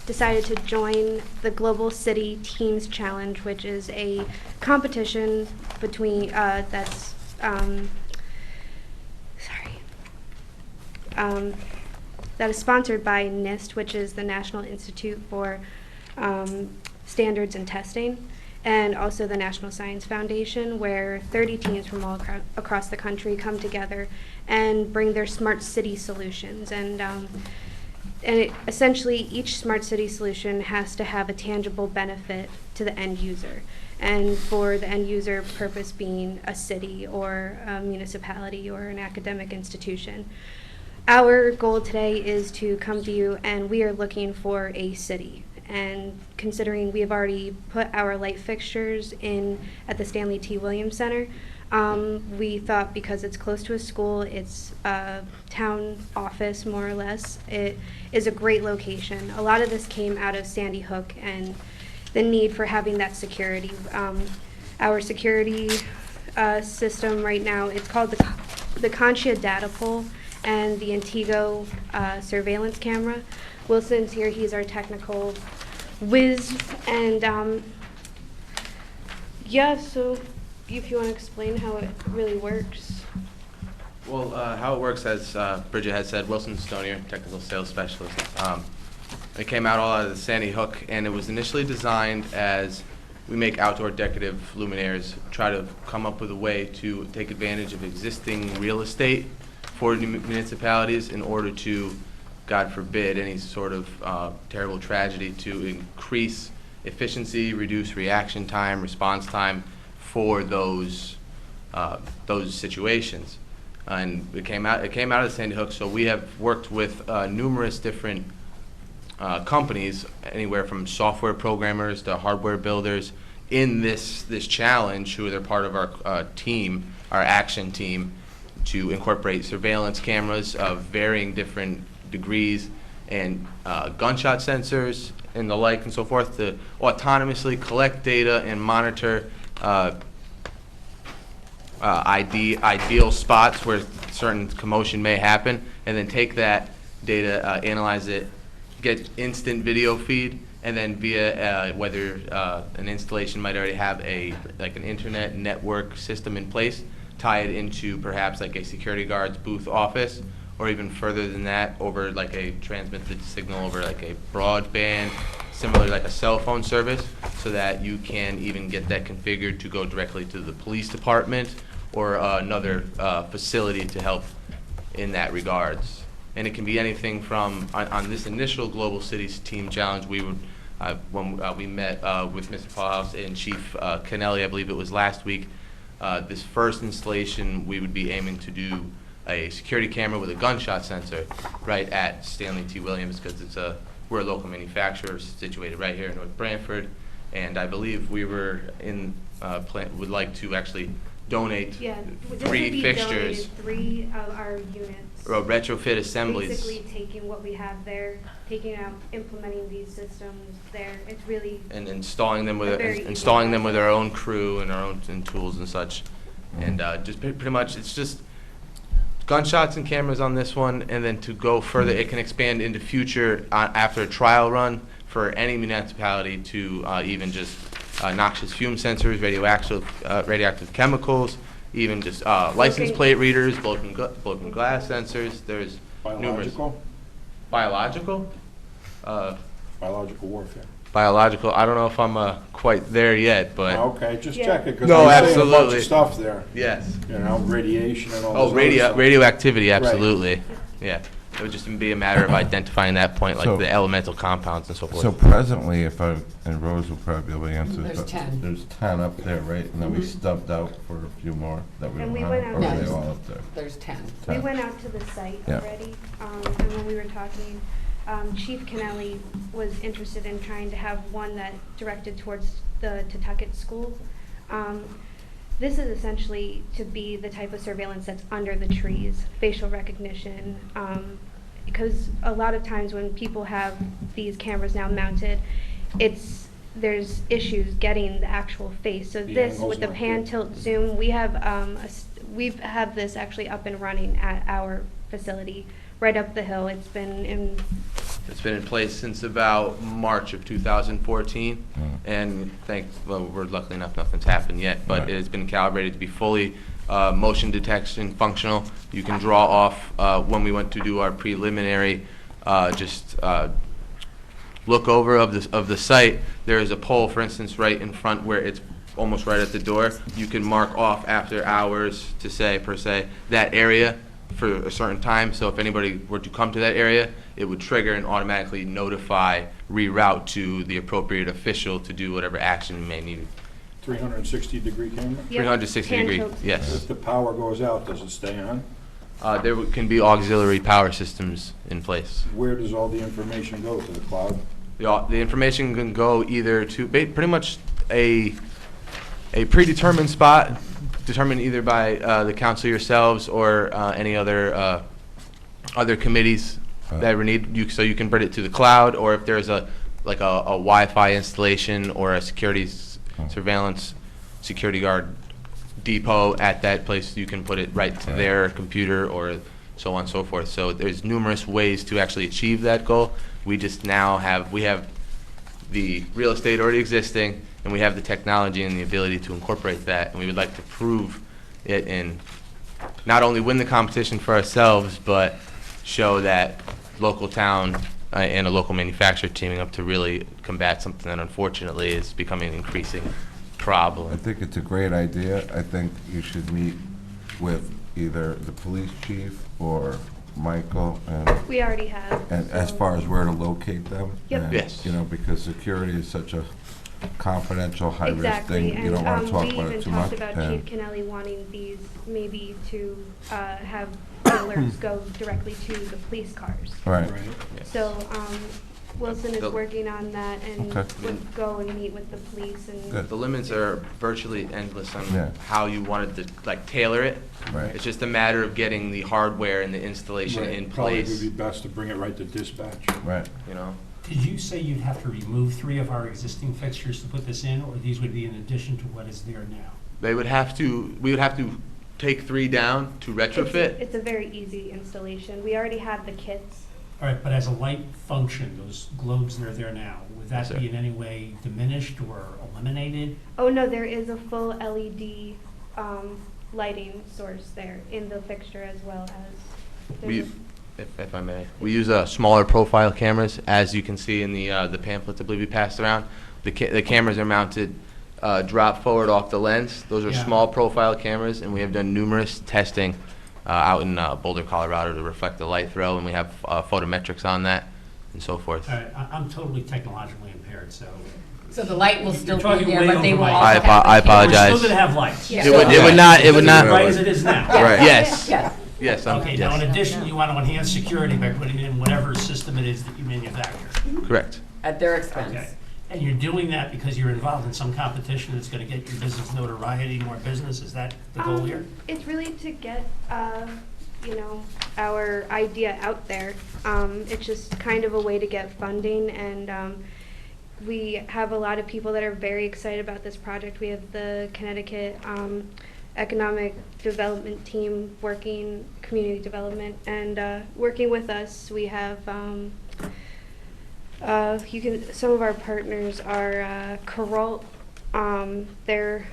decided to join the Global City Teams Challenge, which is a competition between that is sponsored by NIST, which is the National Institute for Standards and Testing, and also the National Science Foundation, where 30 teams from all across the country come together and bring their smart city solutions. And essentially, each smart city solution has to have a tangible benefit to the end user. And for the end user purpose being a city or a municipality or an academic institution. Our goal today is to come to you, and we are looking for a city. And considering we have already put our light fixtures in at the Stanley T. Williams Center, we thought because it's close to a school, it's a town office more or less, it is a great location. A lot of this came out of Sandy Hook and the need for having that security. Our security system right now, it's called the Conchia Data Pole and the Antigo surveillance camera. Wilson's here, he's our technical whiz, and yeah, so if you want to explain how it really works. Well, how it works, as Bridget had said, Wilson Stonier, technical sales specialist. It came all out of the Sandy Hook, and it was initially designed as we make outdoor decorative luminaires, try to come up with a way to take advantage of existing real estate for municipalities in order to, God forbid, any sort of terrible tragedy, to increase efficiency, reduce reaction time, response time for those situations. And it came out of Sandy Hook, so we have worked with numerous different companies, anywhere from software programmers to hardware builders, in this challenge, who are part of our team, our action team, to incorporate surveillance cameras of varying different degrees and gunshot sensors and the like and so forth, to autonomously collect data and monitor ideal spots where certain commotion may happen, and then take that data, analyze it, get instant video feed, and then via whether an installation might already have an internet network system in place, tie it into perhaps like a security guard's booth office, or even further than that, over transmit the signal over like a broadband, similar like a cell phone service, so that you can even get that configured to go directly to the police department or another facility to help in that regards. And it can be anything from, on this initial Global Cities Team Challenge, we would, when we met with Mr. Paulhouse and Chief Kennelly, I believe it was last week, this first installation we would be aiming to do a security camera with a gunshot sensor right at Stanley T. Williams, because we're a local manufacturer situated right here in North Branford, and I believe we were would like to actually donate Yeah, this 3 would be fixtures. donated 3 of our units. Retrofit assemblies. Basically taking what we have there, taking out, implementing these systems there. It's really, And installing them with A very easy our own crew and our own tools and such, and just pretty much it's just gunshots and cameras on this one, and then to go further, it can expand into future after a trial run for any municipality to even just noxious fume sensors, radioactive chemicals, even just license plate readers, broken glass sensors. There's numerous. Biological? Biological warfare. Biological, I don't know if I'm quite there yet, but. Okay, just Yeah. check it, because No, I'm seeing a bunch absolutely. of stuff there. Yes. You know, radiation and all Oh, this other stuff. radioactivity, absolutely. Yeah. It would just be a matter of identifying that point, like So- the elemental compounds and so forth. So presently, and Rose will probably be able to answer. There's but 10. There's 10 up there, right? And then we stubbed out for a few more that we And don't we have, went or out- are they Yes. all up there? There's 10. we 10. went out to the site Yeah. already, and when we were talking, Chief Kennelly was interested in trying to have one that directed towards the Tucket schools. This is essentially to be the type of surveillance that's under the trees, facial recognition, because a lot of times when people have these cameras now mounted, there's issues getting the actual face. So The this, angles with the not pan good. tilt zoom, we have this actually up and running at our facility, right up the hill. It's been in, It's been in place since about March of 2014, and we're lucky enough nothing's happened yet, but Right. it has been calibrated to be fully motion detection functional. You can draw off, when we went to do our preliminary, look over of the site, there is a pole, for instance, right in front where it's almost right at the door. You can mark off after hours to say, per se, that area for a certain time. So if anybody were to come to that area, it would trigger and automatically notify, reroute to the appropriate official to do whatever action may need. 360-degree camera? yep, 360 pan degree, tilt. yes. If the power goes out, does it stay on? Can be auxiliary power systems in place. Where does all the information go, to the cloud? The information can go either to pretty much a predetermined spot, determined either by the council yourselves or any other committees that we need. So you can bring it to the cloud, or if there's a Wi-Fi installation or a surveillance security guard depot at that place, you can put it right to their computer or so on and so forth. So there's numerous ways to actually achieve that goal. We just now have the real estate already existing, and we have the technology and the ability to incorporate that, and we would like to prove it and not only win the competition for ourselves, but show that local town and a local manufacturer teaming up to really combat something that unfortunately is becoming an increasing I problem. think it's a great idea. I think you should meet with either the police chief or Michael, and We already have. as so- far as where to locate them. Yep. and, Yes. You know, because security is such a confidential, high-risk Exactly, thing. You don't want and to talk we about even it too much. talked about and- Chief Kennelly wanting these maybe to have the alerts go directly to the police cars. Right. So Wilson is The- working on that and Okay. would go and meet with the police and. Good. The limits are virtually endless on Yeah. how you wanted to tailor it. Right. It's just a matter of getting the hardware and the installation Right. in Probably place, would be best to bring it right to dispatch. Right. you know. Did you say you'd have to remove 3 of our existing fixtures to put this in, or these would be in addition to what is there now? We would have to take 3 down to retrofit. It's a very easy installation. We already have the kits. All right, but as a light function, those globes that are there now, would Yes, that sir. be in any way diminished or eliminated? Oh, no, there is a full LED lighting source there in the fixture as well as. there's If I may, we use smaller profile cameras, as you can see in the pamphlets I believe we passed around. The cameras are mounted drop forward off the lens. Those are Yeah. small profile cameras, and we have done numerous testing out in Boulder, Colorado, to reflect the light throw, and we have photometrics on that and so forth. All right, I'm totally technologically impaired, so. So the light will still You're talking be there, way but they over will my also head. have the I camera. apologize. We're still gonna have lights. Yeah. It would not. As bright as it is now. Right. Yes. Yes. Yes, Okay, now in yes, addition, you want to enhance security by putting in whatever system it is that you manufacture. correct. At their expense. Okay. And you're doing that because you're involved in some competition that's going to get your business notoriety, more business? Is that the goal here? It's really to get, you know, our idea out there. It's just kind of a way to get funding, and we have a lot of people that are very excited about this project. We have the Connecticut Economic Development Team working, community development, and working with us. We have some of our partners are Coralt, they're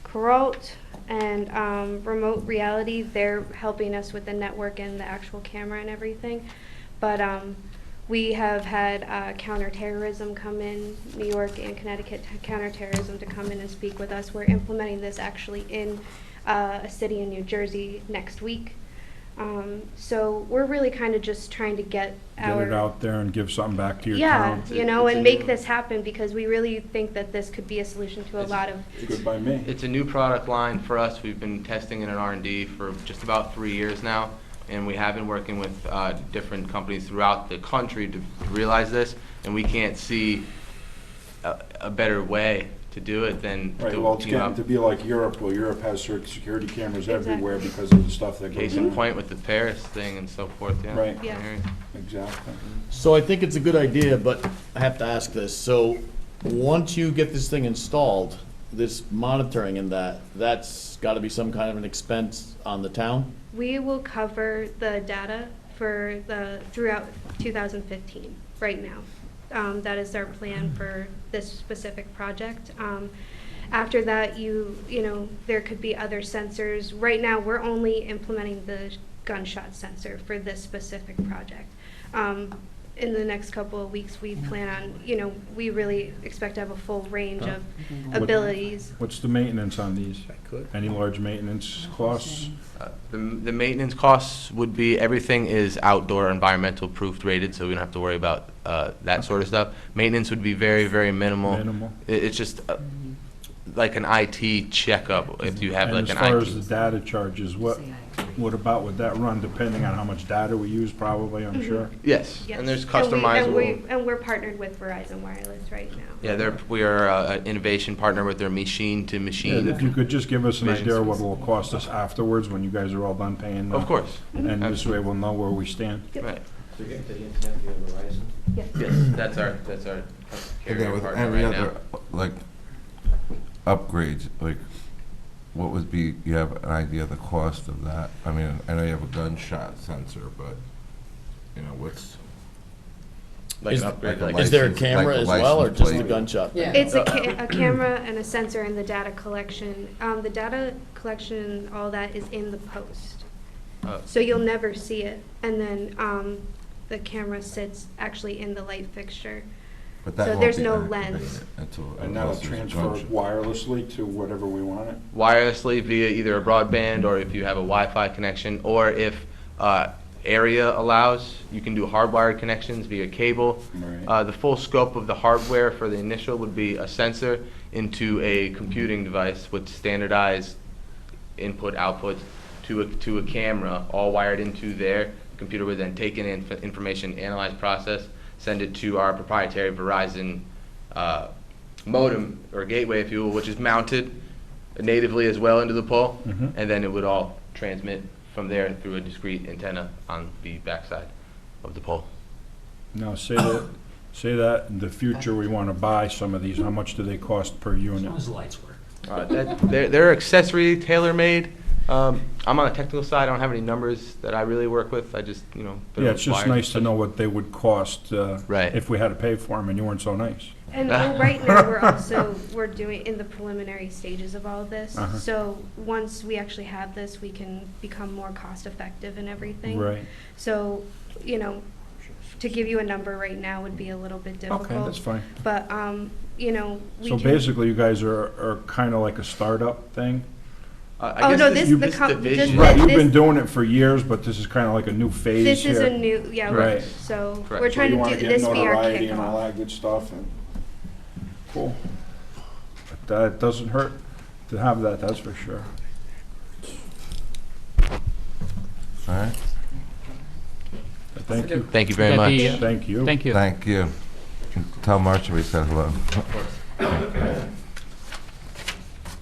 Coralt and Remote Reality. They're helping us with the network and the actual camera and everything. But we have had counterterrorism come in, New York and Connecticut counterterrorism to come in and speak with us. We're implementing this actually in a city in New Jersey next week. So we're really kind of just trying to get it out there and give something back to your yeah, town. you know, and make this happen, because we really think that this could be a solution to a lot of. It's good by me. It's a new product line for us. We've been testing it in R&D for just about 3 years now, and we have been working with different companies throughout the country to realize this, and we can't see a better way to do it than Right, to well, it's team up. getting to be like Europe, where Europe has security cameras Exactly. everywhere because of the stuff that goes Case in on. point with the Paris thing and so forth, yeah. Right. Yeah. I hear you. Exactly. So I think it's a good idea, but I have to ask this. So once you get this thing installed, this monitoring and that's got to be some kind of an expense on the town? We will cover the data for throughout 2015, right now. That is our plan for this specific project. After that, you know, there could be other sensors. Right now, we're only implementing the gunshot sensor for this specific project. In the next couple of weeks, we plan on, you know, we really expect to have a full range of abilities. What's the maintenance on these? Any large maintenance costs? The maintenance costs would be, everything is outdoor environmental proofed rated, so we don't have to worry about that sort of stuff. Maintenance would be very, very minimal. Minimal. It's just like an IT checkup, if you have And like as an far IT. as the data charges, what about would that run, depending on how much data we use, probably, I'm sure? Yes, Yes. and there's And customizable. we're partnered with Verizon Wireless right now. Yeah, we are an innovation partner with their machine to Yeah, machine. if you could just give us an Vision idea of what Suites. it'll cost us afterwards, when you guys are all done paying. Of course. And this way we'll know where we stand. Right. So you're getting to the internet via Verizon? Yes. Yes, that's our And carrier then with partner every right now. other, like, upgrades, like, what would be, you have an idea of the cost of that? I mean, I know you have a gunshot sensor, but, you know, what's, Like Is- an upgrade, like a like Is there a license- camera like the as well, or license just a plate. gunshot? Yeah. It's a camera and a sensor and the data collection. The data collection and all that is in the post. So you'll never see it. And then the camera sits actually in the light fixture. but that So won't there's be no activated lens. until. And that'll unless there's a transfer junction. wirelessly to whatever we want it? wirelessly via either a broadband, or if you have a Wi-Fi connection, or if area allows, you can do hardwired connections via cable. Right. The full scope of the hardware for the initial would be a sensor into a computing device with standardized input outputs to a camera, all wired into there. The computer would then take in information, analyze, process, send it to our proprietary Verizon modem, or gateway, if you will, which is mounted natively as well into the pole, Mhm. and then it would all transmit from there through a discrete antenna on the backside of the pole. Now, say that in the future we want to buy some of these, how much do they cost per As unit? long as the lights work. They're accessory, tailor-made. I'm on the technical side. I don't have any numbers that I really work with. I just, you know. put Yeah, up it's just flyers nice and to know what they would cost Right. if we had to pay for them and you weren't so nice. And right now, we're doing in the preliminary stages of all of this. Uh-huh. So once we actually have this, we can become more cost effective and everything. Right. So, you know, to give you a number right now would be a little bit difficult. Okay, that's fine. But, you know, we So can. basically, you guys are kind of like a startup thing? Oh, no, this- the com- division. this- Right, you've this- been doing it for years, but this is kind of like a new phase This here. is a new, yeah, Right. so Correct. we're So trying you to wanna do get this be our notoriety and all kickoff. that good stuff, and cool. But it doesn't hurt to have that, that's for sure. All right, Thank you. Thank you very That'd much. be, Thank you. Thank you. thank you. You can tell Marcia we said hello.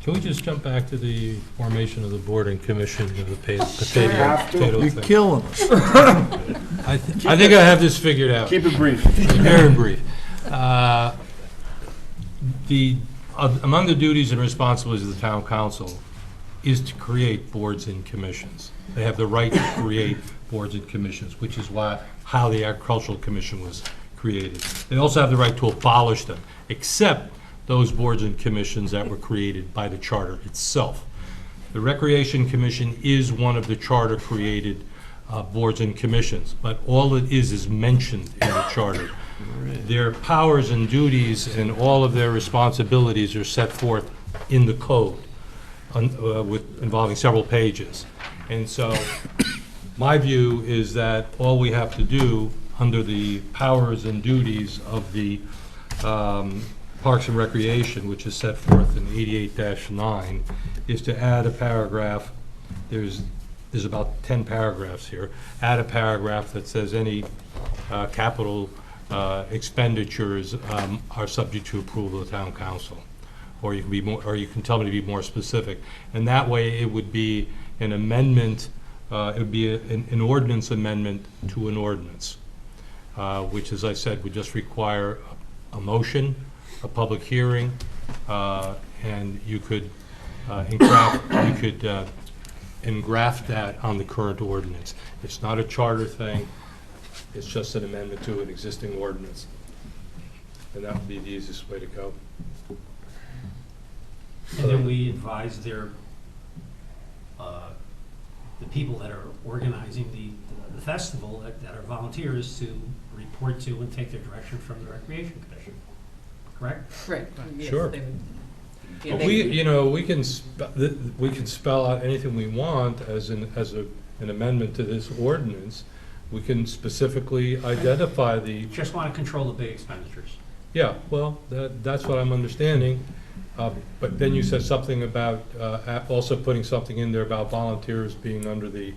Can we just jump back to the formation of the board and commission of the Have to. potato You're thing? killing us. I think I have this figured out. Keep it brief. Very brief. Among the duties and responsibilities of the town council is to create boards and commissions. They have the right to create boards and commissions, which is how the Agricultural Commission was created. They also have the right to abolish them, except those boards and commissions that were created by the charter itself. The Recreation Commission is one of the charter-created boards and commissions, but all it is mentioned in the charter. Their powers and duties and all of their responsibilities are set forth in the code, involving several pages. And so, my view is that all we have to do, under the powers and duties of the Parks and Recreation, which is set forth in 88-9, is to add a paragraph. There's about 10 paragraphs here. Add a paragraph that says any capital expenditures are subject to approval of the town council. Or you can be more, or you can tell me to be more specific. And that way, it would be an amendment. It would be an ordinance amendment to an ordinance, which, as I said, would just require a motion, a public hearing, and you could engraft that on the current ordinance. It's not a charter thing. It's just an amendment to an existing ordinance. And that would be the easiest way to go. And then we advise the people that are organizing the festival, that are volunteers, to report to and take their direction from the Recreation Commission, correct? Right. Yes, Sure. they would- But they- we can spell out anything we want as an amendment to this ordinance. We can specifically identify Just want to control the big expenditures. yeah, well, that's what I'm understanding. But then you said something about also putting something in there about volunteers being under the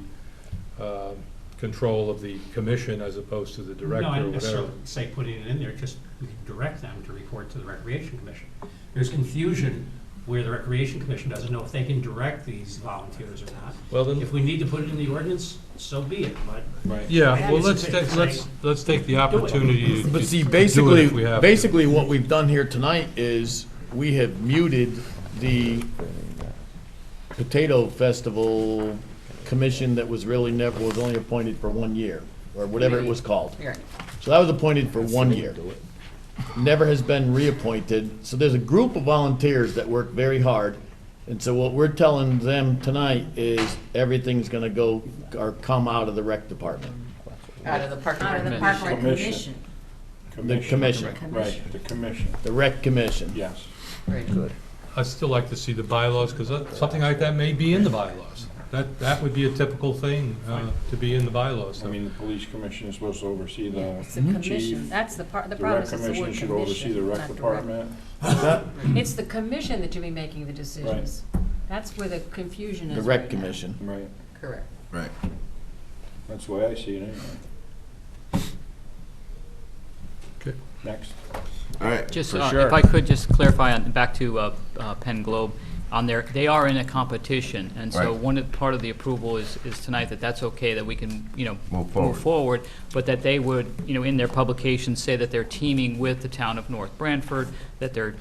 control of the commission as opposed to the director No, I or didn't whatever. necessarily say putting it in there, just we can direct them to report to the Recreation Commission. There's confusion where the Recreation Commission doesn't know if they can direct these volunteers or not. Well, then, If we need to put it in the ordinance, so be it, but. yeah, I well, think it's let's take the opportunity to But see, do it if we have to. basically what we've done here tonight is we have muted the Potato Festival Commission that was really was only appointed for 1 year, or whatever it was called. You're right. So that was appointed for 1 year. Never has been reappointed. So there's a group of volunteers that work very hard. And so what we're telling them tonight is everything's gonna go, or come out of the rec department. Out of the park and Out of the Rec Park and Rec Commission. Commission. The commission, Right, the commission, the rec commission. yes. Very good. I'd still like to see the bylaws, because something like that may be in the bylaws. That would be a typical thing to be in the bylaws. I mean, the police commission is supposed to oversee the It's the commission, chief. that's the part, the The problem rec is it's the commission word should oversee the commission, rec not direct. department. It's the commission that should be making the decisions. That's where the confusion is The right rec now. commission. Right, Correct. Right. that's the way I see it anyway. Okay. Next. All right. Just, For if sure. I could just clarify on, back to Penn Globe, on their, they are in a competition, and so Right. part of the approval is tonight that that's okay, that we can, Move move forward. forward, but that they would, in their publication, say that they're teaming with the town of North Branford, that they're,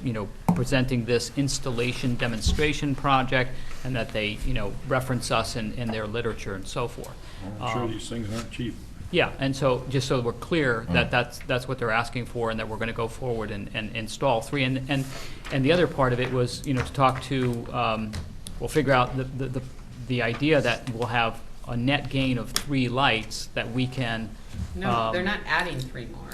presenting this installation demonstration project, and that they, reference us in their literature and so forth. I'm sure these things aren't cheap. Yeah, and so, just so we're clear, that that's what they're asking for, and that we're gonna go forward and install 3. And the other part of it was, to talk to, we'll figure out the idea that we'll have a net gain of 3 lights that we can. No, they're not adding 3 more.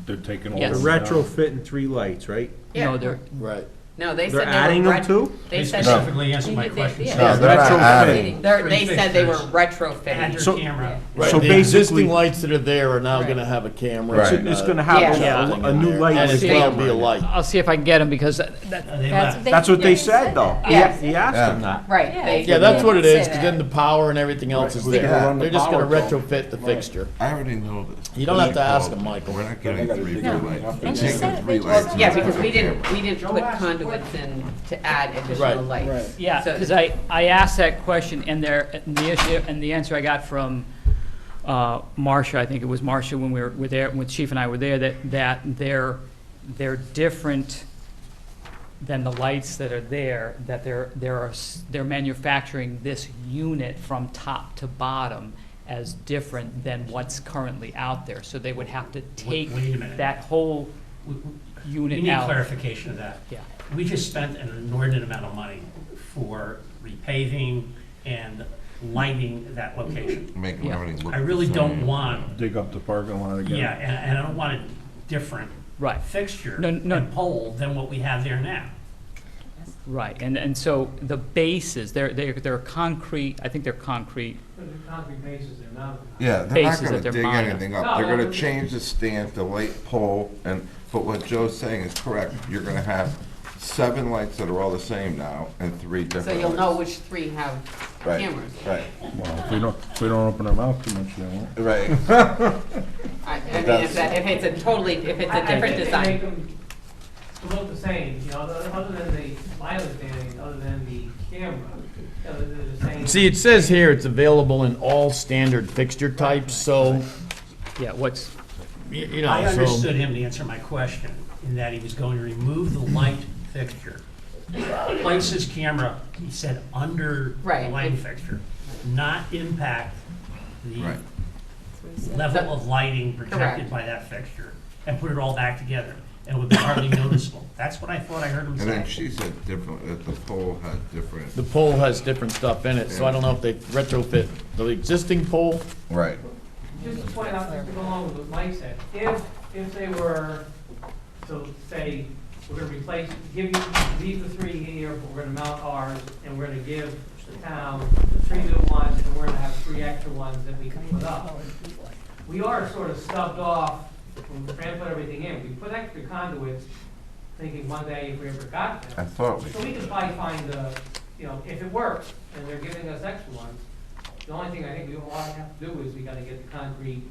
They're taking all Yes. of The them down. retrofit and 3 lights, right? No, they're, Right. No, they They're said adding they were them too? They They said specifically answered my Yeah. question. Yeah. No, they're not adding. They said they were Add retrofitting. your So- camera. Right, So the basically- existing lights that are there are now Right. gonna have a camera. Right. and, It's gonna have Yeah. a new light. And with as well camera be a in it. light. I'll see if I can get them, because that, They left. That's what they said, though. Yes. He asked Yeah. them that. Right. Yeah. they- Yeah, that's what it Say is, because that. then the power and everything else is They're gonna there. run the They're just gonna power bill. retrofit the fixture. I already know this. You don't have to ask Well, them, Michael. We're not They getting gotta 3 dig blue it lights. up We're and taking down. 3 lights. Yeah, and because putting we didn't Joe put asked conduits in to add additional Right. lights. Right. Yeah, So- because I asked that question, and the issue, and the answer I got from Marcia, I think it was Marcia, when we were there, when Chief and I were there, that they're different than the lights that are there, that they're manufacturing this unit from top to bottom as different than what's currently out there. So they would have to take Wait a minute. that whole We unit need out. clarification of that. Yeah. We just spent an inordinate amount of money for repaving and lighting that location. Making Yeah. everything look I the really don't same. want, Dig up the parking lot again. yeah, and I don't want a different Right. fixture No, no. and pole than what we have there now. Right, and so the bases, they're concrete, I think they're concrete. Concrete bases, they're not. Yeah, they're not bases gonna that they're dig mounted. anything up. They're gonna change the stand, the light pole, but what Joe's saying is correct. You're gonna have 7 lights that are all the same now and 3 different So lights. you'll know which 3 have Right, cameras. right, Well, if we don't open our mouth too much, they won't. right. I mean, if it's a different design. To look the same, you know, other than the mileage standing, other than the camera, you know, they're the same. See, it says here it's available in all standard fixture types, so, Yeah, what's, you know, I so. understood him to answer my question, in that he was going to remove the light fixture. Place his camera, he said, under the Right. light fixture, not impact the Right. level of lighting Correct. protected by that fixture, and put it all back together, and it would be hardly noticeable. That's what I thought I heard him And then say. she said different, that the pole had different, The pole has different stuff in it, so I don't know if they retrofit the existing pole. right. Just to point out, just to go along with what Mike said, if they were to say, we're gonna replace, leave the 3 here, but we're gonna mount ours, and we're gonna give the town the 3 new ones, and we're gonna have 3 extra ones that we can put up. We are sort of stubbed off, when Fran put everything in, we put extra conduits, thinking one day if we ever got I them. thought, So we could probably find, you know, if it works, and they're giving us extra ones, the only thing I think we all have to do is we gotta get the concrete,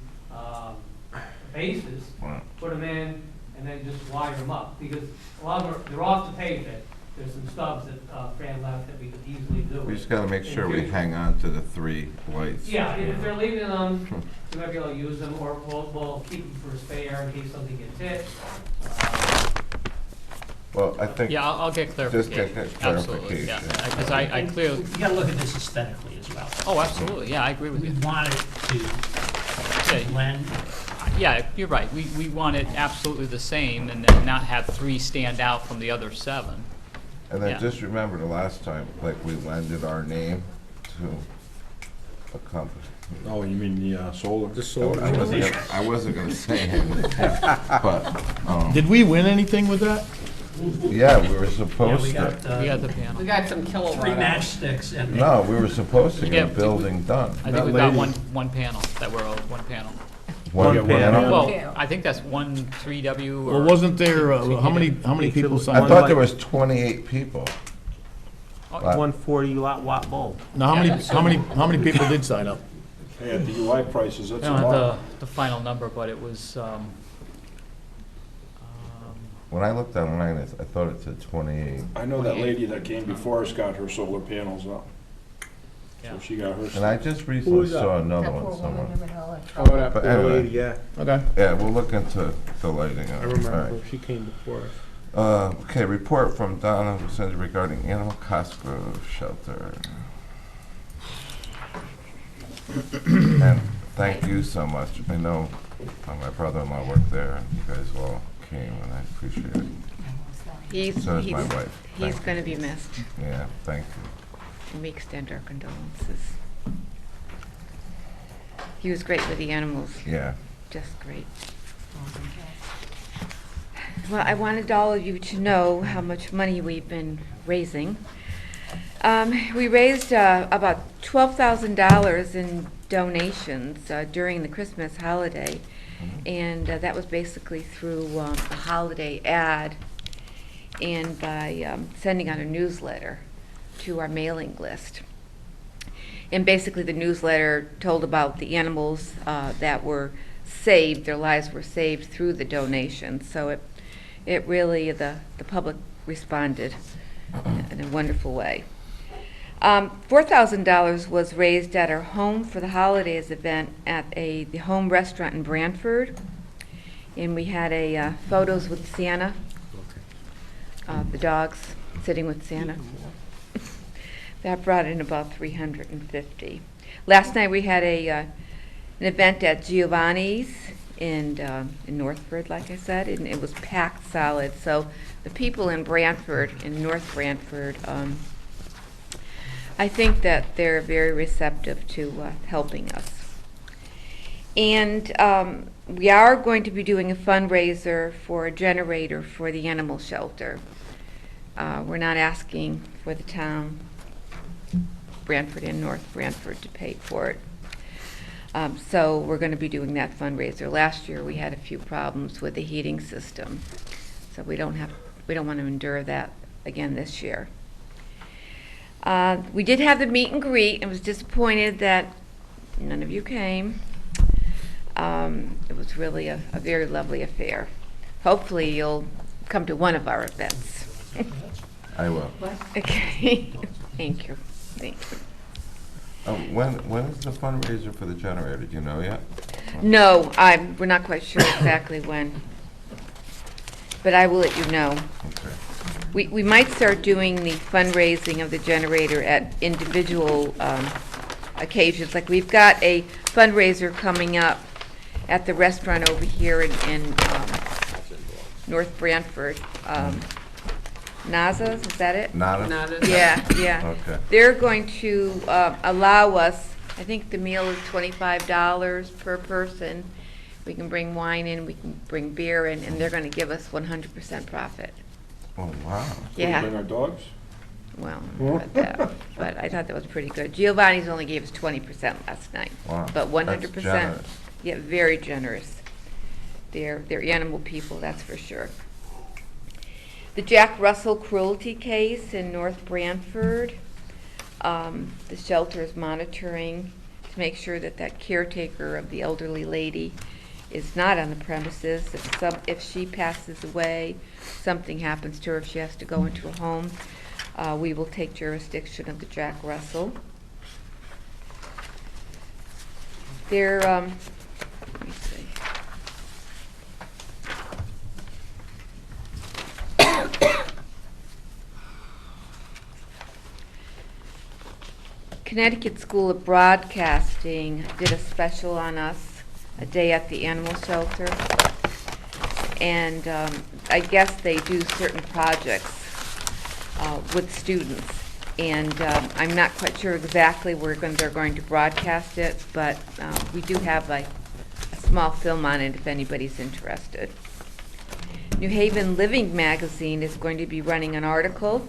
bases, Right. put them in, and then just wire them up, because a lot of them, they're off the pavement. There's some stubs that, Fran left that we could easily do. we just gotta make in sure we future. hang on to the 3 lights. Yeah, if they're leaving them, we might be able to use them, or we'll keep them for spare in case something gets hit. Well, I think, yeah, I'll get just get clarification. that Absolutely, yeah, clarification. because I clearly, You gotta look at this aesthetically as well. oh, absolutely, yeah, I agree with We you. want it to Okay. blend. Yeah, you're right, we want it absolutely the same, and then not have 3 stand out from the other 7. And Yeah. then just remember the last time, like, we lended our name to a company. Oh, you mean the solar? The I wasn't gonna say anything, but, Did we win anything with that? yeah, we were Yeah, supposed we to. got, We got the panel. We got some kilowatt 3 hours. matchsticks and. No, we were supposed to Yeah, get a building done. I That think we've got lady- one panel, that we're, one panel. One panel. Well, I think that's 3W or. Well, wasn't there, how many people signed I up? thought there was 28 people. 140 watt bulb. Now, how many people did sign up? Hey, at the UI prices, I that's a don't have lot. the final number, but it was, When I looked online, I thought it said 28. I know that lady that came before us got her solar panels up. yeah. So she got her. And I just recently saw another one somewhere. Oh, that But poor anyway. lady, yeah. Okay. Yeah, we'll look into the lighting. I All remember, right. she came before us. Okay, report from Donna Vicente regarding Animal Cosgrove Shelter. And thank you so much. I know my brother-in-law worked there, and you guys all came, and I appreciate it. He's, So is my he's, wife. he's Thank gonna be missed, Yeah, thank you. and we extend our condolences. He was great with the animals, Yeah. just great. Well, I wanted all of you to know how much money we've been raising. We raised about $12,000 in donations during the Christmas holiday, and that was basically through a holiday ad and by sending out a newsletter to our mailing list. And basically the newsletter told about the animals that were saved, their lives were saved through the donation. So it really, the public responded in a wonderful way. $4,000 was raised at our Home for the Holidays event at the Home restaurant in Branford. And we had a photos with Santa, the dogs sitting with Santa. That brought in about $350. Last night we had an event at Giovanni's in Northford, like I said, and it was packed solid. So the people in Branford, in North Branford, I think that they're very receptive to helping us. And we are going to be doing a fundraiser for a generator for the animal shelter. We're not asking for the town, Branford and North Branford, to pay for it. So we're going to be doing that fundraiser. Last year we had a few problems with the heating system, so we don't want to endure that again this year. We did have the meet and greet and was disappointed that none of you came. It was really a very lovely affair. Hopefully you'll come to one of our events. I will. Okay. Thank you. Thank you. When is the fundraiser for the generator? Do you know yet? No, we're not quite sure exactly when, but I will let you know. Okay. We might start doing the fundraising of the generator at individual occasions. Like we've got a fundraiser coming up at the restaurant over here in North Branford. Naza's, is that it? Nada? Yeah, yeah. Okay. They're going to allow us, I think the meal is $25 per person. We can bring wine in, we can bring beer in, and they're going to give us 100% profit. Oh, wow. Yeah. Bring our dogs? Well, not that, but I thought that was pretty good. Giovanni's only gave us 20% last night. Wow. But 100%. That's generous. Yeah, very generous. They're animal people, that's for sure. The Jack Russell cruelty case in North Branford, the shelter is monitoring to make sure that that caretaker of the elderly lady is not on the premises. If she passes away, something happens to her, if she has to go into a home, we will take jurisdiction of the Jack Russell. There, let me see. Connecticut School of Broadcasting did a special on us, a day at the animal shelter. And I guess they do certain projects with students. And I'm not quite sure exactly where they're going to broadcast it, but we do have a small film on it if anybody's interested. New Haven Living Magazine is going to be running an article.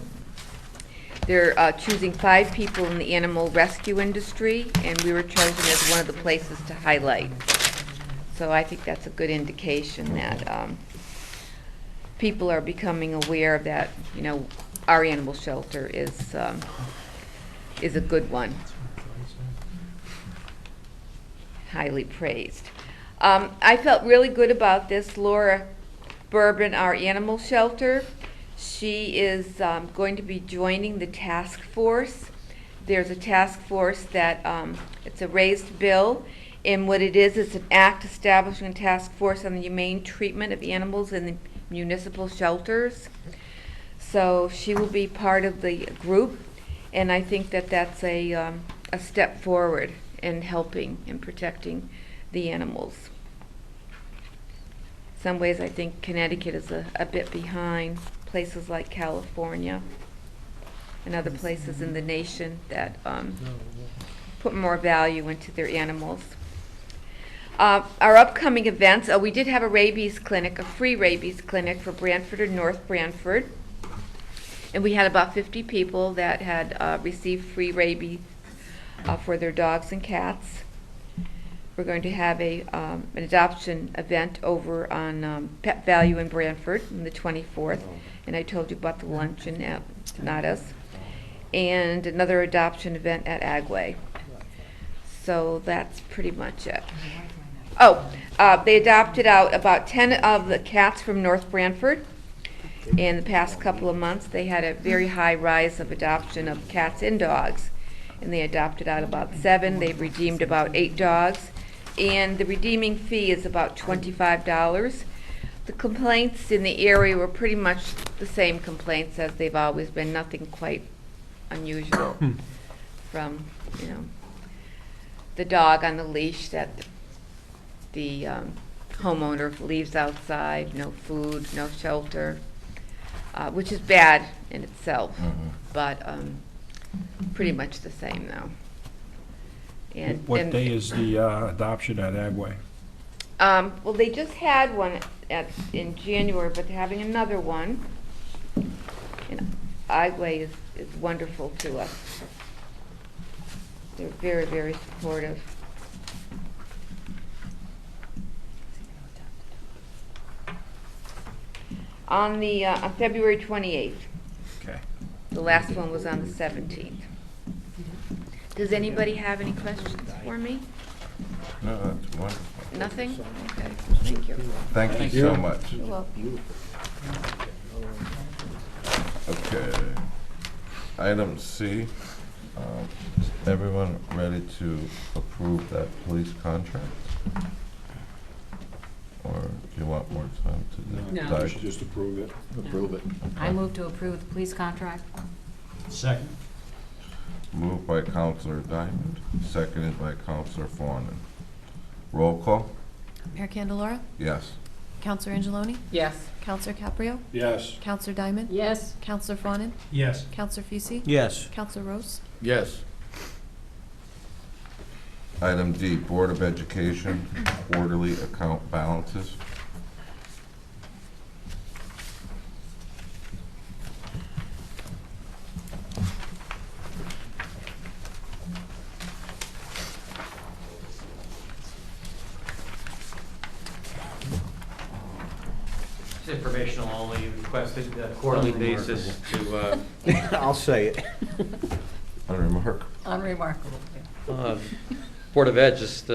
They're choosing 5 people in the animal rescue industry, and we were chosen as one of the places to highlight. So I think that's a good indication that people are becoming aware that, you know, our animal shelter is a good one. Highly praised. I felt really good about this. Laura Bourbon, our animal shelter, she is going to be joining the task force. There's a task force that, it's a raised bill, and what it is an act establishing a task force on the humane treatment of animals in the municipal shelters. So she will be part of the group, and I think that that's a step forward in helping and protecting the animals. Some ways I think Connecticut is a bit behind places like California and other places in the nation that put more value into their animals. Our upcoming events, we did have a rabies clinic, a free rabies clinic for Branford and North Branford. And we had about 50 people that had received free rabies for their dogs and cats. We're going to have an adoption event over on Pet Value in Branford on the 24th. And I told you about the luncheon at Donatas. And another adoption event at Agway. So that's pretty much it. Oh, they adopted out about 10 of the cats from North Branford. In the past couple of months, they had a very high rise of adoption of cats and dogs. And they adopted out about 7. They've redeemed about 8 dogs. And the redeeming fee is about $25. The complaints in the area were pretty much the same complaints as they've always been, nothing quite unusual from, the dog on the leash that the homeowner leaves outside, no food, no shelter, which is bad in itself, but pretty much the same though. And What day is the adoption at Agway? well, they just had one in January, but they're having another one. And Agway is wonderful to us. They're very, very supportive. On February 28th. Okay. The last one was on the 17th. Does anybody have any questions for me? No, that's wonderful. Nothing? Okay, thank you. Thank you so much. You're welcome. Okay. Item C, is everyone ready to approve that police contract? Or do you want more time to No. dive? We should just approve it. Approve it. I move to approve the police contract. Second. Moved by Counselor Diamond, seconded by Counselor Fawnin. Roll call? Mayor Candelora? Yes. Counselor Angeloni? Yes. Counselor Caprio? Yes. Counselor Diamond? Yes. Counselor Fawnin? Yes. Counselor Fucy? Yes. Counselor Rose? Yes. Item D, Board of Education quarterly account balances. It's informational only, requested quarterly basis to, I'll say it. Unremarkable. Unremarkable. Board of Ed, just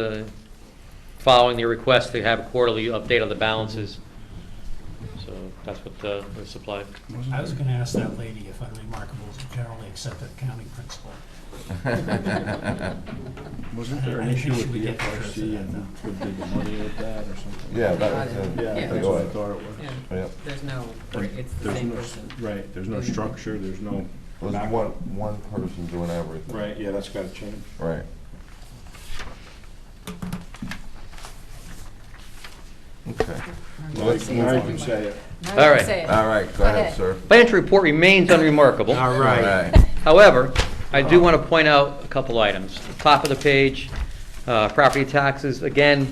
following the request to have a quarterly update on the balances. So that's what was supplied. I was gonna ask that lady if unremarkable is a generally accepted accounting principle. Wasn't there an I think issue we with should the get the FRC truth and of who did the money with that or something? Yeah, that was Yeah, the that's what I audit. thought it was. Yeah. Yep. There's no, it's the There's same no person. Right, there's no structure, there's no. It was one person doing everything. Right, yeah, that's gotta change. Right. Okay. Now you can say it. Now All you right. can say it. All right, go ahead, sir. Financial report remains unremarkable. All All right. right. However, I do want to point out a couple items. Top of the page, property taxes, again,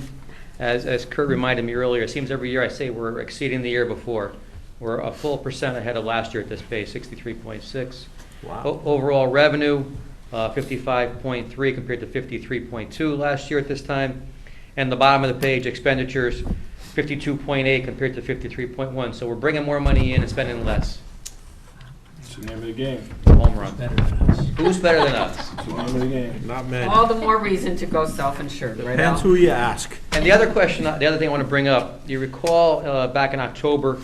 as Kurt reminded me earlier, it seems every year I say we're exceeding the year before. We're a full % ahead of last year at this pace, 63.6. Wow. Overall revenue, 55.3 compared to 53.2 last year at this time. And the bottom of the page, expenditures, 52.8 compared to 53.1. So we're bringing more money in and spending less. It's the name of the game. Home run. Better than us. Who's better than us? It's the name of the game. Not many. All the more reason to go self-insured, right, Al? Depends who you ask. And the other question, the other thing I want to bring up, you recall back in October,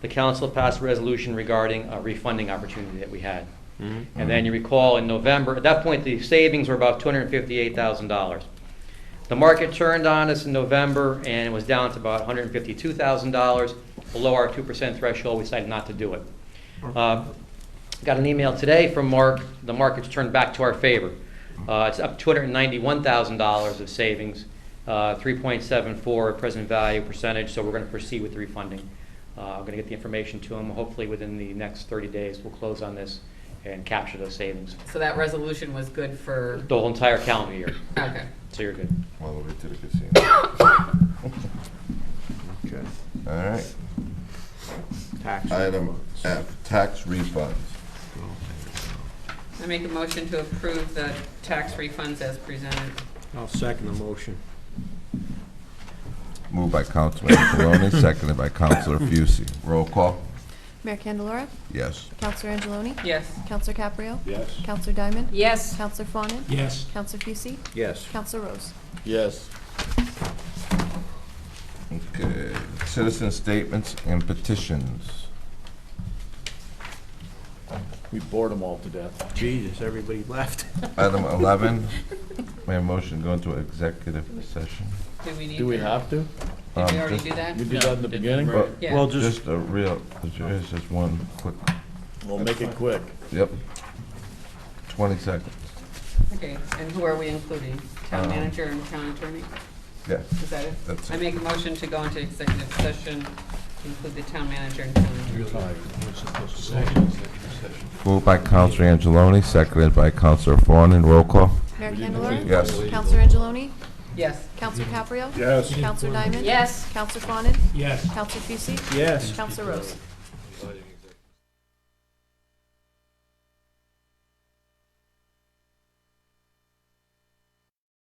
the council passed a resolution regarding a refunding opportunity that we had. And then you recall in November, at that point, the savings were about $258,000. The market turned on us in November, and it was down to about $152,000, below our 2% threshold. We decided not to do it. Got an email today from Mark. The market's turned back to our favor. It's up $291,000 of savings, 3.74 present value percentage, so we're going to proceed with the refunding. I'm going to get the information to him. Hopefully within the next 30 days, we'll close on this and capture those savings. So that resolution was good for, The whole entire calendar year, okay. so you're good. All the way to the casino. Okay. All right. Tax. Item F, tax refunds. I make a motion to approve the tax refunds as presented. I'll second the motion. Moved by Councilman Angeloni, seconded by Councilor Fucy. Roll call? Mayor Candelora? Yes. Counselor Angeloni? Yes. Counselor Caprio? Yes. Counselor Diamond? Yes. Counselor Fawnin? Yes. Counselor Fucy? Yes. Counselor Rose? Yes. Okay. Citizen statements and petitions. We bored them all to death. Jesus, everybody left. Item 11, may I motion to go into executive session? Do we need Do we to- have to? Did we already Just- do that? We did that in the beginning? Well, Yeah. Well, just, Just a real, there's just one quick, We'll make it quick. yep. 20 seconds. Okay, and who are we including? Town Um, manager and town attorney? Yeah, Is that it? that's I it. make a motion to go into executive session, to include the town manager and town attorney. Moved by Councilor Angeloni, seconded by Councilor Fawnin. Roll call? Mayor Candelora? Yes. Counselor Angeloni? Yes. Counselor Caprio? Yes. Counselor Diamond? Yes. Counselor Fawnin? Yes. Counselor Fucy? yes. Counselor Rose?